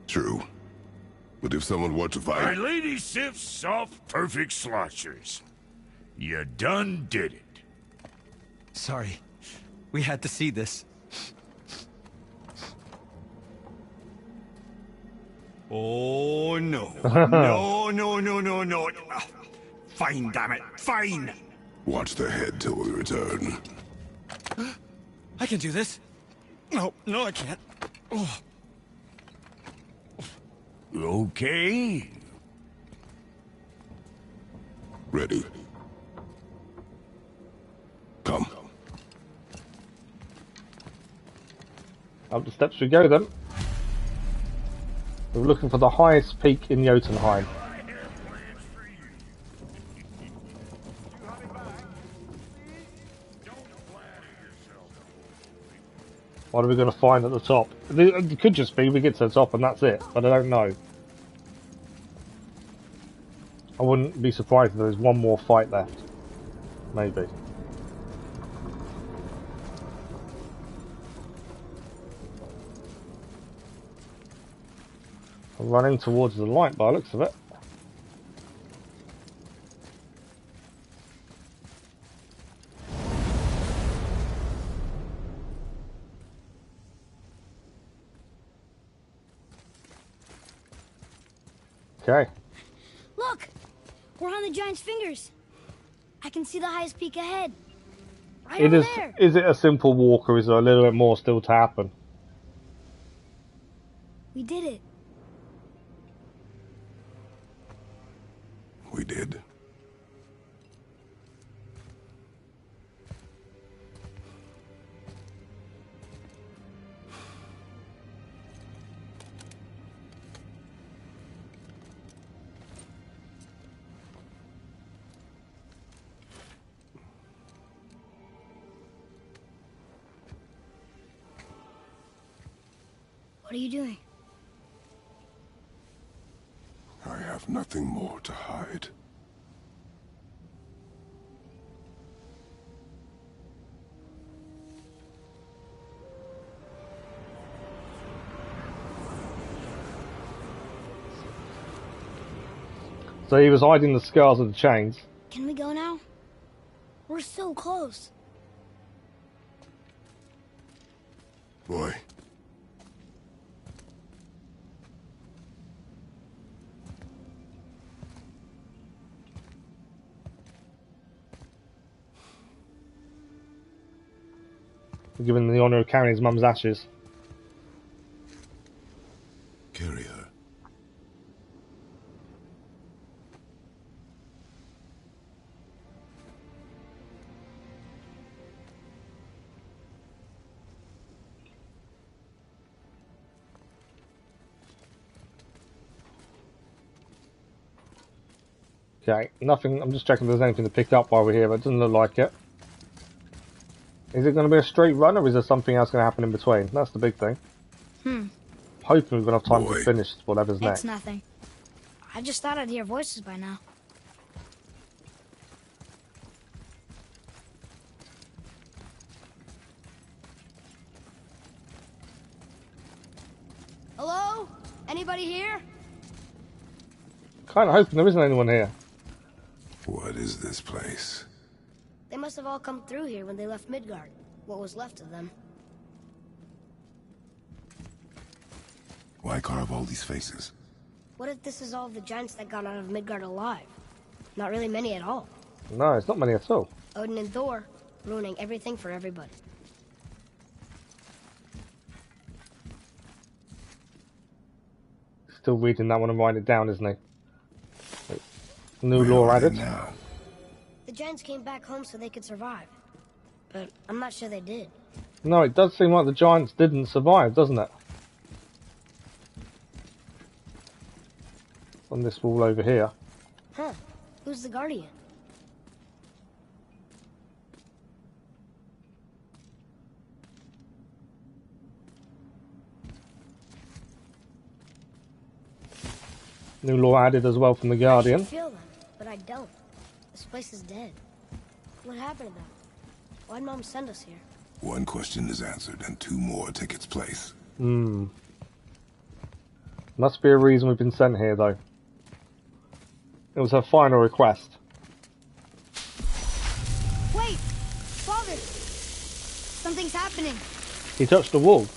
Speaker 5: True. But if someone were to
Speaker 2: My
Speaker 5: fight...
Speaker 2: lady sips soft, perfect sloshers. You done did it.
Speaker 9: Sorry. We had to see this.
Speaker 7: Oh, no. No. Fine, damn it. Fine.
Speaker 5: Watch the head till we return.
Speaker 9: I can do this. No, I can't. Oh.
Speaker 2: Okay.
Speaker 5: Ready. Come.
Speaker 1: Up the steps we go then. We're looking for the highest peak in Jotunheim. What are we going to find at the top? It could just be we get to the top and that's it, but I don't know. I wouldn't be surprised if there's one more fight left. Maybe. I'm running towards the light by the looks of it. Okay.
Speaker 3: Look! We're on the giant's fingers. I can see the highest peak ahead. Right over there.
Speaker 1: Is it a simple walk or is there a little bit more still to happen?
Speaker 3: We did it.
Speaker 5: We did.
Speaker 3: What are you doing?
Speaker 5: I have nothing more to hide.
Speaker 1: So he was hiding the scars of the chains.
Speaker 3: Can we go now? We're so close.
Speaker 5: Boy.
Speaker 1: We're given the honour of carrying his mum's ashes.
Speaker 5: Carry her.
Speaker 1: Okay, nothing. I'm just checking if there's anything to pick up while we're here, but it doesn't look like it. Is it going to be a straight run, or is there something else going to happen in between? That's the big thing. Hoping we're going to have time to finish whatever's next.
Speaker 3: It's nothing. I just thought I'd hear voices by now. Hello? Anybody here?
Speaker 1: Kind of hoping there isn't anyone here.
Speaker 5: What is this place?
Speaker 3: They must have all come through here when they left Midgard. What was left of them.
Speaker 5: Why carve all these faces?
Speaker 3: What if this is all the giants that got out of Midgard alive? Not really many at all.
Speaker 1: No, it's not many at all.
Speaker 3: Odin and Thor, ruining everything for everybody.
Speaker 1: Still reading that one and writing it down, isn't he? New lore added.
Speaker 5: Now?
Speaker 3: The giants came back home so they could survive. But I'm not sure they did.
Speaker 1: No, it does seem like the giants didn't survive, doesn't it? On this wall over here.
Speaker 3: Huh. Who's the guardian?
Speaker 1: New lore added as well from the Guardian.
Speaker 3: I feel them, but I don't. This place is dead. What happened to them? Why'd Mom send us here?
Speaker 5: One question is answered, and two more take its place.
Speaker 1: Must be a reason we've been sent here, though. It was her final request.
Speaker 3: Wait! Father! Something's happening.
Speaker 1: He touched the wall.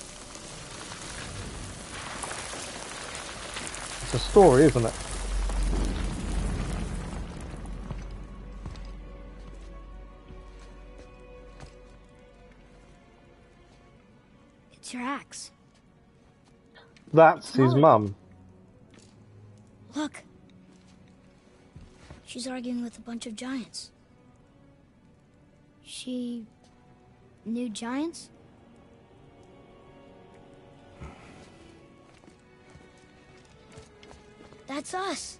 Speaker 1: It's a story, isn't it?
Speaker 3: It's your axe.
Speaker 1: That's his mum.
Speaker 3: Look. She's arguing with a bunch of giants. She knew giants? That's us.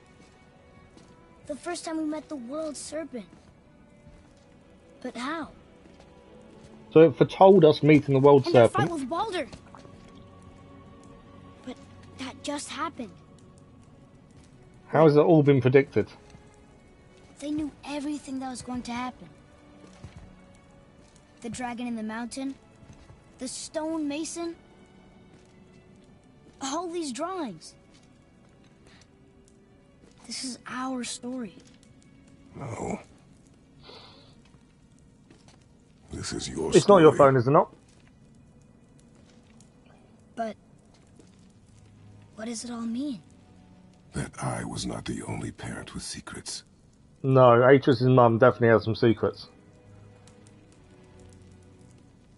Speaker 3: The first time we met the world serpent. But how?
Speaker 1: So it foretold us meeting the world
Speaker 3: And that
Speaker 1: serpent.
Speaker 3: fight with Baldur. But that just happened.
Speaker 1: How has it all been predicted?
Speaker 3: They knew everything that was going to happen. The dragon in the mountain, the stone mason, all these drawings. This is our story.
Speaker 5: No. This is your
Speaker 1: It's
Speaker 5: story.
Speaker 1: not your phone, is it not?
Speaker 3: But what does it all mean?
Speaker 5: That I was not the only parent with secrets.
Speaker 1: No, Atreus' mum definitely has some secrets.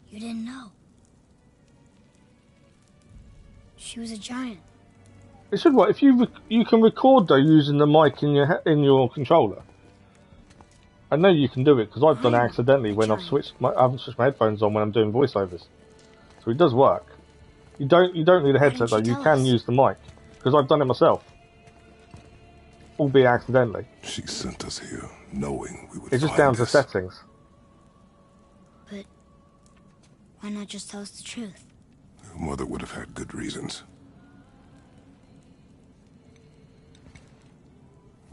Speaker 3: You didn't know. She was a giant.
Speaker 1: It should work. If you can record though using the mic in your controller. I know you can do it because I've done it accidentally when I haven't switched my headphones on when I'm doing voiceovers. So it does work. You don't need a headset though. You can use the mic because I've done it myself, albeit accidentally.
Speaker 5: She sent us here knowing we would.
Speaker 1: It's just down to settings.
Speaker 3: But why not just tell us the truth?
Speaker 5: Your mother would have had good reasons.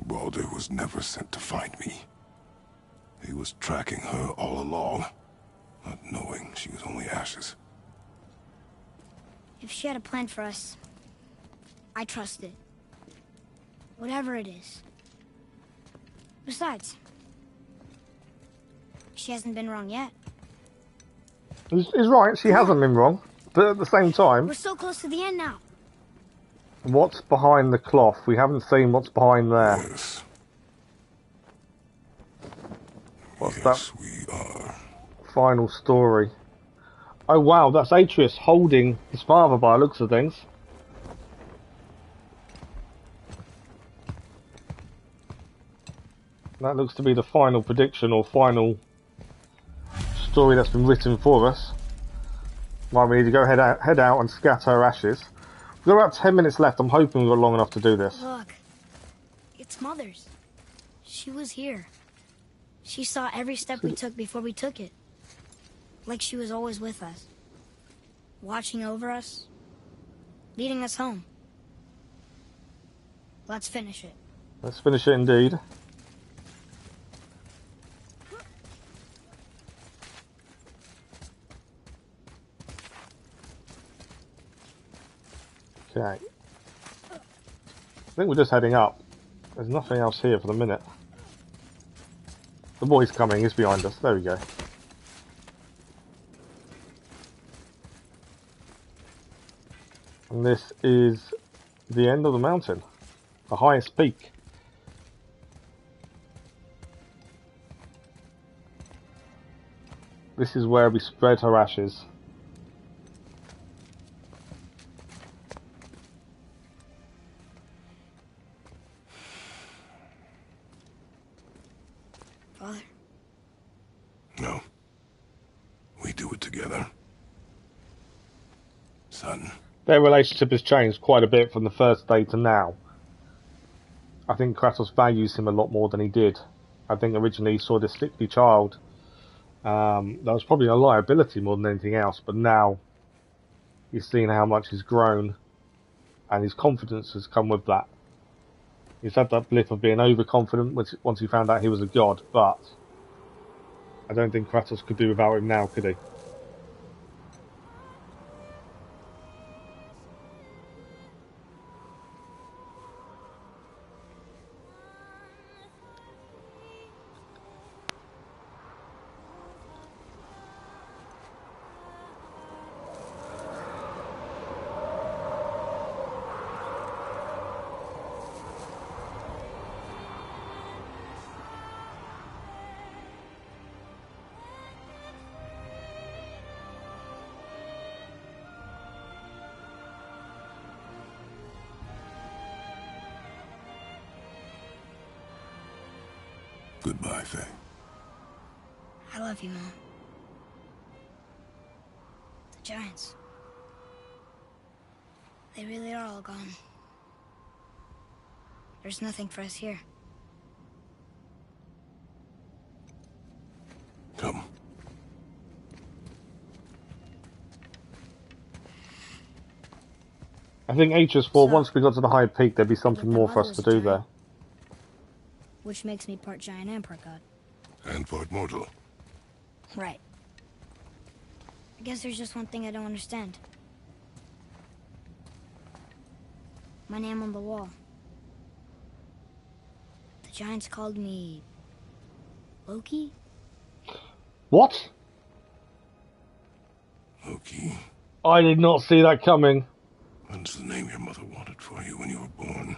Speaker 5: Baldur was never sent to find me. He was tracking her all along, not knowing she was only ashes.
Speaker 3: If she had a plan for us, I trust it. Whatever it is. Besides, she hasn't been wrong yet.
Speaker 1: It's right, she hasn't been wrong. But at the same time,
Speaker 3: We're so close to the end now.
Speaker 1: what's behind the cloth? We haven't seen what's behind there.
Speaker 5: Yes.
Speaker 1: What's
Speaker 5: yes,
Speaker 1: that?
Speaker 5: We are.
Speaker 1: Final story. Oh wow, that's Atreus holding his father by the looks of things. That looks to be the final prediction or final story that's been written for us. Right, we need to go head out and scatter our ashes. We've got about 10 minutes left. I'm hoping we've got long enough to do this.
Speaker 3: Look, it's Mother's. She was here. She saw every step we took before we took it. Like she was always with us. Watching over us. Leading us home. Let's finish it.
Speaker 1: Let's finish it indeed. Okay. I think we're just heading up. There's nothing else here for the minute. The boy's coming, he's behind us. There we go. And this is the end of the mountain. The highest peak. This is where we spread her ashes.
Speaker 3: Father?
Speaker 5: No. We do it together. Son.
Speaker 1: Their relationship has changed quite a bit from the first day to now. I think Kratos values him a lot more than he did. I think originally he saw this sickly child. That was probably a liability more than anything else, but now he's seen how much he's grown and his confidence has come with that. He's had that blip of being overconfident once he found out he was a god, but I don't think Kratos could do without him now, could he?
Speaker 5: Goodbye, Faye.
Speaker 3: I love you, Mom. The giants. They really are all gone. There's nothing for us here.
Speaker 5: Come.
Speaker 1: I think Atreus thought once we got to the high peak, there'd be something more for us to do there.
Speaker 3: Which makes me part giant and part god.
Speaker 5: And part mortal.
Speaker 3: Right. I guess there's just one thing I don't understand. My name on the wall. The giants called me... Loki?
Speaker 1: What?
Speaker 5: Loki.
Speaker 1: I did not see that coming.
Speaker 5: That's the name your mother wanted for you when you were born.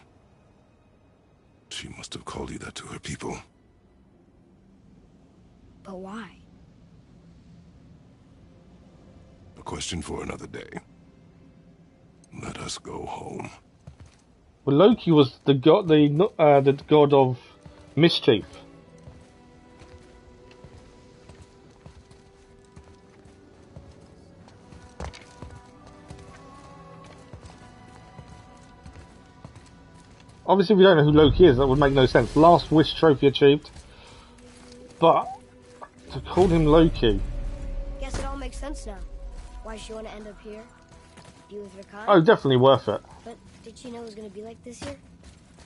Speaker 5: She must have called you that to her people.
Speaker 3: But why?
Speaker 5: A question for another day. Let us go home.
Speaker 1: Well, Loki was the god of mischief. Obviously, if we don't know who Loki is, that would make no sense. Last wish trophy achieved. But to call him Loki.
Speaker 3: Guess it all makes sense now. Why she want to end up here? Be with her kind?
Speaker 1: Oh, definitely worth it.
Speaker 3: But did she know it was going to be like this here?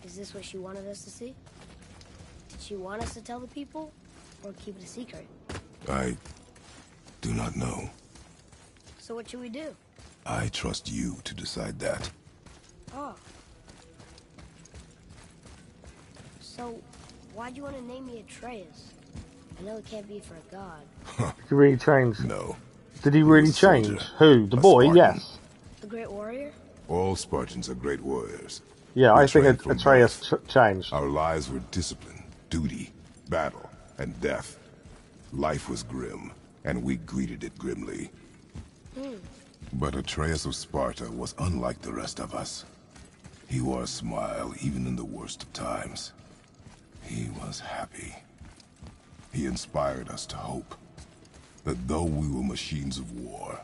Speaker 3: Is this what she wanted us to see? Did she want us to tell the people? Or keep it a secret?
Speaker 5: I do not know.
Speaker 3: So what should we do?
Speaker 5: I trust you to decide that.
Speaker 3: Oh. So, why'd you want to name me Atreus? I know it can't be for a god.
Speaker 1: Did he really change?
Speaker 5: No.
Speaker 1: Did he really change? Who? The boy?
Speaker 5: Spartan.
Speaker 1: Yes.
Speaker 3: The great warrior?
Speaker 5: All Spartans are great warriors.
Speaker 1: Yeah,
Speaker 5: We
Speaker 1: I think
Speaker 5: trained from
Speaker 1: Atreus changed.
Speaker 5: Our lives were discipline, duty, battle, and death. Life was grim, and we greeted it grimly. But Atreus of Sparta was unlike the rest of us. He wore a smile even in the worst of times. He was happy. He inspired us to hope that though we were machines of war,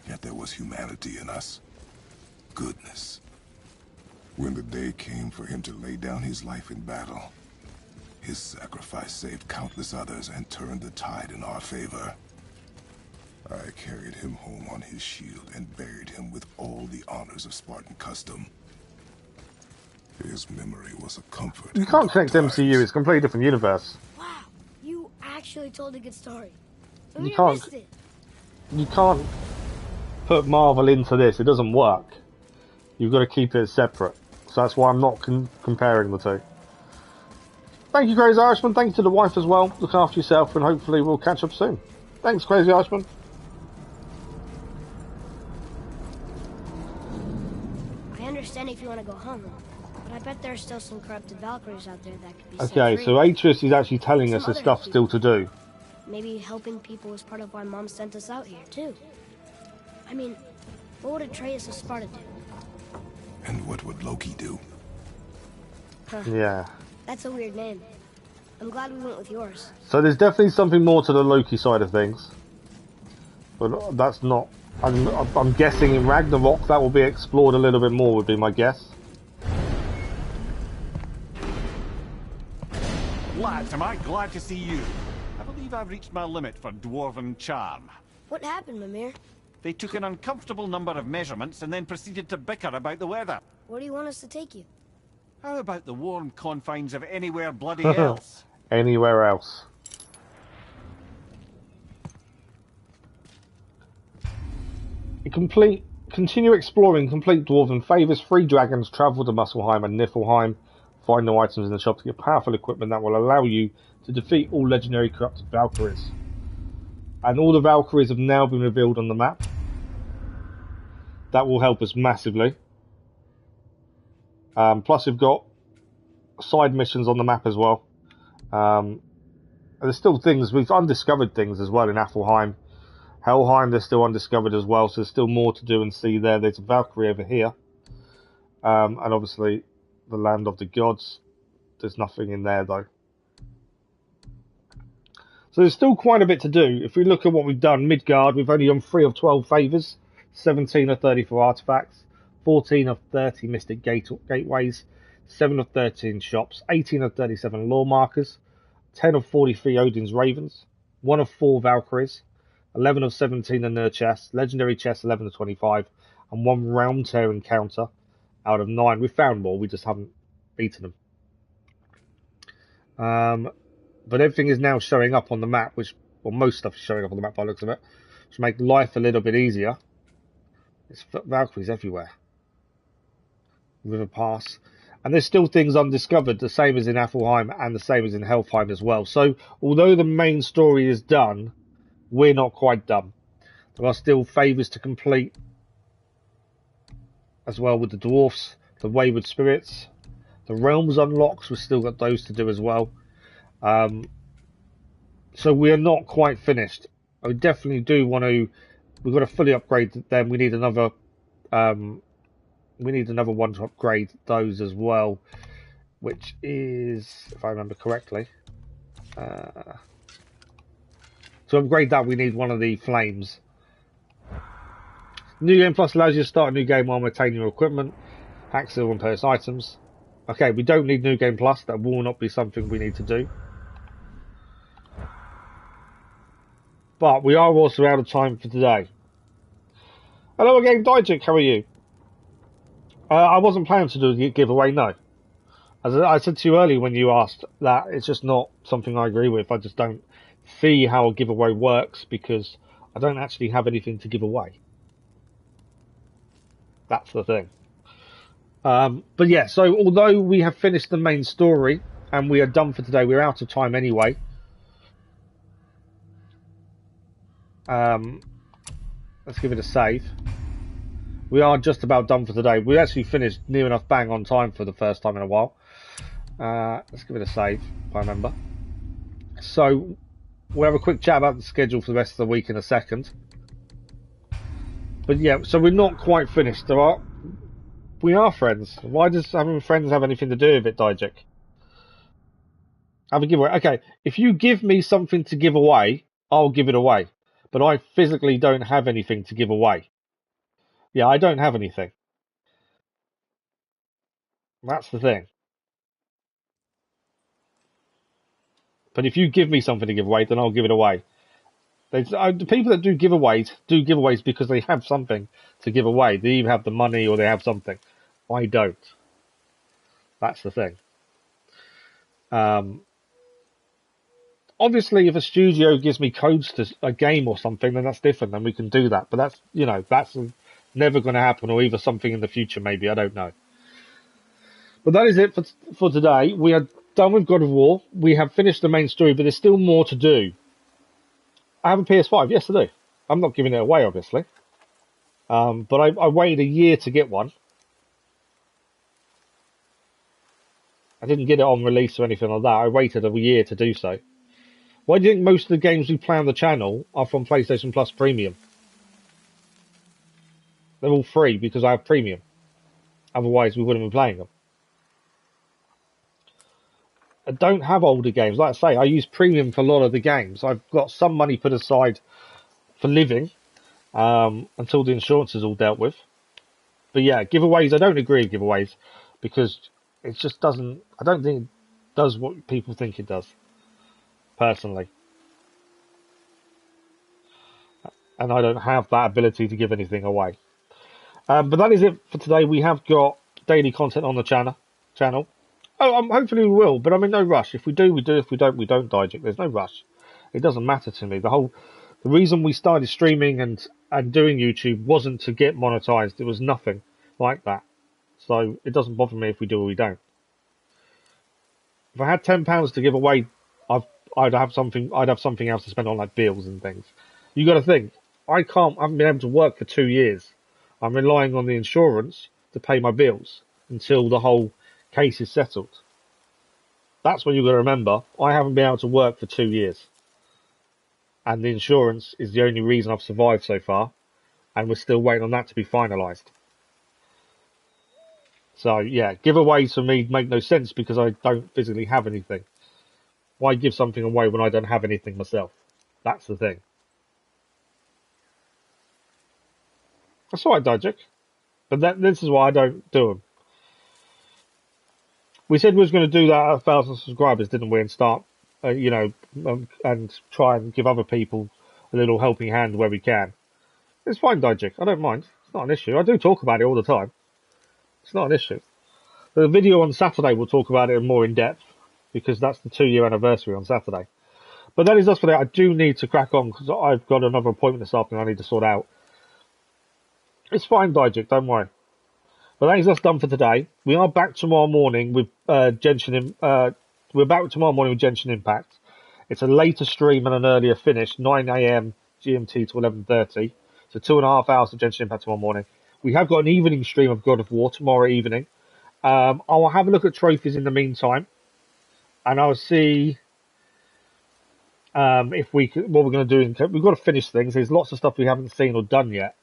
Speaker 5: yet there was humanity in us. Goodness. When the day came for him to lay down his life in battle, his sacrifice saved countless others and turned the tide in our favor. I carried him home on his shield and buried him with all the honors of Spartan custom. His memory was a comfort.
Speaker 1: You can't connect MCU, it's a completely different universe.
Speaker 3: Wow, you actually told a good story.
Speaker 1: You can't put Marvel into this, it doesn't work. You've got to keep it separate. So that's why I'm not comparing the two. Thank you, Crazy Irishman. Thank you to the wife as well. Look after yourself, and hopefully we'll catch up soon. Thanks, Crazy Irishman.
Speaker 3: I understand if you want to go home, but I bet there are still some corrupted Valkyries out there that could be
Speaker 1: Okay,
Speaker 3: set free.
Speaker 1: so Atreus is actually telling us
Speaker 3: Some
Speaker 1: there's
Speaker 3: other
Speaker 1: stuff still to do.
Speaker 3: Maybe helping people was part of why Mom sent us out here, too. I mean, what would Atreus of Sparta do?
Speaker 5: And what would Loki do?
Speaker 3: Huh.
Speaker 1: Yeah.
Speaker 3: That's a weird name. I'm glad we went with yours.
Speaker 1: So there's definitely something more to the Loki side of things. But that's not... I'm guessing in Ragnarok that will be explored a little bit more, would be my guess.
Speaker 7: Lads, am I glad to see you. I believe I've reached my limit for dwarven charm.
Speaker 3: What happened, Mimir?
Speaker 7: They took an uncomfortable number of measurements and then proceeded to bicker about the weather.
Speaker 3: Where do you want us to take you?
Speaker 7: How about the warm confines of anywhere bloody else?
Speaker 1: Anywhere else. Continue exploring complete dwarven favors. 3 dragons travel to Muspelheim and Niflheim. Find the items in the shop to get powerful equipment that will allow you to defeat all legendary corrupted Valkyries. And all the Valkyries have now been revealed on the map. That will help us massively. Plus we've got side missions on the map as well. There's still things, we've undiscovered things as well in Niflheim. Helheim, they're still undiscovered as well, so there's still more to do and see there. There's a Valkyrie over here. And obviously the land of the gods. There's nothing in there though. So there's still quite a bit to do. If we look at what we've done, Midgard, we've only done 3 of 12 favours, 17 of 30 for artifacts, 14 of 30 mystic gateways, 7 of 13 shops, 18 of 37 law markers, 10 of 43 Odin's ravens, 1 of 4 Valkyries, 11 of 17 Anur chests, legendary chests 11 of 25, and 1 round tear encounter out of 9. We found more, we just haven't beaten them. But everything is now showing up on the map, well, most stuff is showing up on the map by the looks of it, which make life a little bit easier. There's Valkyries everywhere. River Pass. And there's still things undiscovered, the same as in Niflheim and the same as in Helheim as well. So, although the main story is done, we're not quite done. There are still favours to complete, as well with the dwarfs, the wayward spirits, the realms unlocks. We've still got those to do as well. So we are not quite finished. I definitely do want to. We've got to fully upgrade them. We need another. We need another one to upgrade those as well, which is, if I remember correctly, to upgrade that we need one of the flames. New Game Plus allows you to start a new game while maintaining your equipment, hack silver and purchase items. Okay, we don't need New Game Plus. That will not be something we need to do. But we are also out of time for today. Hello again, Dijik. How are you? I wasn't planning to do a giveaway, no. As I said to you earlier when you asked, that it's just not something I agree with. I just don't see how a giveaway works because I don't actually have anything to give away. That's the thing. But yeah, so although we have finished the main story and we are done for today, we're out of time anyway. Let's give it a save. We are just about done for today. We actually finished near enough bang on time for the first time in a while. Let's give it a save, if I remember. So, we'll have a quick chat about the schedule for the rest of the week in a second. But yeah, so we're not quite finished. We are friends. Why does having friends have anything to do with it, Dijik? Have a giveaway. Okay, if you give me something to give away, I'll give it away. But I physically don't have anything to give away. Yeah, I don't have anything. That's the thing. But if you give me something to give away, then I'll give it away. The people that do giveaways because they have something to give away. They either have the money or they have something. I don't. That's the thing. Obviously, if a studio gives me codes to a game or something, then that's different. Then we can do that. But that's never going to happen, or either something in the future, maybe. I don't know. But that is it for today. We are done with God of War. We have finished the main story, but there's still more to do. I have a PS5. Yes, I do. I'm not giving it away, obviously. But I waited a year to get one. I didn't get it on release or anything like that. I waited a year to do so. Why do you think most of the games we play on the channel are from PlayStation Plus Premium? They're all free because I have Premium. Otherwise, we wouldn't be playing them. I don't have older games. Like I say, I use Premium for a lot of the games. I've got some money put aside for living until the insurance is all dealt with. But yeah, giveaways, I don't agree with giveaways because it just doesn't... I don't think it does what people think it does, personally. And I don't have that ability to give anything away. But that is it for today. We have got daily content on the channel. Oh, hopefully we will, but I'm in no rush. If we do, we do. If we don't, we don't, Dijik. There's no rush. It doesn't matter to me. The reason we started streaming and doing YouTube wasn't to get monetized. It was nothing like that. So it doesn't bother me if we do or we don't. If I had £10 to give away, I'd have something else to spend on, like bills and things. You got to think. I haven't been able to work for 2 years. I'm relying on the insurance to pay my bills until the whole case is settled. That's what you've got to remember. I haven't been able to work for 2 years. And the insurance is the only reason I've survived so far. And we're still waiting on that to be finalised. So, yeah, giveaways for me make no sense because I don't physically have anything. Why give something away when I don't have anything myself? That's the thing. That's all right, Dijik. But this is why I don't do them. We said we was going to do that at 1,000 subscribers, didn't we? And start, and try and give other people a little helping hand where we can. It's fine, Dijik. I don't mind. It's not an issue. I do talk about it all the time. It's not an issue. The video on Saturday, we'll talk about it more in depth, because that's the 2-year anniversary on Saturday. But that is us for that. I do need to crack on, because I've got another appointment this afternoon I need to sort out. It's fine, Dijik. Don't worry. But that is us done for today. We are back tomorrow morning with Genshin. We're back tomorrow morning with Genshin Impact. It's a later stream and an earlier finish, 9 AM GMT to 11:30. So 2.5 hours of Genshin Impact tomorrow morning. We have got an evening stream of God of War tomorrow evening. I will have a look at trophies in the meantime, and I'll see if we can, what we're going to do. We've got to finish things. There's lots of stuff we haven't seen or done yet,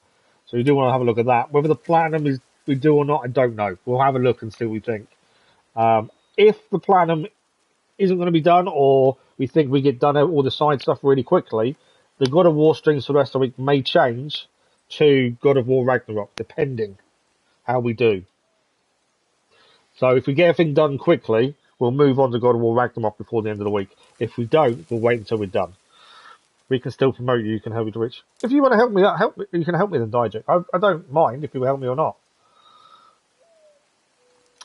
Speaker 1: so we do want to have a look at that. Whether the platinum is we do or not, I don't know. We'll have a look and see what we think. If the platinum isn't going to be done, or we think we get done all the side stuff really quickly, the God of War streams for the rest of the week may change to God of War Ragnarok, depending how we do. So if we get everything done quickly, we'll move on to God of War Ragnarok before the end of the week. If we don't, we'll wait until we're done. We can still promote you. You can help me to reach. If you want to help me, you can help me then, Dijik. I don't mind if you help me or not.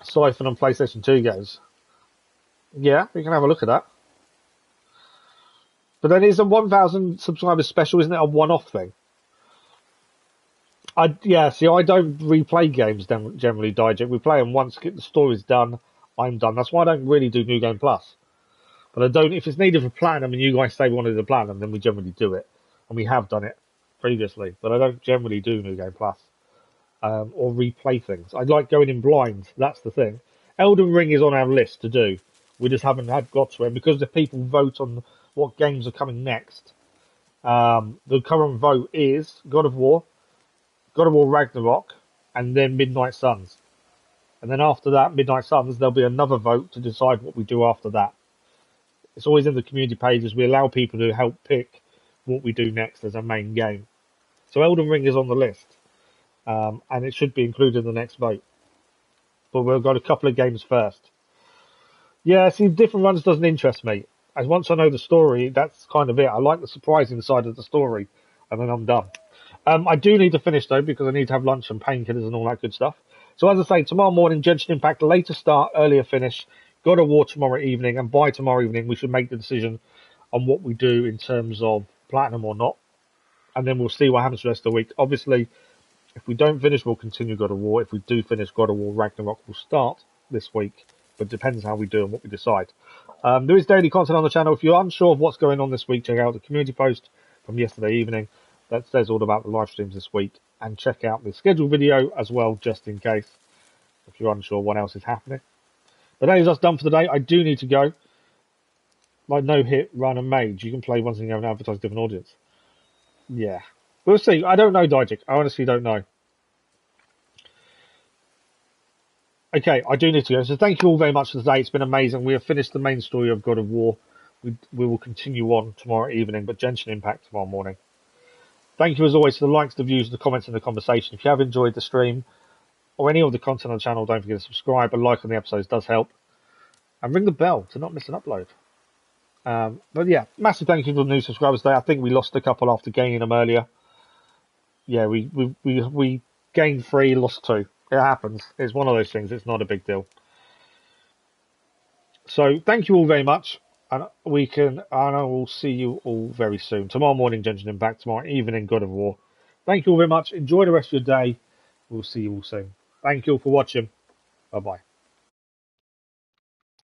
Speaker 1: Siphon on PlayStation 2 goes. Yeah, we can have a look at that. But then it's a 1,000 subscribers special, isn't it? A one-off thing. I don't replay games generally, Dijik. We play them once, get the story's done, I'm done. That's why I don't really do New Game Plus. But I don't, if it's needed for platinum and you guys say we want to do the platinum, then we generally do it. And we have done it previously. But I don't generally do New Game Plus. Or replay things. I like going in blind. That's the thing. Elden Ring is on our list to do. We just haven't got to it because the people vote on what games are coming next. The current vote is God of War Ragnarok, and then Midnight Suns. And then after that, Midnight Suns, there'll be another vote to decide what we do after that. It's always in the community pages. We allow people to help pick what we do next as a main game. So Elden Ring is on the list. And it should be included in the next vote. But we've got a couple of games first. Yeah, see, different runs doesn't interest me. As once I know the story, that's kind of it. I like the surprising side of the story, and then I'm done. I do need to finish, though, because I need to have lunch and painkillers and all that good stuff. So as I say, tomorrow morning, Genshin Impact, later start, earlier finish, God of War tomorrow evening, and by tomorrow evening, we should make the decision on what we do in terms of platinum or not. And then we'll see what happens the rest of the week. Obviously, if we don't finish, we'll continue God of War. If we do finish God of War Ragnarok, we'll start this week. But it depends how we do and what we decide. There is daily content on the channel. If you're unsure of what's going on this week, check out the community post from yesterday evening. That says all about the live streams this week. And check out the scheduled video as well, just in case, if you're unsure what else is happening. But that is us done for the day. I do need to go. Like No Hit, Run and Mage. You can play once and go and advertise a different audience. Yeah. We'll see. I don't know, Dijik. I honestly don't know. Okay, I do need to go. So thank you all very much for today. It's been amazing. We have finished the main story of God of War. We will continue on tomorrow evening, but Genshin Impact tomorrow morning. Thank you as always for the likes, the views, the comments and the conversation. If you have enjoyed the stream or any of the content on the channel, don't forget to subscribe. A like on the episodes does help. And ring the bell to not miss an upload. But yeah, massive thank you for the new subscribers today. I think we lost a couple after gaining them earlier. Yeah, we gained 3, lost 2. It happens. It's one of those things. It's not a big deal. So thank you all very much, and I will see you all very soon. Tomorrow morning, Genshin Impact. Tomorrow evening, God of War. Thank you all very much. Enjoy the rest of your day. We'll see you all soon. Thank you all for watching. Bye bye.